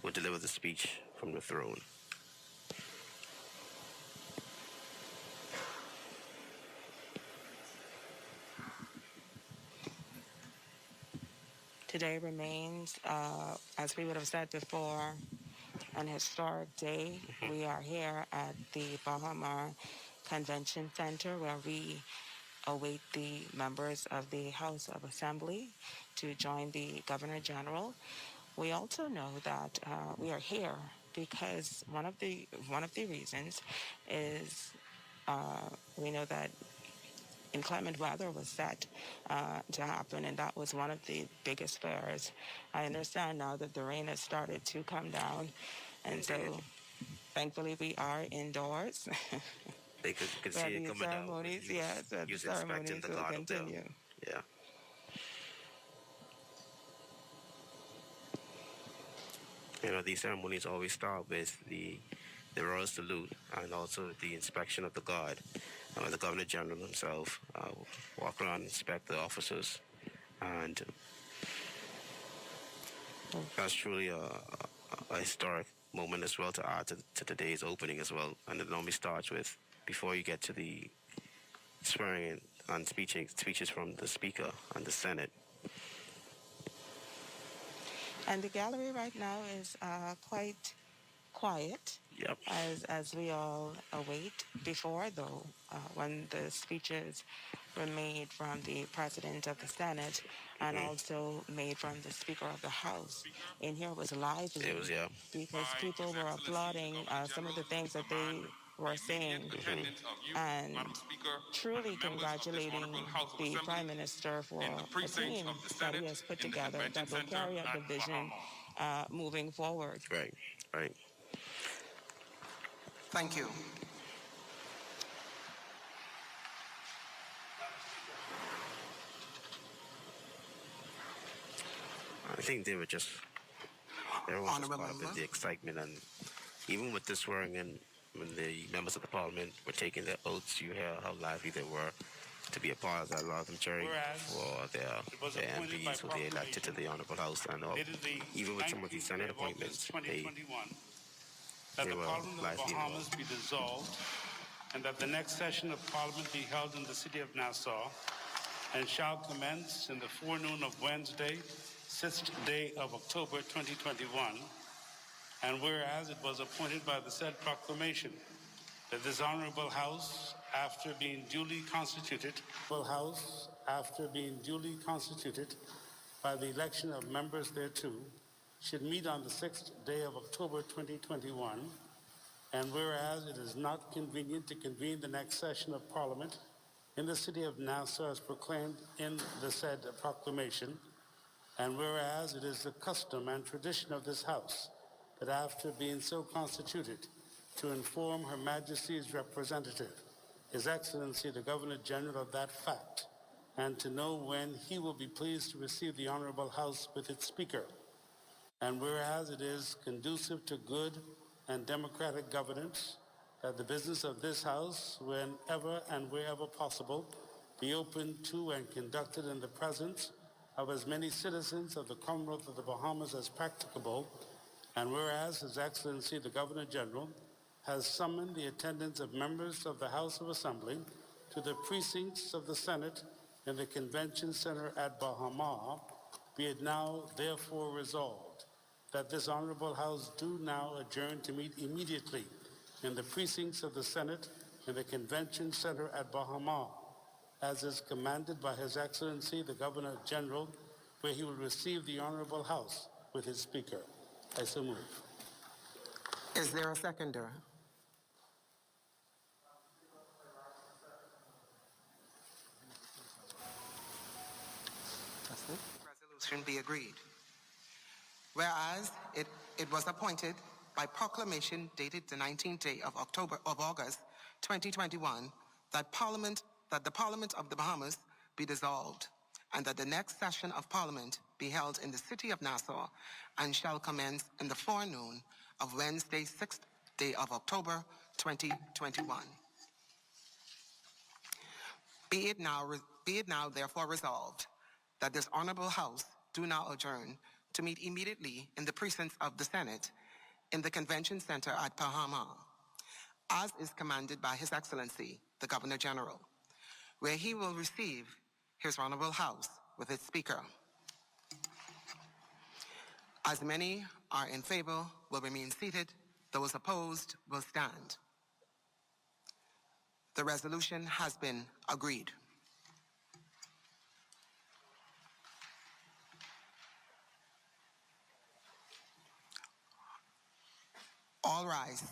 will deliver the speech from the throne. Today remains, as we would have said before, an historic day. We are here at the Bahamas Convention Center, where we await the members of the House of Assembly to join the Governor General. We also know that we are here because one of the reasons is we know that inclement weather was set to happen, and that was one of the biggest fears. I understand now that the rain has started to come down, and so thankfully we are indoors. They could Where see it the coming out. ceremonies, yes, where the ceremonies will continue. Yeah. You know, these ceremonies always start with the royal salute and also the inspection of the guard. The Governor General himself walk around and inspect the officers, and that's truly a historic moment as well to add to today's opening as well. And it normally starts with, before you get to the swearing in and speeches from the Speaker and the Senate. And the gallery right now is quite quiet. Yep. As we all await. Before, though, when the speeches were made from the President of the Senate and also made from the Speaker of the House, in here was lively. It was, yeah. Because people were applauding some of the things that they were saying and truly congratulating the Prime Minister for a team that he has put together that will carry out the vision moving forward. Right, right. Thank you. I think they were just, everyone was caught up in the excitement, and even with the swearing in, when the members of the Parliament were taking their oaths, you hear how lively they were to be a part of that. A lot of them cheering for their MPs who they elected to the Honourable House, and even with some of these Senate appointments, they that the were Parliament of the lively Bahamas be dissolved, and that the next session of Parliament be held in the city of Nassau, and shall commence in the forenoon of Wednesday, 6th day of October 2021. And whereas it was appointed by the said proclamation that this honorable House, after being duly constituted, by the election of members thereto, should meet on the 6th day of October 2021, and whereas it is not convenient to convene the next session of Parliament in the city of Nassau as proclaimed in the said proclamation, and whereas it is the custom and tradition of this House that after being so constituted, to inform Her Majesty's representative, His Excellency the Governor General, of that fact, and to know when he will be pleased to receive the Honorable House with its Speaker. And whereas it is conducive to good and democratic governance, that the business of this House, whenever and wherever possible, be open to and conducted in the presence of as many citizens of the Commonwealth of the Bahamas as practicable, and whereas His Excellency the Governor General has summoned the attendance of members of the House of Assembly to the precincts of the Senate in the Convention Center at Bahamas, be it now therefore resolved that this Honorable House do now adjourn to meet immediately in the precincts of the Senate in the Convention Center at Bahamas, as is commanded by His Excellency the Governor General, where he will receive the Honorable House with his Speaker. I so move. Is there a seconder? Resolution be agreed. Whereas it was appointed by proclamation dated the 19th day of August 2021 that the Parliament of the Bahamas be dissolved, and that the next session of Parliament be held in the city of Nassau and shall commence in the forenoon of Wednesday, 6th day of October 2021. Be it now therefore resolved that this honorable House do now adjourn to meet immediately in the precincts of the Senate in the Convention Center at Bahamas, as is commanded by His Excellency, the Governor General, where he will receive his honorable House with its Speaker. As many are in favor will remain seated, those opposed will stand. The resolution has been agreed. All rise.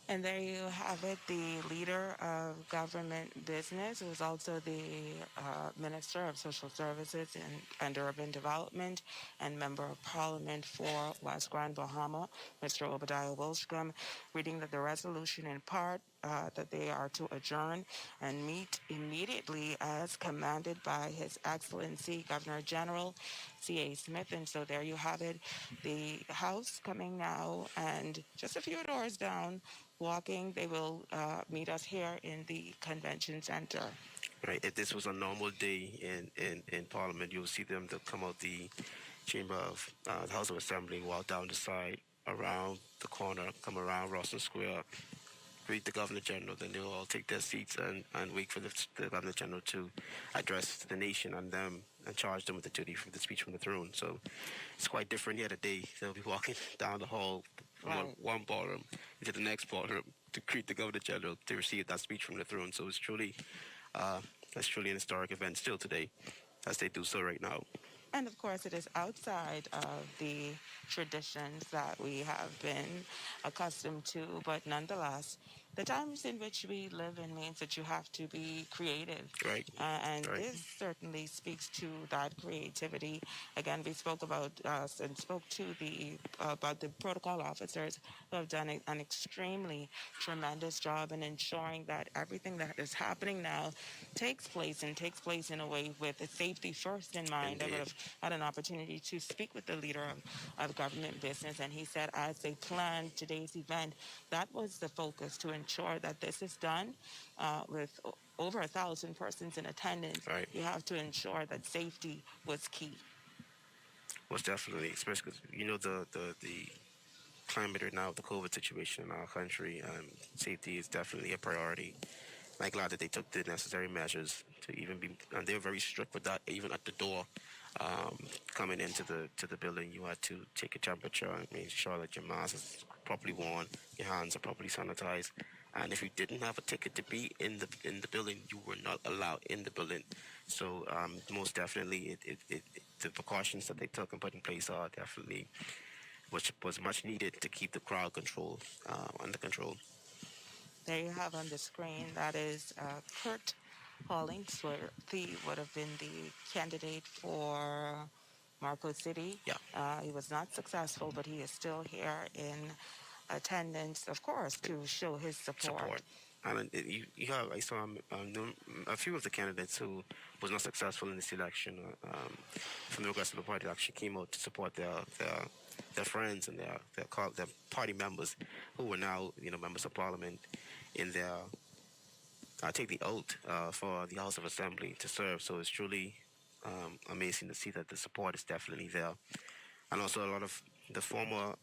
And there you have it, the leader of government business, who is also the Minister of Social Services and Urban Development and Member of Parliament for West Grand Bahama, Mr. Obadiah Wilstrom, reading that the resolution in part that they are to adjourn and meet immediately as commanded by His Excellency Governor General C.A. Smith. And so there you have it, the House coming now, and just a few doors down, walking, they will meet us here in the convention center. Right. If this was a normal day in Parliament, you'll see them to come out the chamber of the House of Assembly, walk down the side, around the corner, come around Rawson Square, greet the Governor General, then they'll all take their seats and wait for the Governor General to address the nation and them and charge them with the duty for the speech from the throne. So it's quite different here today. They'll be walking down the hall from one ballroom into the next ballroom to greet the Governor General to receive that speech from the throne. So it's truly, that's truly an historic event still today, as they do so right now. And of course, it is outside of the traditions that we have been accustomed to, but nonetheless, the times in which we live in means that you have to be creative. Right. And Right. this certainly speaks to that creativity. Again, we spoke about and spoke to about the protocol officers who have done an extremely tremendous job in ensuring that everything that is happening now takes place in a way with safety first in mind. Indeed. I would have had an opportunity to speak with the leader of government business, and he said as they planned today's event, that was the focus, to ensure that this is done with over 1,000 persons in attendance. Right. You have to ensure that safety was key. Most definitely, especially because you know the climate right now, the COVID situation in our country, safety is definitely a priority. I'm glad that they took the necessary measures to even be, and they were very strict with that. Even at the door, coming into the building, you had to take a temperature and make sure that your mask is properly worn, your hands are properly sanitized, and if you didn't have a ticket to be in the building, you were not allowed in the building. So most definitely, the precautions that they took and put in place are definitely which was much needed to keep the crowd control under control. There you have on the screen, that is Kurt Hollingsworthy would have been the candidate for Marco City. Yeah. He was not successful, but he is still here in attendance, of course, to show his support. And you have, I saw a few of the candidates who was not successful in this election from the Progressive Party actually came out to support their friends and their party members who were now members of Parliament in their take the oath for the House of Assembly to serve. So it's truly amazing to see that the support is definitely there, and also a lot of the former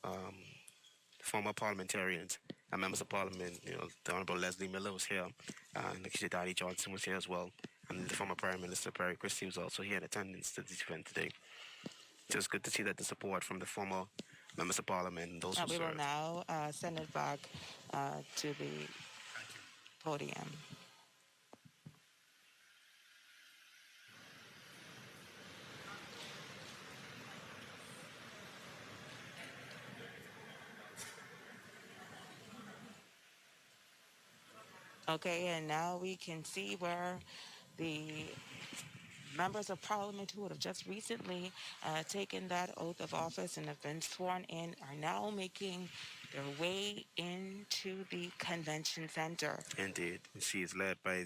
parliamentarians and members of Parliament. The Honourable Leslie Miller was here, and Nikita Daddy Johnson was here as well, and the former Prime Minister Perry Christie was also here in attendance to this event today. So it's good to see that the support from the former members of Parliament and those who We will served. now send it back to the podium. Okay, and now we can see where the members of Parliament who would have just recently taken that oath of office and have been sworn in are now making their way into the convention center. Indeed. She is led by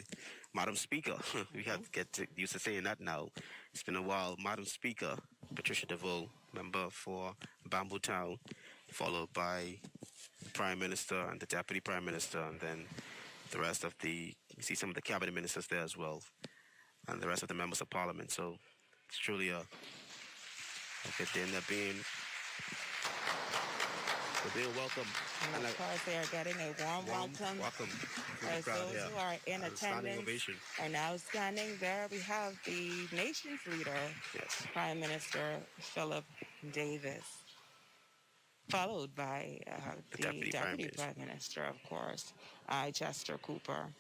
Madam Speaker. We have to get used to saying that now. It's been a while. Madam Speaker, Patricia DeVoe, member for Bamboo Town, followed by the Prime Minister and the Deputy Prime Minister, and then the rest of you see some of the cabinet ministers there as well, and the rest of the members of Parliament. So It's truly a good thing. They're being welcome. And of course, they are getting a warm welcome. From the As crowd those here. who are in And a standing attendance ovation. are now standing there. We have the nation's leader, Prime Minister Philip Davis, followed by the Deputy Prime Minister, of course, Chester Cooper.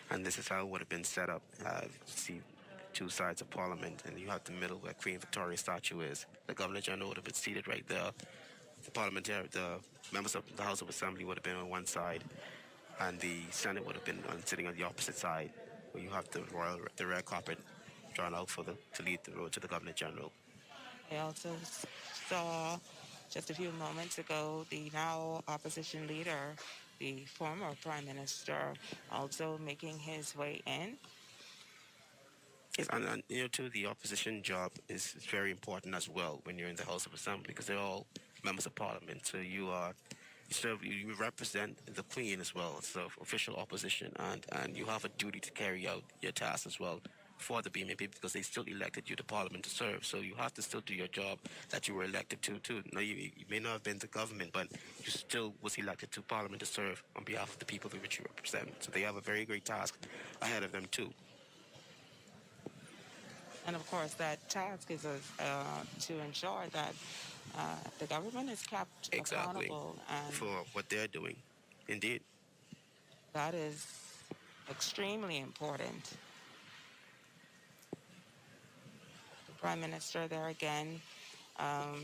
And this is how it would have been set up. See two sides of Parliament, and you have the middle where Queen Victoria's statue is. The Governor General would have been seated right there. The members of the House of Assembly would have been on one side, and the Senate would have been sitting on the opposite side, where you have the red carpet drawn out to lead the road to the Governor General. I also saw just a few moments ago the now opposition leader, the former Prime Minister, also making his way in. Yes, and too, the opposition job is very important as well when you're in the House of Assembly, because they're all members of Parliament. So you represent the Queen as well, so official opposition, and you have a duty to carry out your tasks as well for the BMP, because they still elected you to Parliament to serve. So you have to still do your job that you were elected to too. Now you may not have been to government, but you still was elected to Parliament to serve on behalf of the people which you represent. So they have a very great task ahead of them too. And of course, that task is to ensure that the government is kept accountable. And for what they're doing. Indeed. That is extremely important. The Prime Minister there again,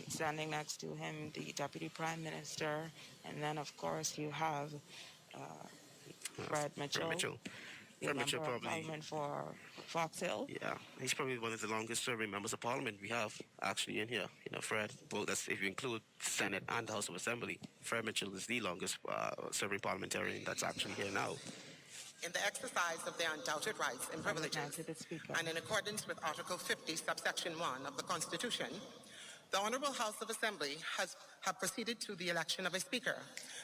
standing next to him, the Deputy Prime Minister, and then of course you have Fred Mitchell. The member of Parliament for Fox Hill. Yeah, he's probably one of the longest serving members of Parliament we have actually in here. Fred, well, that's if you include Senate and the House of Assembly. Fred Mitchell is the longest serving parliamentarian that's actually here now. In the exercise of their undoubted rights and privileges, and in accordance with Article 50, subsection 1 of the Constitution, the Honourable House of Assembly have proceeded to the election of a Speaker,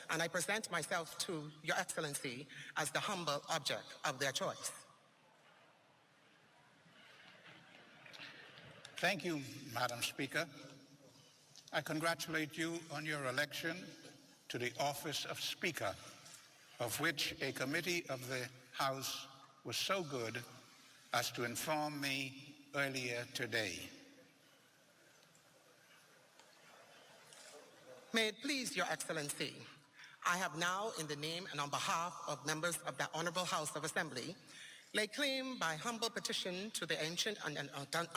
and I present myself to Your Excellency as the humble object of their choice. Thank you, Madam Speaker. I congratulate you on your election to the office of Speaker, of which a committee of the House was so good as to inform me earlier today. May it please Your Excellency, I have now, in the name and on behalf of members of the Honourable House of Assembly, lay claim by humble petition to the ancient and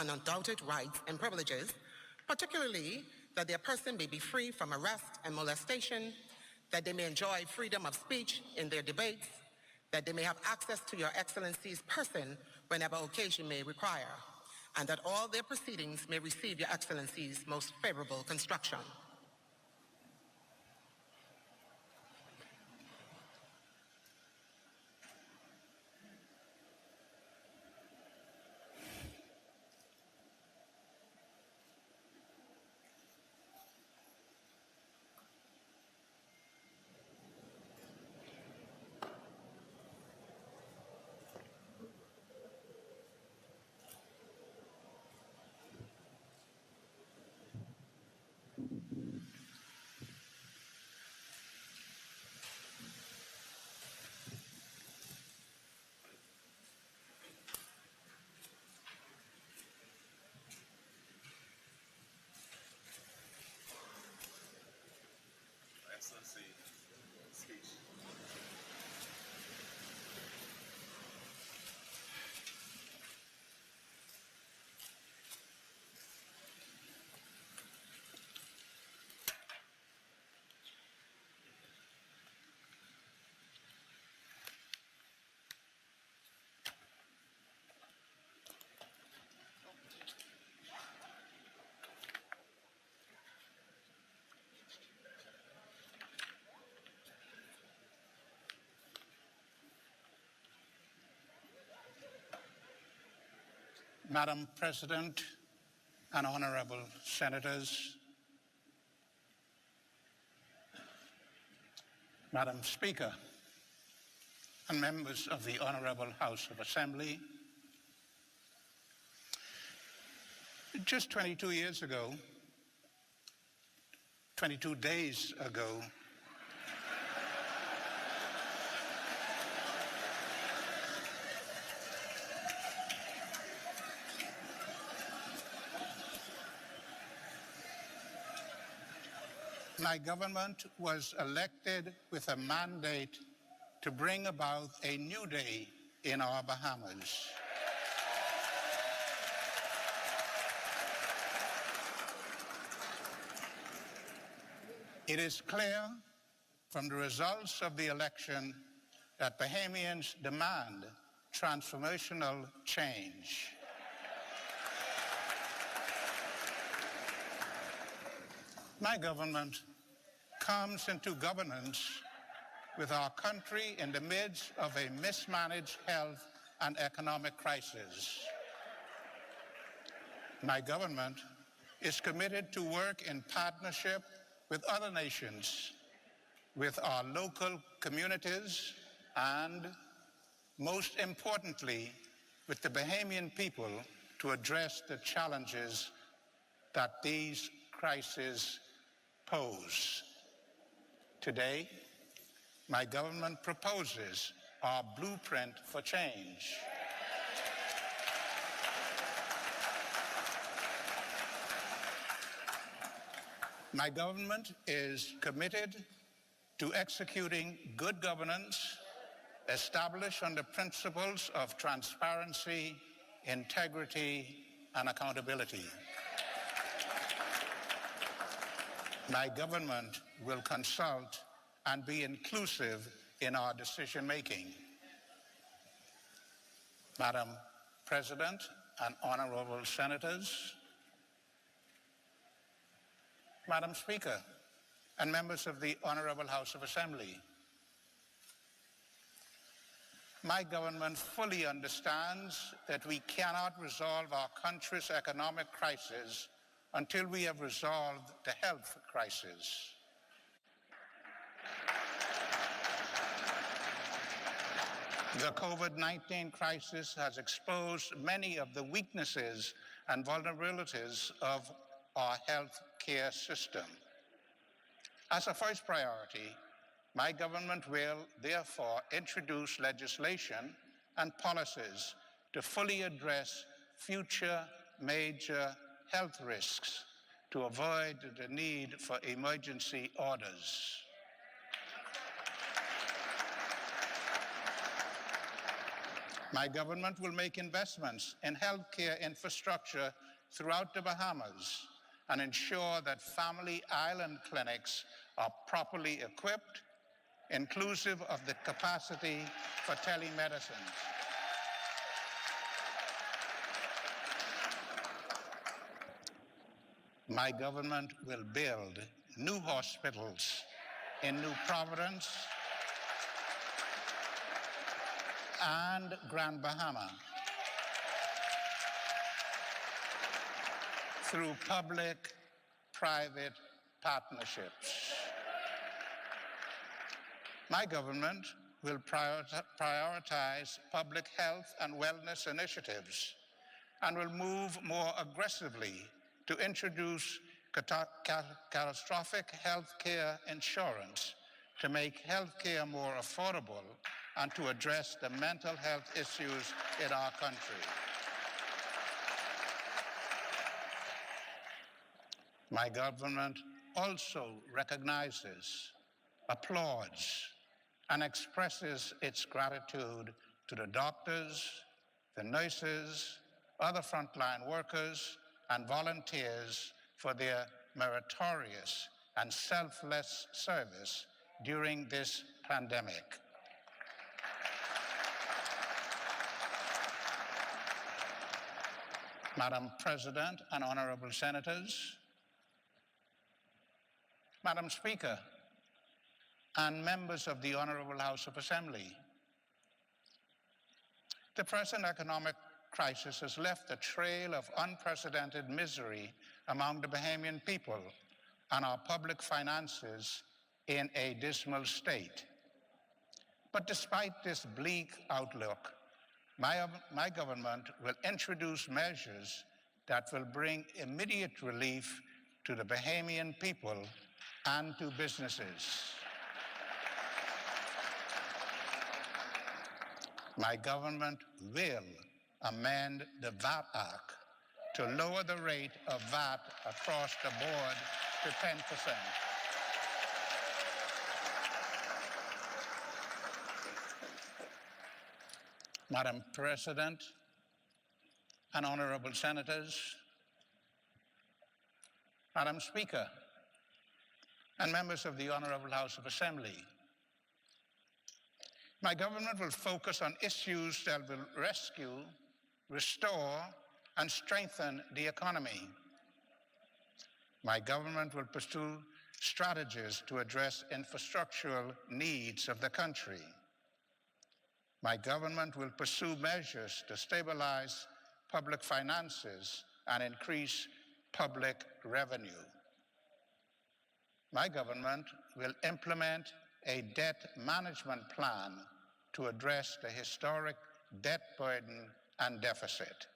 undoubted rights and privileges, particularly that their person may be free from arrest and molestation, that they may enjoy freedom of speech in their debates, that they may have access to Your Excellency's person whenever occasion may require, and that all their proceedings may receive Your Excellency's most favorable construction. Madam President and honorable senators, Madam Speaker, and members of the Honorable House of Assembly, just 22 years ago, 22 days ago, my government was elected with a mandate to bring about a new day in our Bahamas. It is clear from the results of the election that Bahamians demand transformational change. My government comes into governance with our country in the midst of a mismanaged health and economic crisis. My government is committed to work in partnership with other nations, with our local communities, and most importantly, with the Bahamian people to address the challenges that these crises pose. Today, my government proposes our blueprint for change. My government is committed to executing good governance established on the principles of transparency, integrity, and accountability. My government will consult and be inclusive in our decision-making. Madam President and honorable senators, Madam Speaker, and members of the Honorable House of Assembly, my government fully understands that we cannot resolve our country's economic crisis until we have resolved the health crisis. The COVID-19 crisis has exposed many of the weaknesses and vulnerabilities of our health care system. As a first priority, my government will therefore introduce legislation and policies to fully address future major health risks to avoid the need for emergency orders. My government will make investments in healthcare infrastructure throughout the Bahamas and ensure that family island clinics are properly equipped, inclusive of the capacity for telemedicine. My government will build new hospitals in New Providence and Grand Bahama through public-private partnerships. My government will prioritize public health and wellness initiatives and will move more aggressively to introduce catastrophic health care insurance to make health care more affordable and to address the mental health issues in our country. My government also recognizes, applauds, and expresses its gratitude to the doctors, the nurses, other frontline workers, and volunteers for their meritorious and selfless service during this pandemic. Madam President and honorable senators, Madam Speaker, and members of the Honorable House of Assembly, the present economic crisis has left a trail of unprecedented misery among the Bahamian people and our public finances in a dismal state. But despite this bleak outlook, my government will introduce measures that will bring immediate relief to the Bahamian people and to businesses. My government will amend the VAT Act to lower the rate of VAT across the board to 10%. Madam President and honorable senators, Madam Speaker, and members of the Honorable House of Assembly, my government will focus on issues that will rescue, restore, and strengthen the economy. My government will pursue strategies to address infrastructural needs of the country. My government will pursue measures to stabilize public finances and increase public revenue. My government will implement a debt management plan to address the historic debt burden and deficit.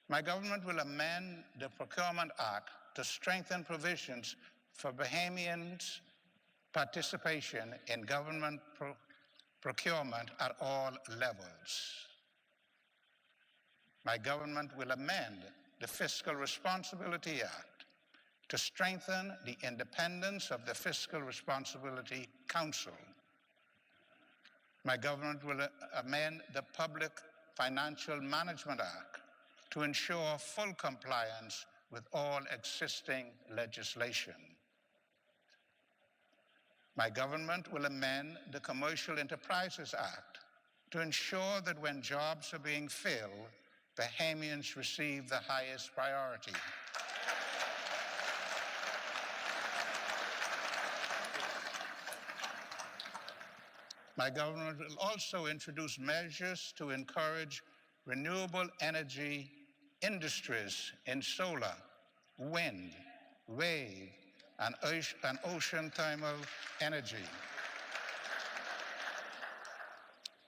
My government will amend the Procurement Act to strengthen provisions for Bahamians' participation in government procurement at all levels. My government will amend the Fiscal Responsibility Act to strengthen the independence of the Fiscal Responsibility Council. My government will amend the Public Financial Management Act to ensure full compliance with all existing legislation. My government will amend the Commercial Enterprises Act to ensure that when jobs are being filled, Bahamians receive the highest priority. My government will also introduce measures to encourage renewable energy industries in solar, wind, wave, and ocean thermal energy.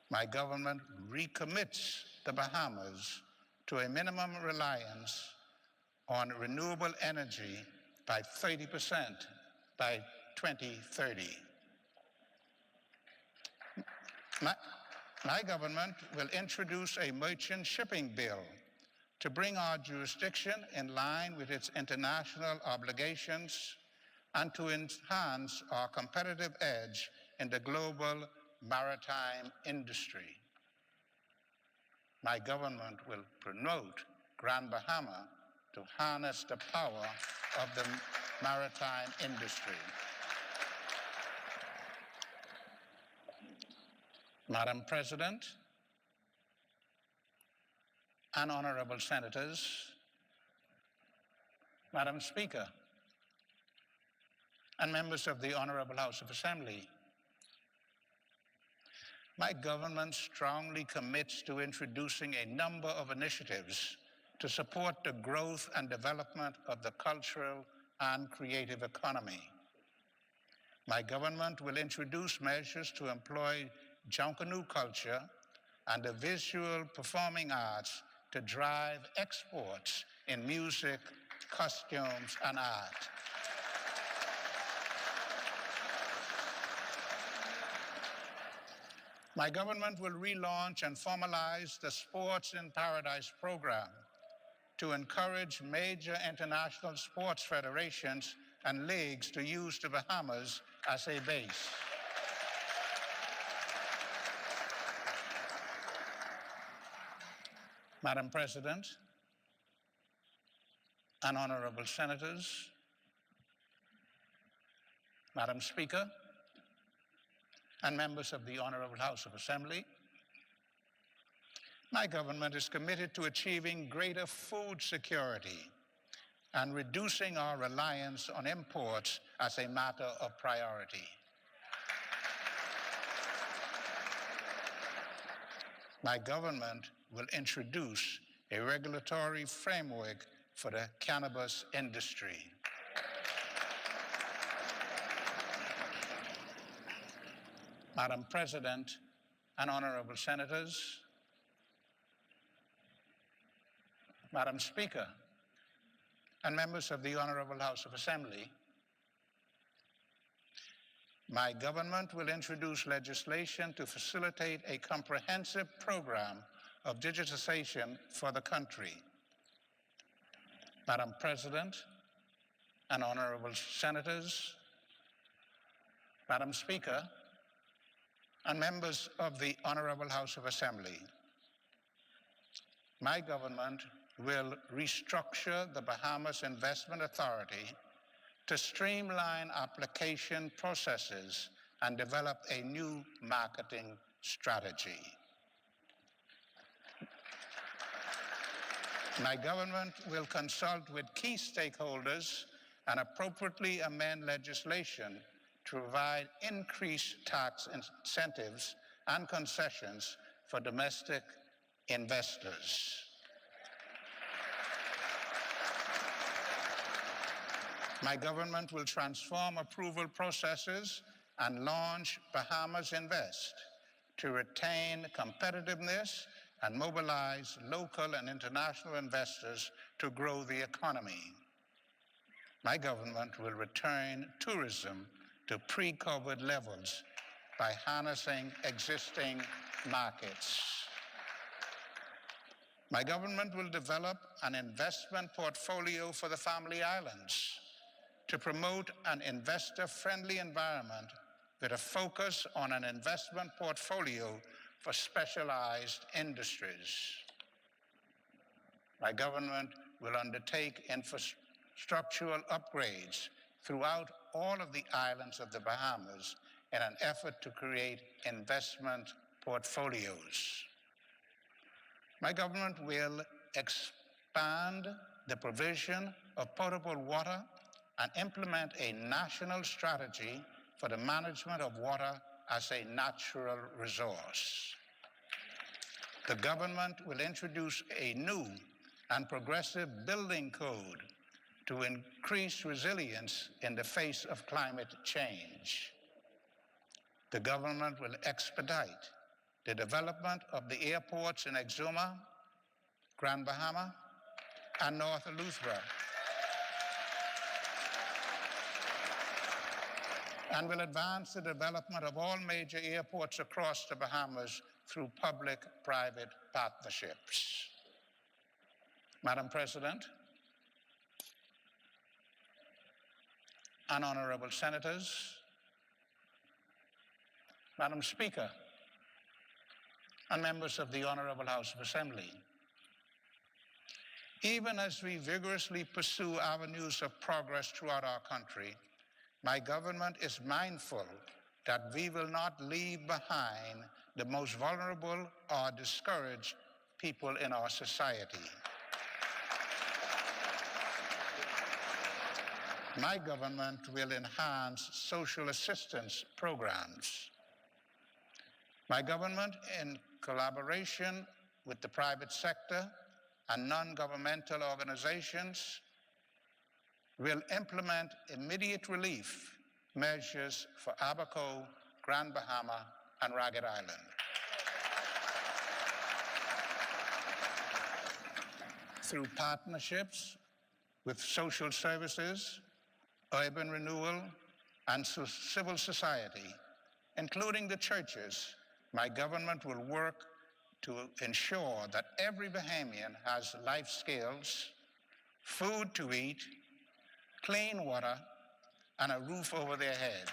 My government recommits the Bahamas to a minimum reliance on renewable energy by 30% by 2030. My government will introduce a merchant shipping bill to bring our jurisdiction in line with its international obligations and to enhance our competitive edge in the global maritime industry. My government will promote Grand Bahama to harness the power of the maritime industry. Madam President and honorable senators, Madam Speaker, and members of the Honorable House of Assembly, my government strongly commits to introducing a number of initiatives to support the growth and development of the cultural and creative economy. My government will introduce measures to employ Junkanoo culture and the visual performing arts to drive exports in music, costumes, and art. My government will relaunch and formalize the Sports in Paradise program to encourage major international sports federations and leagues to use the Bahamas as a base. Madam President and honorable senators, Madam Speaker, and members of the Honorable House of Assembly, my government is committed to achieving greater food security and reducing our reliance on imports as a matter of priority. My government will introduce a regulatory framework for the cannabis industry. Madam President and honorable senators, Madam Speaker, and members of the Honorable House of Assembly, my government will introduce legislation to facilitate a comprehensive program of digitization for the country. Madam President and honorable senators, Madam Speaker, and members of the Honorable House of Assembly, my government will restructure the Bahamas Investment Authority to streamline application processes and develop a new marketing strategy. My government will consult with key stakeholders and appropriately amend legislation to provide increased tax incentives and concessions for domestic investors. My government will transform approval processes and launch Bahamas Invest to retain competitiveness and mobilize local and international investors to grow the economy. My government will return tourism to pre-COVID levels by harnessing existing markets. My government will develop an investment portfolio for the Family Islands to promote an investor-friendly environment with a focus on an investment portfolio for specialized industries. My government will undertake infrastructural upgrades throughout all of the islands of the Bahamas in an effort to create investment portfolios. My government will expand the provision of potable water and implement a national strategy for the management of water as a natural resource. The government will introduce a new and progressive building code to increase resilience in the face of climate change. The government will expedite the development of the airports in Exuma, Grand Bahama, and North Eleuthera, and will advance the development of all major airports across the Bahamas through public-private partnerships. Madam President and honorable senators, Madam Speaker, and members of the Honorable House of Assembly, even as we vigorously pursue avenues of progress throughout our country, my government is mindful that we will not leave behind the most vulnerable or discouraged people in our society. My government will enhance social assistance programs. My government, in collaboration with the private sector and non-governmental organizations, will implement immediate relief measures for Abaco, Grand Bahama, and Ragged Island. Through partnerships with social services, urban renewal, and civil society, including the churches, my government will work to ensure that every Bahamian has life skills, food to eat, clean water, and a roof over their heads.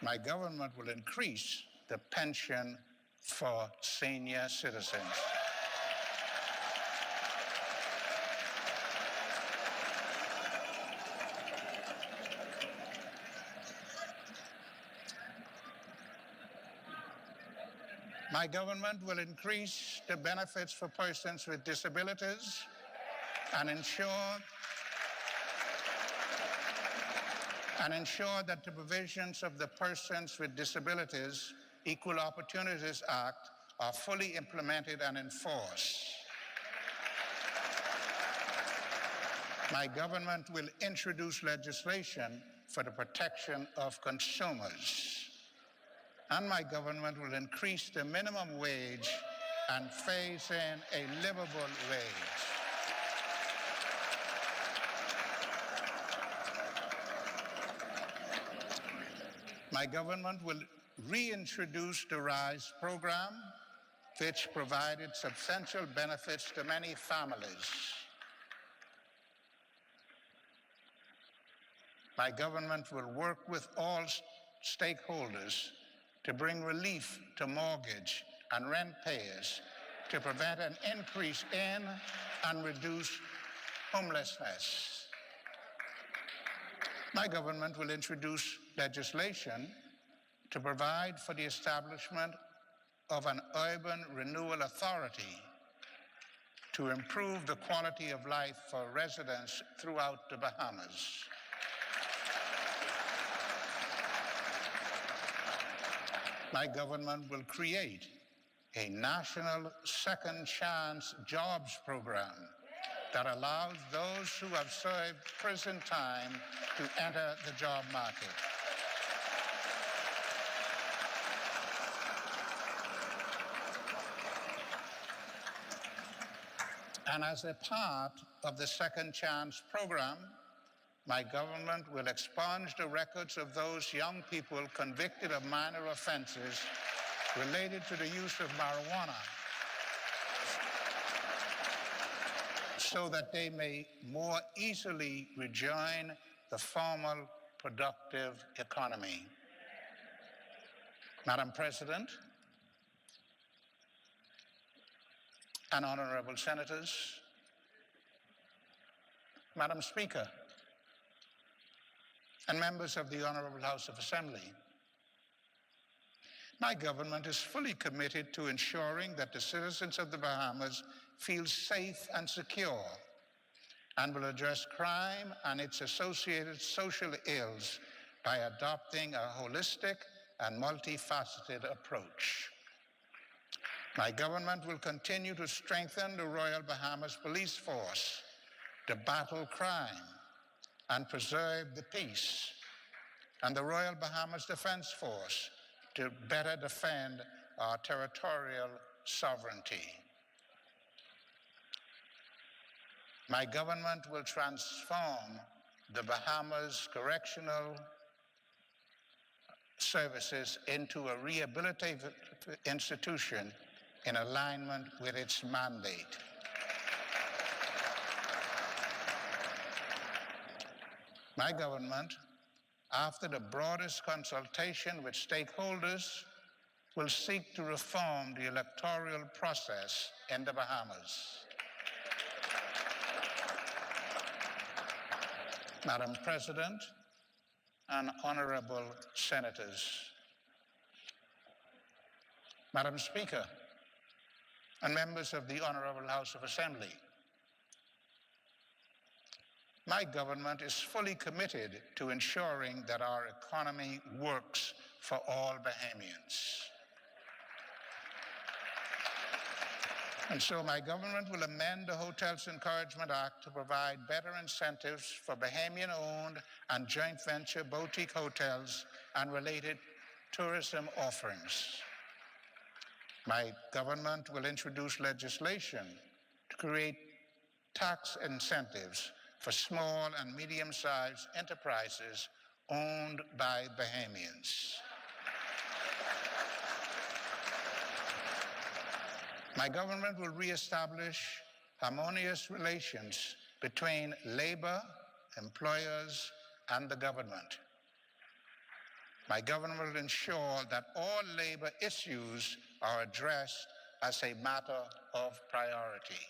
My government will increase the pension for senior citizens. My government will increase the benefits for persons with disabilities and ensure that the provisions of the Persons with Disabilities Equal Opportunities Act are fully implemented and enforced. My government will introduce legislation for the protection of consumers. And my government will increase the minimum wage and phase in a livable wage. My government will reintroduce the RISE program, which provided substantial benefits to many families. My government will work with all stakeholders to bring relief to mortgage and rent payers to prevent an increase in and reduce homelessness. My government will introduce legislation to provide for the establishment of an urban renewal authority to improve the quality of life for residents throughout the Bahamas. My government will create a national second chance jobs program that allows those who have served prison time to enter the job market. And as a part of the Second Chance program, my government will expunge the records of those young people convicted of minor offenses related to the use of marijuana so that they may more easily rejoin the formal productive economy. Madam President and honorable senators, Madam Speaker, and members of the Honorable House of Assembly, my government is fully committed to ensuring that the citizens of the Bahamas feel safe and secure and will address crime and its associated social ills by adopting a holistic and multifaceted approach. My government will continue to strengthen the Royal Bahamas Police Force to battle crime and preserve the peace, and the Royal Bahamas Defense Force to better defend our territorial sovereignty. My government will transform the Bahamas Correctional Services into a rehabilitative institution in alignment with its mandate. My government, after the broadest consultation with stakeholders, will seek to reform the electoral process in the Bahamas. Madam President and honorable senators, Madam Speaker, and members of the Honorable House of Assembly, my government is fully committed to ensuring that our economy works for all Bahamians. And so my government will amend the Hotels Encouragement Act to provide better incentives for Bahamian-owned and joint venture boutique hotels and related tourism offerings. My government will introduce legislation to create tax incentives for small and medium-sized enterprises owned by Bahamians. My government will reestablish harmonious relations between labor, employers, and the government. My government will ensure that all labor issues are addressed as a matter of priority.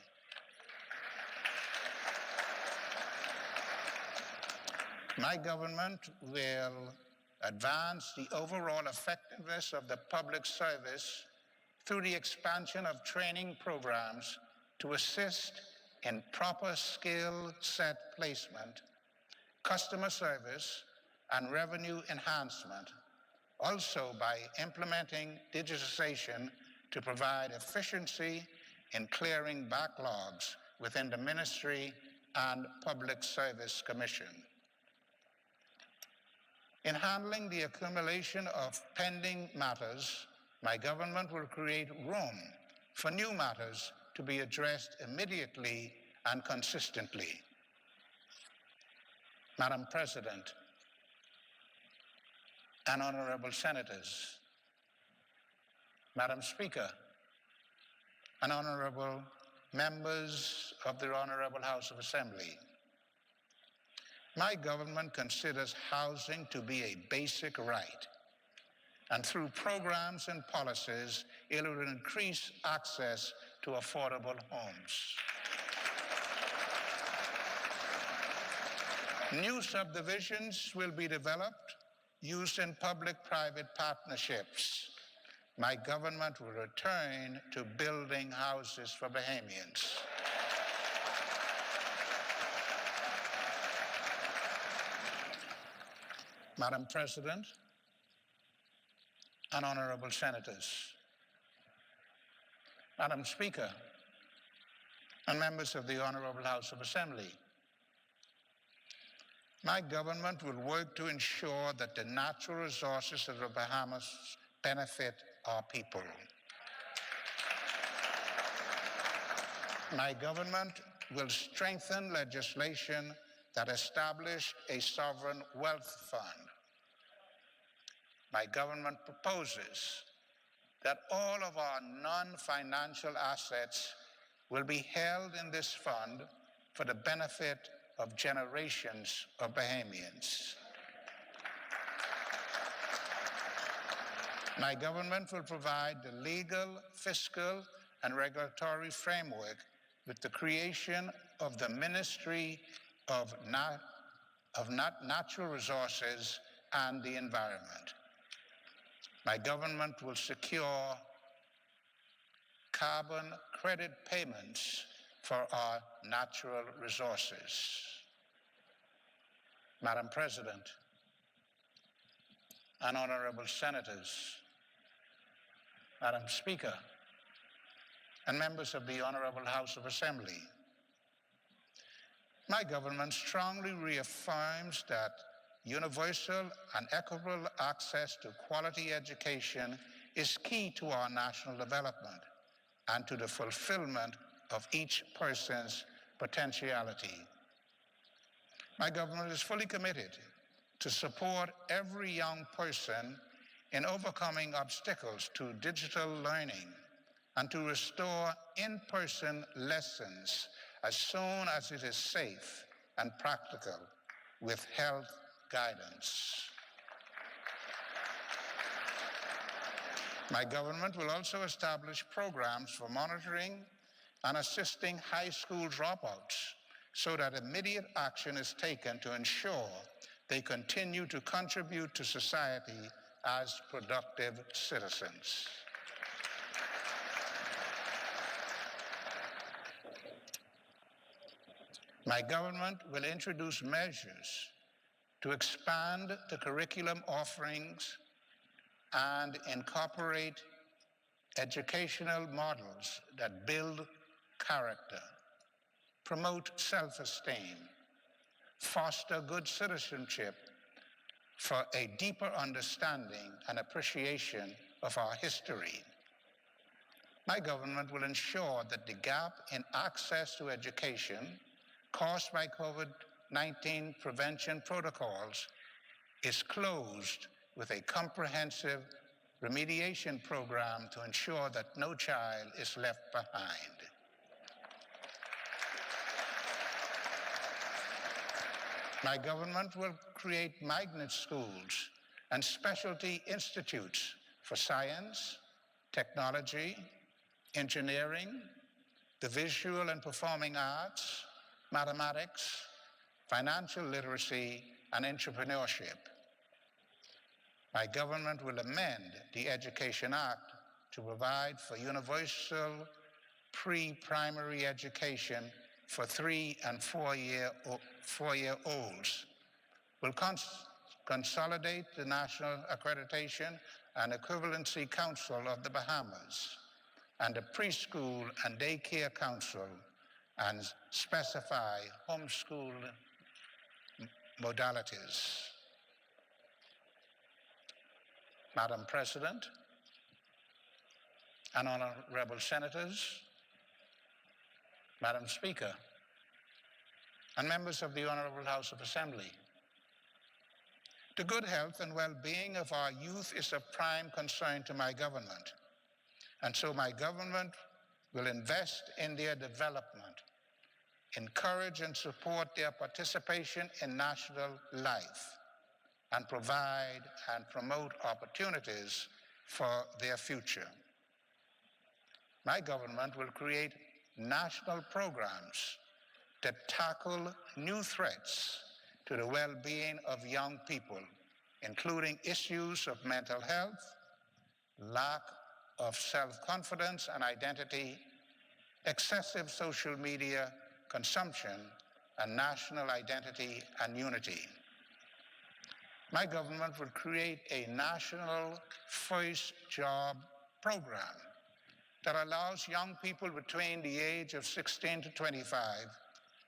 My government will advance the overall effectiveness of the public service through the expansion of training programs to assist in proper skill set placement, customer service, and revenue enhancement, also by implementing digitization to provide efficiency in clearing backlogs within the ministry and Public Service Commission. In handling the accumulation of pending matters, my government will create room for new matters to be addressed immediately and consistently. Madam President and honorable senators, Madam Speaker and honorable members of the Honorable House of Assembly, my government considers housing to be a basic right, and through programs and policies, it will increase access to affordable homes. New subdivisions will be developed used in public-private partnerships. My government will return to building houses for Bahamians. Madam President and honorable senators, Madam Speaker and members of the Honorable House of Assembly, my government will work to ensure that the natural resources of the Bahamas benefit our people. My government will strengthen legislation that established a sovereign wealth fund. My government proposes that all of our non-financial assets will be held in this fund for the benefit of generations of Bahamians. My government will provide the legal, fiscal, and regulatory framework with the creation of the Ministry of Natural Resources and the Environment. My government will secure carbon credit payments for our natural resources. Madam President and honorable senators, Madam Speaker, and members of the Honorable House of Assembly, my government strongly reaffirms that universal and equitable access to quality education is key to our national development and to the fulfillment of each person's potentiality. My government is fully committed to support every young person in overcoming obstacles to digital learning and to restore in-person lessons as soon as it is safe and practical with health guidance. My government will also establish programs for monitoring and assisting high school dropouts so that immediate action is taken to ensure they continue to contribute to society as productive citizens. My government will introduce measures to expand the curriculum offerings and incorporate educational models that build character, promote self-esteem, foster good citizenship for a deeper understanding and appreciation of our history. My government will ensure that the gap in access to education caused by COVID-19 prevention protocols is closed with a comprehensive remediation program to ensure that no child is left behind. My government will create magnet schools and specialty institutes for science, technology, engineering, the visual and performing arts, mathematics, financial literacy, and entrepreneurship. My government will amend the Education Act to provide for universal pre-primary education for 3- and 4-year-olds. Will consolidate the National Accreditation and Equivalency Council of the Bahamas and the Preschool and Daycare Council and specify homeschool modalities. Madam President and honorable senators, Madam Speaker, and members of the Honorable House of Assembly, the good health and well-being of our youth is of prime concern to my government, and so my government will invest in their development, encourage and support their participation in national life, and provide and promote opportunities for their future. My government will create national programs that tackle new threats to the well-being of young people, including issues of mental health, lack of self-confidence and identity, excessive social media consumption, and national identity and unity. My government will create a national first job program that allows young people between the age of 16 to 25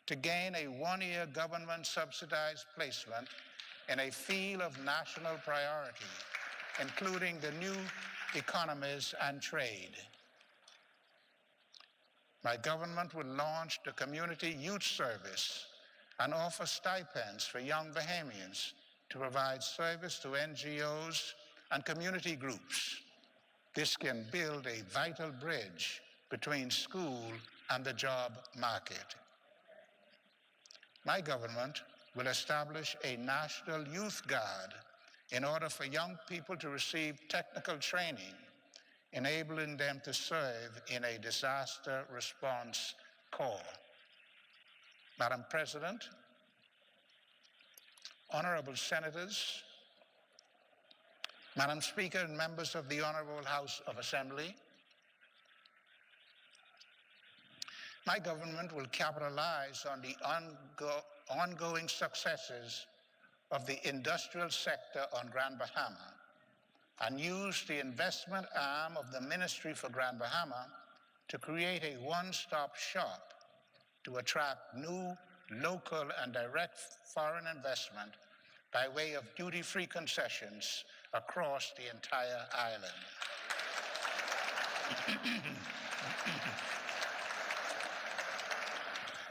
to gain a one-year government-subsidized placement in a field of national priority, including the new economies and trade. My government will launch the Community Youth Service and offer stipends for young Bahamians to provide service to NGOs and community groups. This can build a vital bridge between school and the job market. My government will establish a National Youth Guard in order for young people to receive technical training, enabling them to serve in a disaster response corps. Madam President, honorable senators, Madam Speaker, and members of the Honorable House of Assembly, my government will capitalize on the ongoing successes of the industrial sector on Grand Bahama and use the investment arm of the Ministry for Grand Bahama to create a one-stop shop to attract new, local, and direct foreign investment by way of duty-free concessions across the entire island.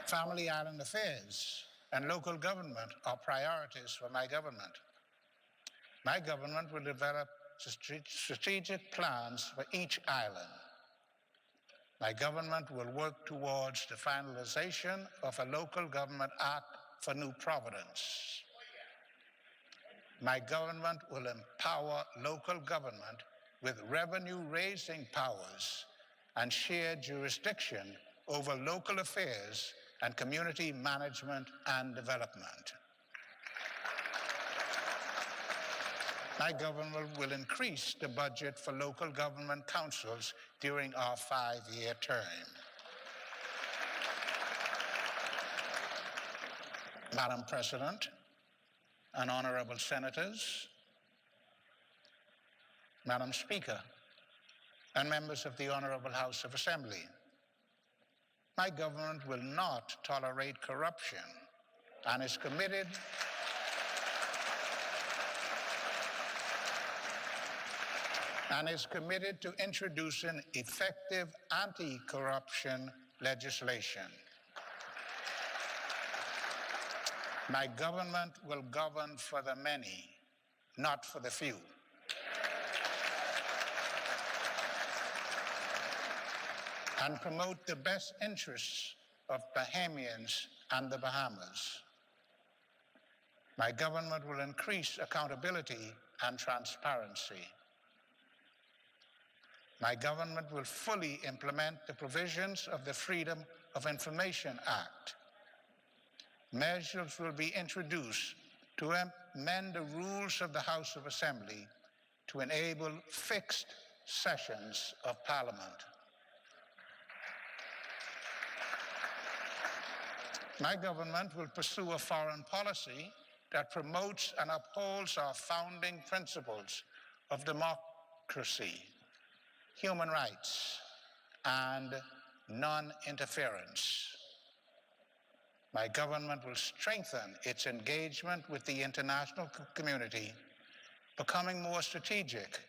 Family island affairs and local government are priorities for my government. My government will develop strategic plans for each island. My government will work towards the finalization of a local government act for New Providence. My government will empower local government with revenue-raising powers and shared jurisdiction over local affairs and community management and development. My government will increase the budget for local government councils during our 5-year term. Madam President and honorable senators, Madam Speaker, and members of the Honorable House of Assembly, my government will not tolerate corruption and is committed to introducing effective anti-corruption legislation. My government will govern for the many, not for the few. And promote the best interests of Bahamians and the Bahamas. My government will increase accountability and transparency. My government will fully implement the provisions of the Freedom of Information Act. Measures will be introduced to amend the rules of the House of Assembly to enable fixed sessions of Parliament. My government will pursue a foreign policy that promotes and upholds our founding principles of democracy, human rights, and non-interference. My government will strengthen its engagement with the international community, becoming more strategic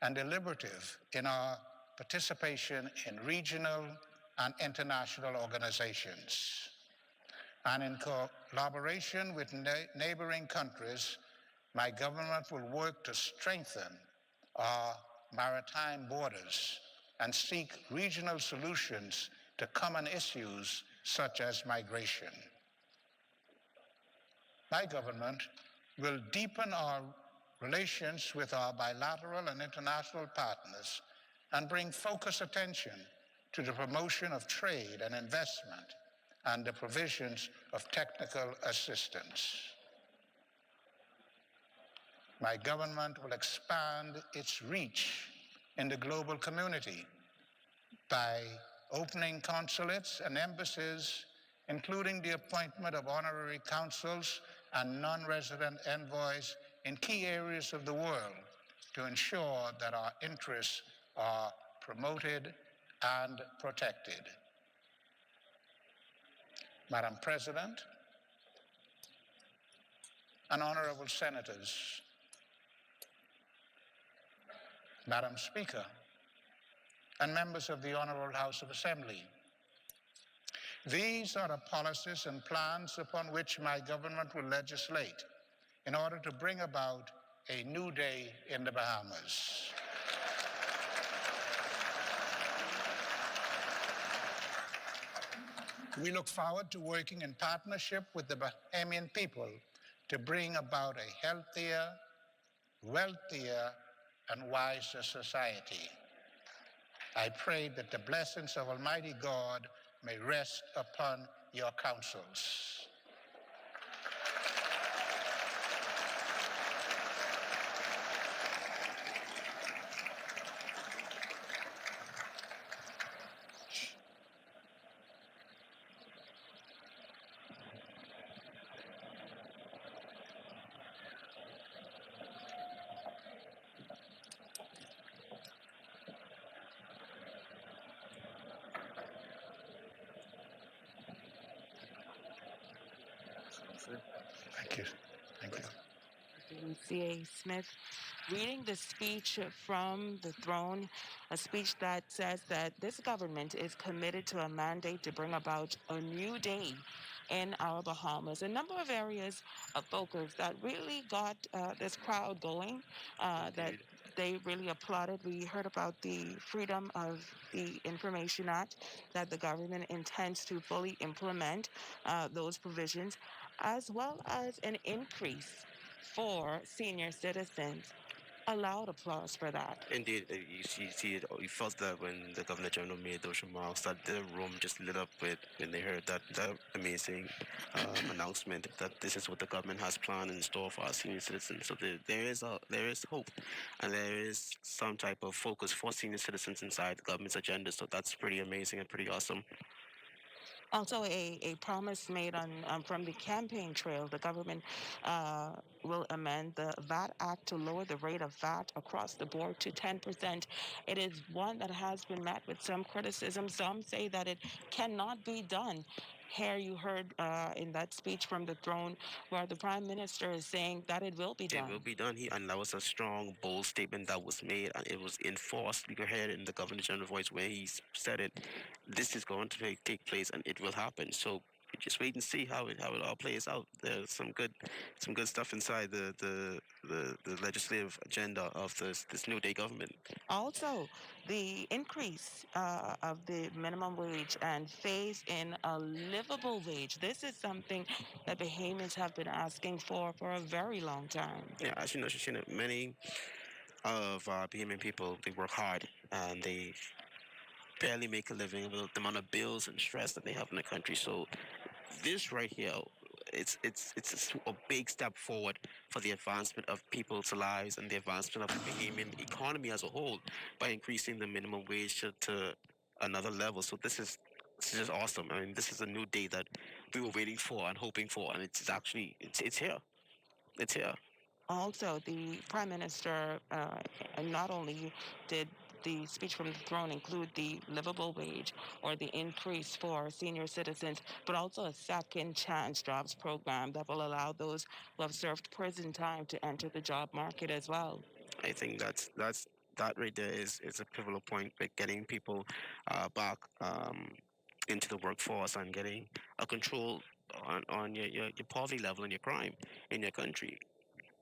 and deliberative in our participation in regional and international organizations. And in collaboration with neighboring countries, my government will work to strengthen our maritime borders and seek regional solutions to common issues such as migration. My government will deepen our relations with our bilateral and international partners and bring focused attention to the promotion of trade and investment and the provisions of technical assistance. My government will expand its reach in the global community by opening consulates and embassies, including the appointment of honorary consuls and non-resident envoys in key areas of the world to ensure that our interests are promoted and protected. Madam President and honorable senators, Madam Speaker, and members of the Honorable House of Assembly, these are the policies and plans upon which my government will legislate in order to bring about a new day in the Bahamas. We look forward to working in partnership with the Bahamian people to bring about a healthier, wealthier, and wiser society. I pray that the blessings of Almighty God may rest upon your councils. Thank you. Thank you. C.A. Smith reading the speech from the throne, a speech that says that this government is committed to a mandate to bring about a new day in our Bahamas. A number of areas of focus that really got this crowd going, that they really applauded. We heard about the Freedom of the Information Act, that the government intends to fully implement those provisions, as well as an increase for senior citizens. A loud applause for that. Indeed, you see it. You felt that when the Governor General made those remarks, that the room just lit up with when they heard that amazing announcement that this is what the government has planned in store for our senior citizens. So there is hope, and there is some type of focus for senior citizens inside the government's agenda. So that's pretty amazing and pretty awesome. Also, a promise made on from the campaign trail. The government will amend the VAT Act to lower the rate of VAT across the board to 10%. It is one that has been met with some criticism. Some say that it cannot be done. Here you heard in that speech from the throne where the Prime Minister is saying that it will be done. It will be done. And that was a strong, bold statement that was made, and it was enforced. You could hear it in the Governor General's voice where he said it. This is going to take place, and it will happen. So just wait and see how it all plays out. There's some good stuff inside the legislative agenda of this new day government. Also, the increase of the minimum wage and phase in a livable wage. This is something that Bahamians have been asking for a very long time. Yeah, as you know, Shashina, many of our Bahamian people, they work hard and they barely make a living with the amount of bills and stress that they have in the country. So this right here, it's a big step forward for the advancement of people's lives and the advancement of the Bahamian economy as a whole by increasing the minimum wage to another level. So this is just awesome. I mean, this is a new day that we were waiting for and hoping for, and it's actually here. It's here. Also, the Prime Minister not only did the speech from the throne include the livable wage or the increase for senior citizens, but also a second chance jobs program that will allow those who have served prison time to enter the job market as well. I think that right there is a pivotal point, like getting people back into the workforce and getting a control on your poverty level and your crime in your country.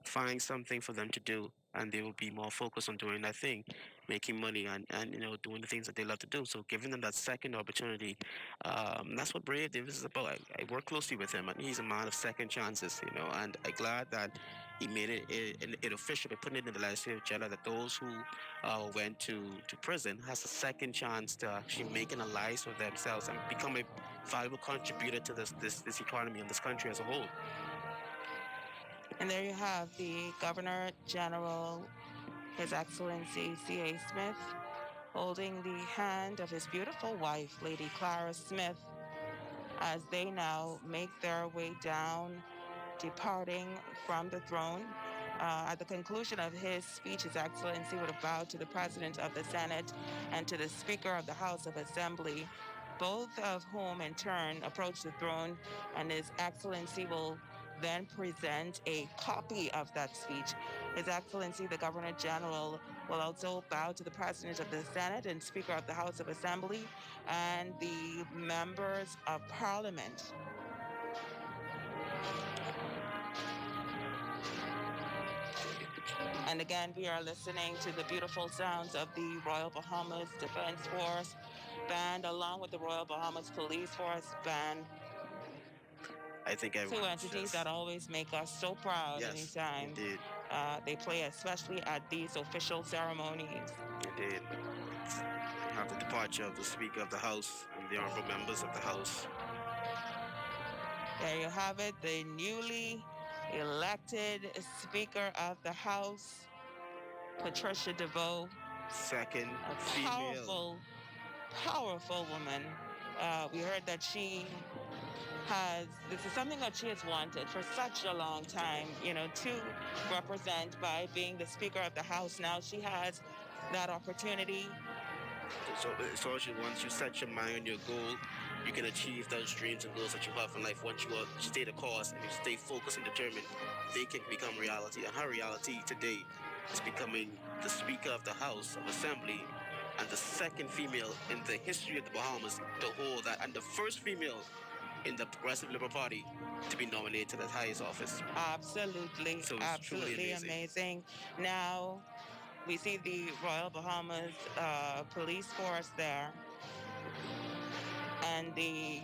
Find something for them to do, and they will be more focused on doing that thing, making money and doing the things that they love to do. So giving them that second opportunity, that's what Brave Davis is about. I work closely with him, and he's a man of second chances, and I'm glad that he made it official by putting it in the legislative agenda that those who went to prison has a second chance to actually making a life of themselves and become a valuable contributor to this economy and this country as a whole. And there you have the Governor General, His Excellency C.A. Smith, holding the hand of his beautiful wife, Lady Clara Smith, as they now make their way down, departing from the throne. At the conclusion of his speech, His Excellency would have bowed to the President of the Senate and to the Speaker of the House of Assembly, both of whom in turn approach the throne, and His Excellency will then present a copy of that speech. His Excellency, the Governor General, will also bow to the President of the Senate and Speaker of the House of Assembly and the members of Parliament. And again, we are listening to the beautiful sounds of the Royal Bahamas Defense Force Band, along with the Royal Bahamas Police Force Band. I think Two entities that always make us so proud anytime they play, especially at these official ceremonies. Indeed. We have the departure of the Speaker of the House and the honorable members of the House. There you have it, the newly elected Speaker of the House, Patricia DeVoe. Second female. Powerful woman. We heard that this is something that she has wanted for such a long time, to represent by being the Speaker of the House. Now she has that opportunity. So once you set your mind on your goal, you can achieve those dreams and goals that you have in life. Once you stay the course and you stay focused and determined, they can become reality. And her reality today is becoming the Speaker of the House of Assembly and the second female in the history of the Bahamas to hold that, and the first female in the Progressive Liberal Party to be nominated to the highest office. Absolutely. So it's absolutely amazing. Now, we see the Royal Bahamas Police Force there. And the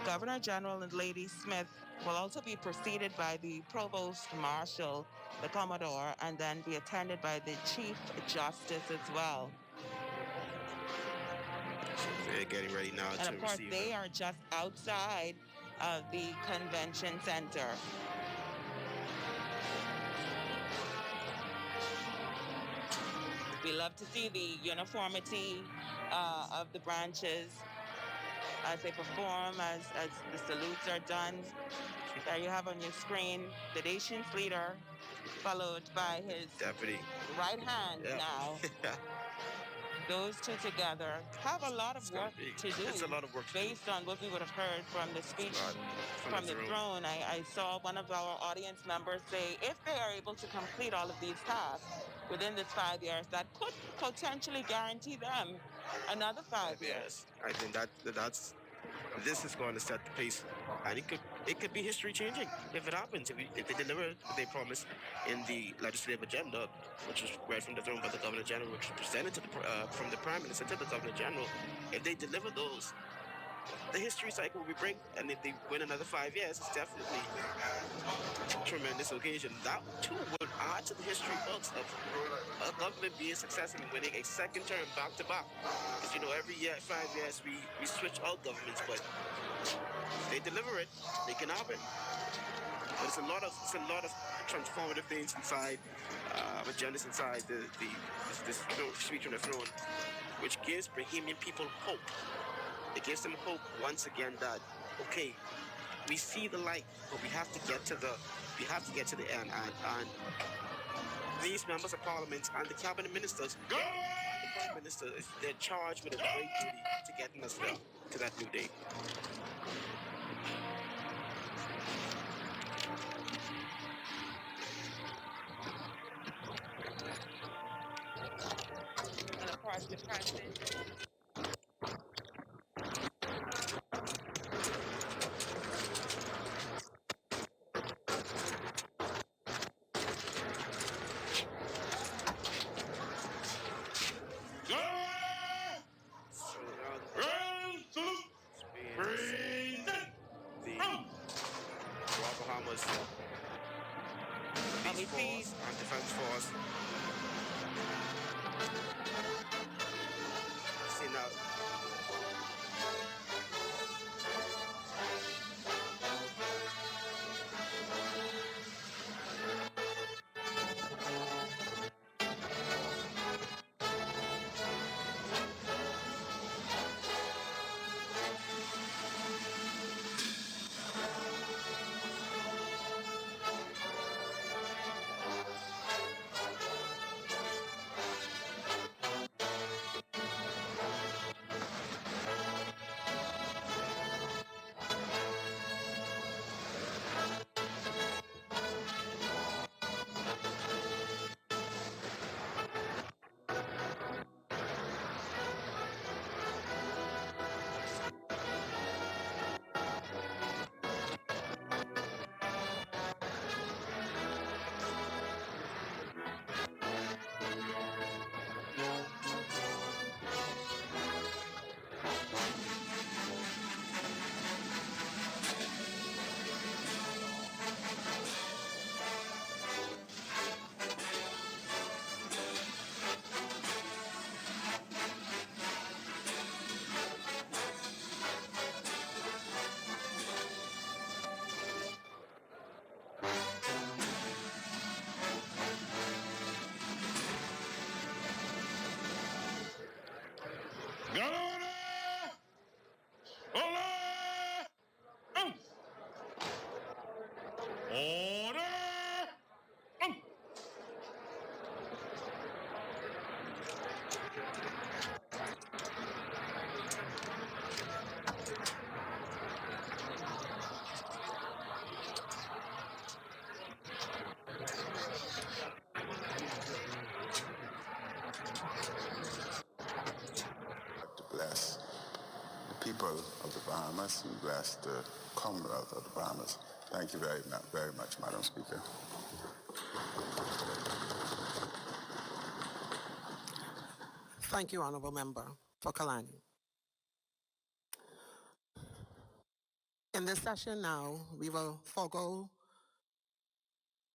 Governor General and Lady Smith will also be preceded by the Provost Marshal, the Commodore, and then be attended by the Chief Justice as well. So they're getting ready now and of course, they are just outside of the convention center. We love to see the uniformity of the branches as they perform, as the salutes are done. There you have on your screen the nation's leader, followed by his deputy right hand now. Those two together have a lot of work to do. It's a lot of work based on what we would have heard from the speech from the throne. I saw one of our audience members say if they are able to complete all of these tasks within this 5 years, that could potentially guarantee them another 5 years. I think this is going to set the pace, and it could be history changing if it happens. If they deliver what they promised in the legislative agenda, which was read from the throne by the Governor General, which was presented to from the Prime Minister to the Governor General. If they deliver those, the history cycle will be break, and if they win another 5 years, it's definitely a tremendous occasion. That too will add to the history books of a government being successful in winning a second term back to back. Because every year, 5 years, we switch out governments, but they deliver it, they can happen. But it's a lot of transformative things inside, agendas inside this speech on the throne, which gives Bahamian people hope. It gives them hope once again that okay, we see the light, but we have to get to the end. And these members of Parliament and the cabinet ministers Prime Minister, they're charged with a great duty to getting us there, to that new day. And of course, the president. So now the Royal Bahamas Police Force and Defense Force. See now. To bless the people of the Bahamas and bless the Commonwealth of the Bahamas. Thank you very much, Madam Speaker. Thank you, Honorable Member for Kalani. In this session now, we will forego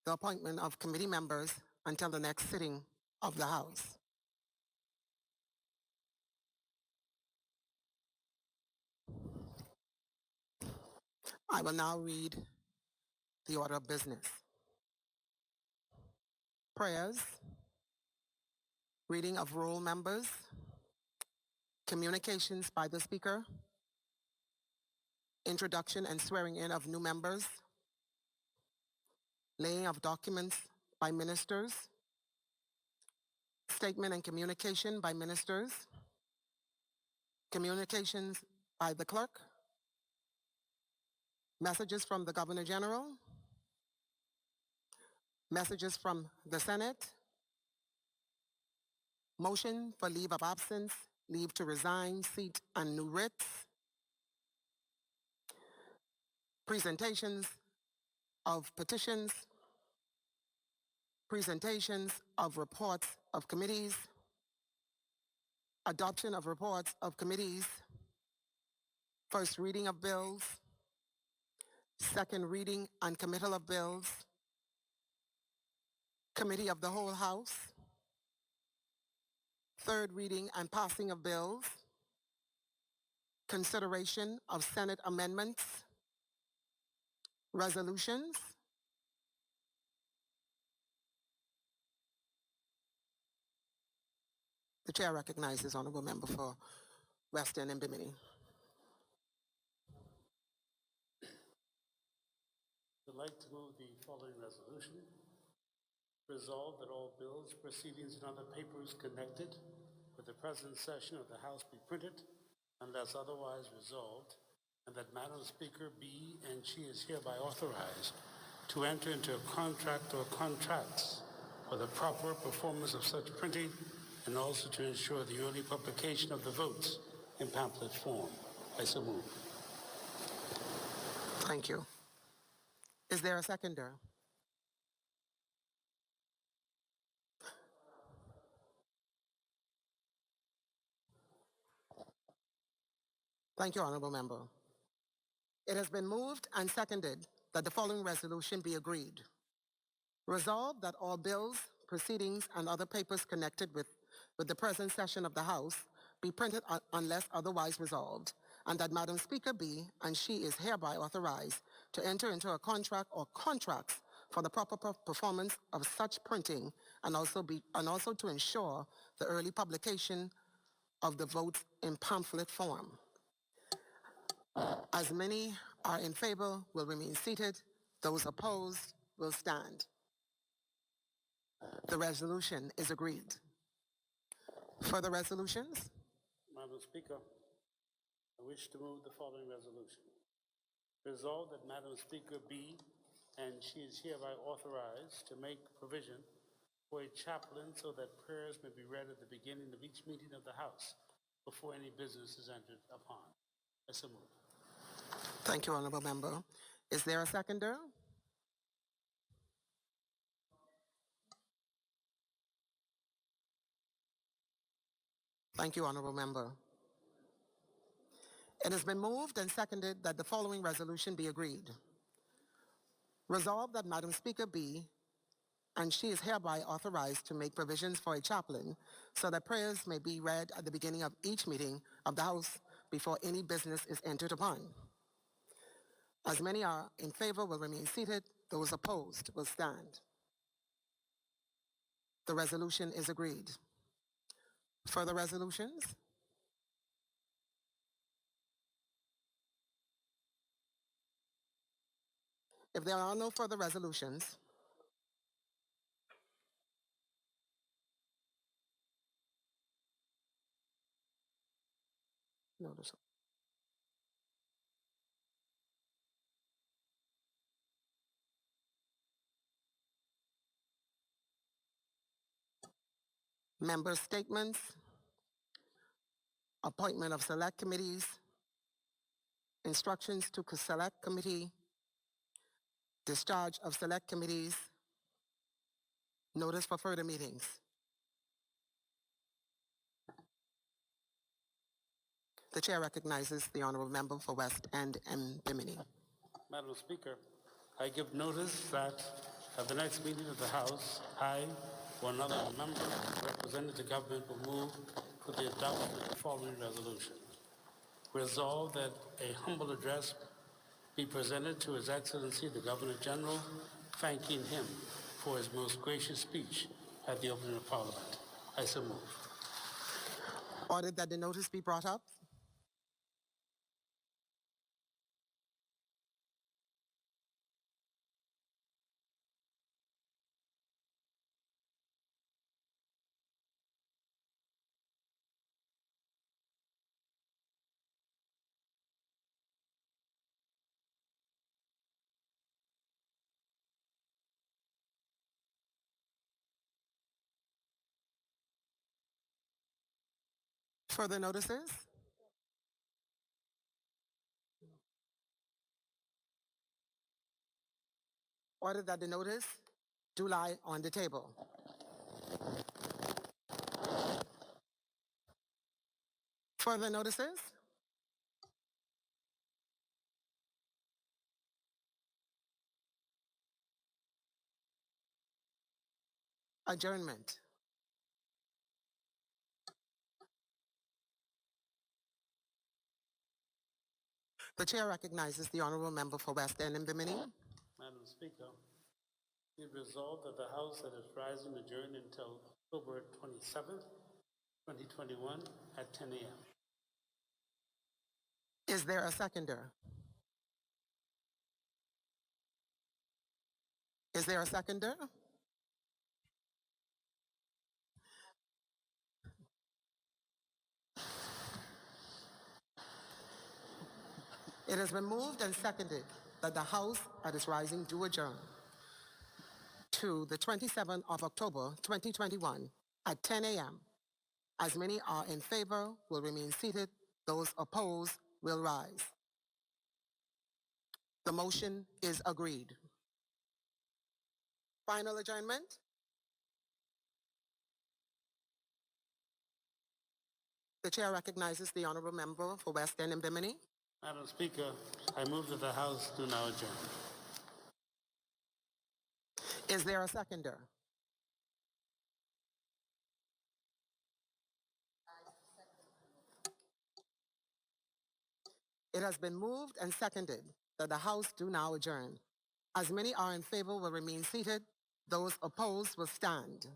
the appointment of committee members until the next sitting of the House. I will now read the order of business. Prayers, reading of roll members, communications by the Speaker, introduction and swearing in of new members, laying of documents by ministers, statement and communication by ministers, communications by the clerk, messages from the Governor General, messages from the Senate, motion for leave of absence, leave to resign, seat and new writs, presentations of petitions, presentations of reports of committees, adoption of reports of committees, first reading of bills, second reading and committal of bills, committee of the whole House, third reading and passing of bills, consideration of Senate amendments, resolutions, the chair recognizes Honorable Member for Western and Bimini. I'd like to move the following resolution. Resolved that all bills, proceedings, and other papers connected with that the present session of the House be printed unless otherwise resolved, and that Madam Speaker be and she is hereby authorized to enter into a contract or contracts for the proper performance of such printing, and also to ensure the early publication of the votes in pamphlet form. I so move. Thank you. Is there a seconder? Thank you, Honorable Member. It has been moved and seconded that the following resolution be agreed. Resolved that all bills, proceedings, and other papers connected with the present session of the House be printed unless otherwise resolved, and that Madam Speaker be and she is hereby authorized to enter into a contract or contracts for the proper performance of such printing, and also to ensure the early publication of the votes in pamphlet form. As many are in favor will remain seated. Those opposed will stand. The resolution is agreed. Further resolutions? Madam Speaker, I wish to move the following resolution. Resolved that Madam Speaker be and she is hereby authorized to make provision for a chaplain so that prayers may be read at the beginning of each meeting of the House before any business is entered upon. I so move. Thank you, Honorable Member. Is there a seconder? Thank you, Honorable Member. It has been moved and seconded that the following resolution be agreed. Resolved that Madam Speaker be and she is hereby authorized to make provisions for a chaplain so that prayers may be read at the beginning of each meeting of the House before any business is entered upon. As many are in favor will remain seated. Those opposed will stand. The resolution is agreed. Further resolutions? If there are no further resolutions, notice. Member statements, appointment of select committees, instructions to select committee, discharge of select committees, notice for further meetings. The chair recognizes the honorable member for West End and Bimini. Madam Speaker, I give notice that at the next meeting of the House, I or another member representing the government will move for the adoption of the following resolution. Resolved that a humble address be presented to His Excellency the Governor General, thanking him for his most gracious speech at the opening of Parliament. I so move. Ordered that the notice be brought up. Further notices? Ordered that the notice do lie on the table. Further notices? Adjournment. The chair recognizes the honorable member for West End and Bimini. Madam Speaker, be resolved that the House that is rising adjourn until October 27th, 2021 at 10 a.m. Is there a seconder? Is there a seconder? It has been moved and seconded that the House at its rising do adjourn to the 27th of October, 2021 at 10 a.m. As many are in favor will remain seated. Those opposed will rise. The motion is agreed. Final adjournment. The chair recognizes the honorable member for West End and Bimini. Madam Speaker, I move that the House do now adjourn. Is there a seconder? It has been moved and seconded that the House do now adjourn. As many are in favor will remain seated. Those opposed will stand.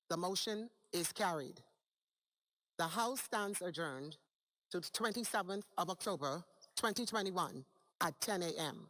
The motion is carried. The House stands adjourned to the 27th of October, 2021 at 10 a.m.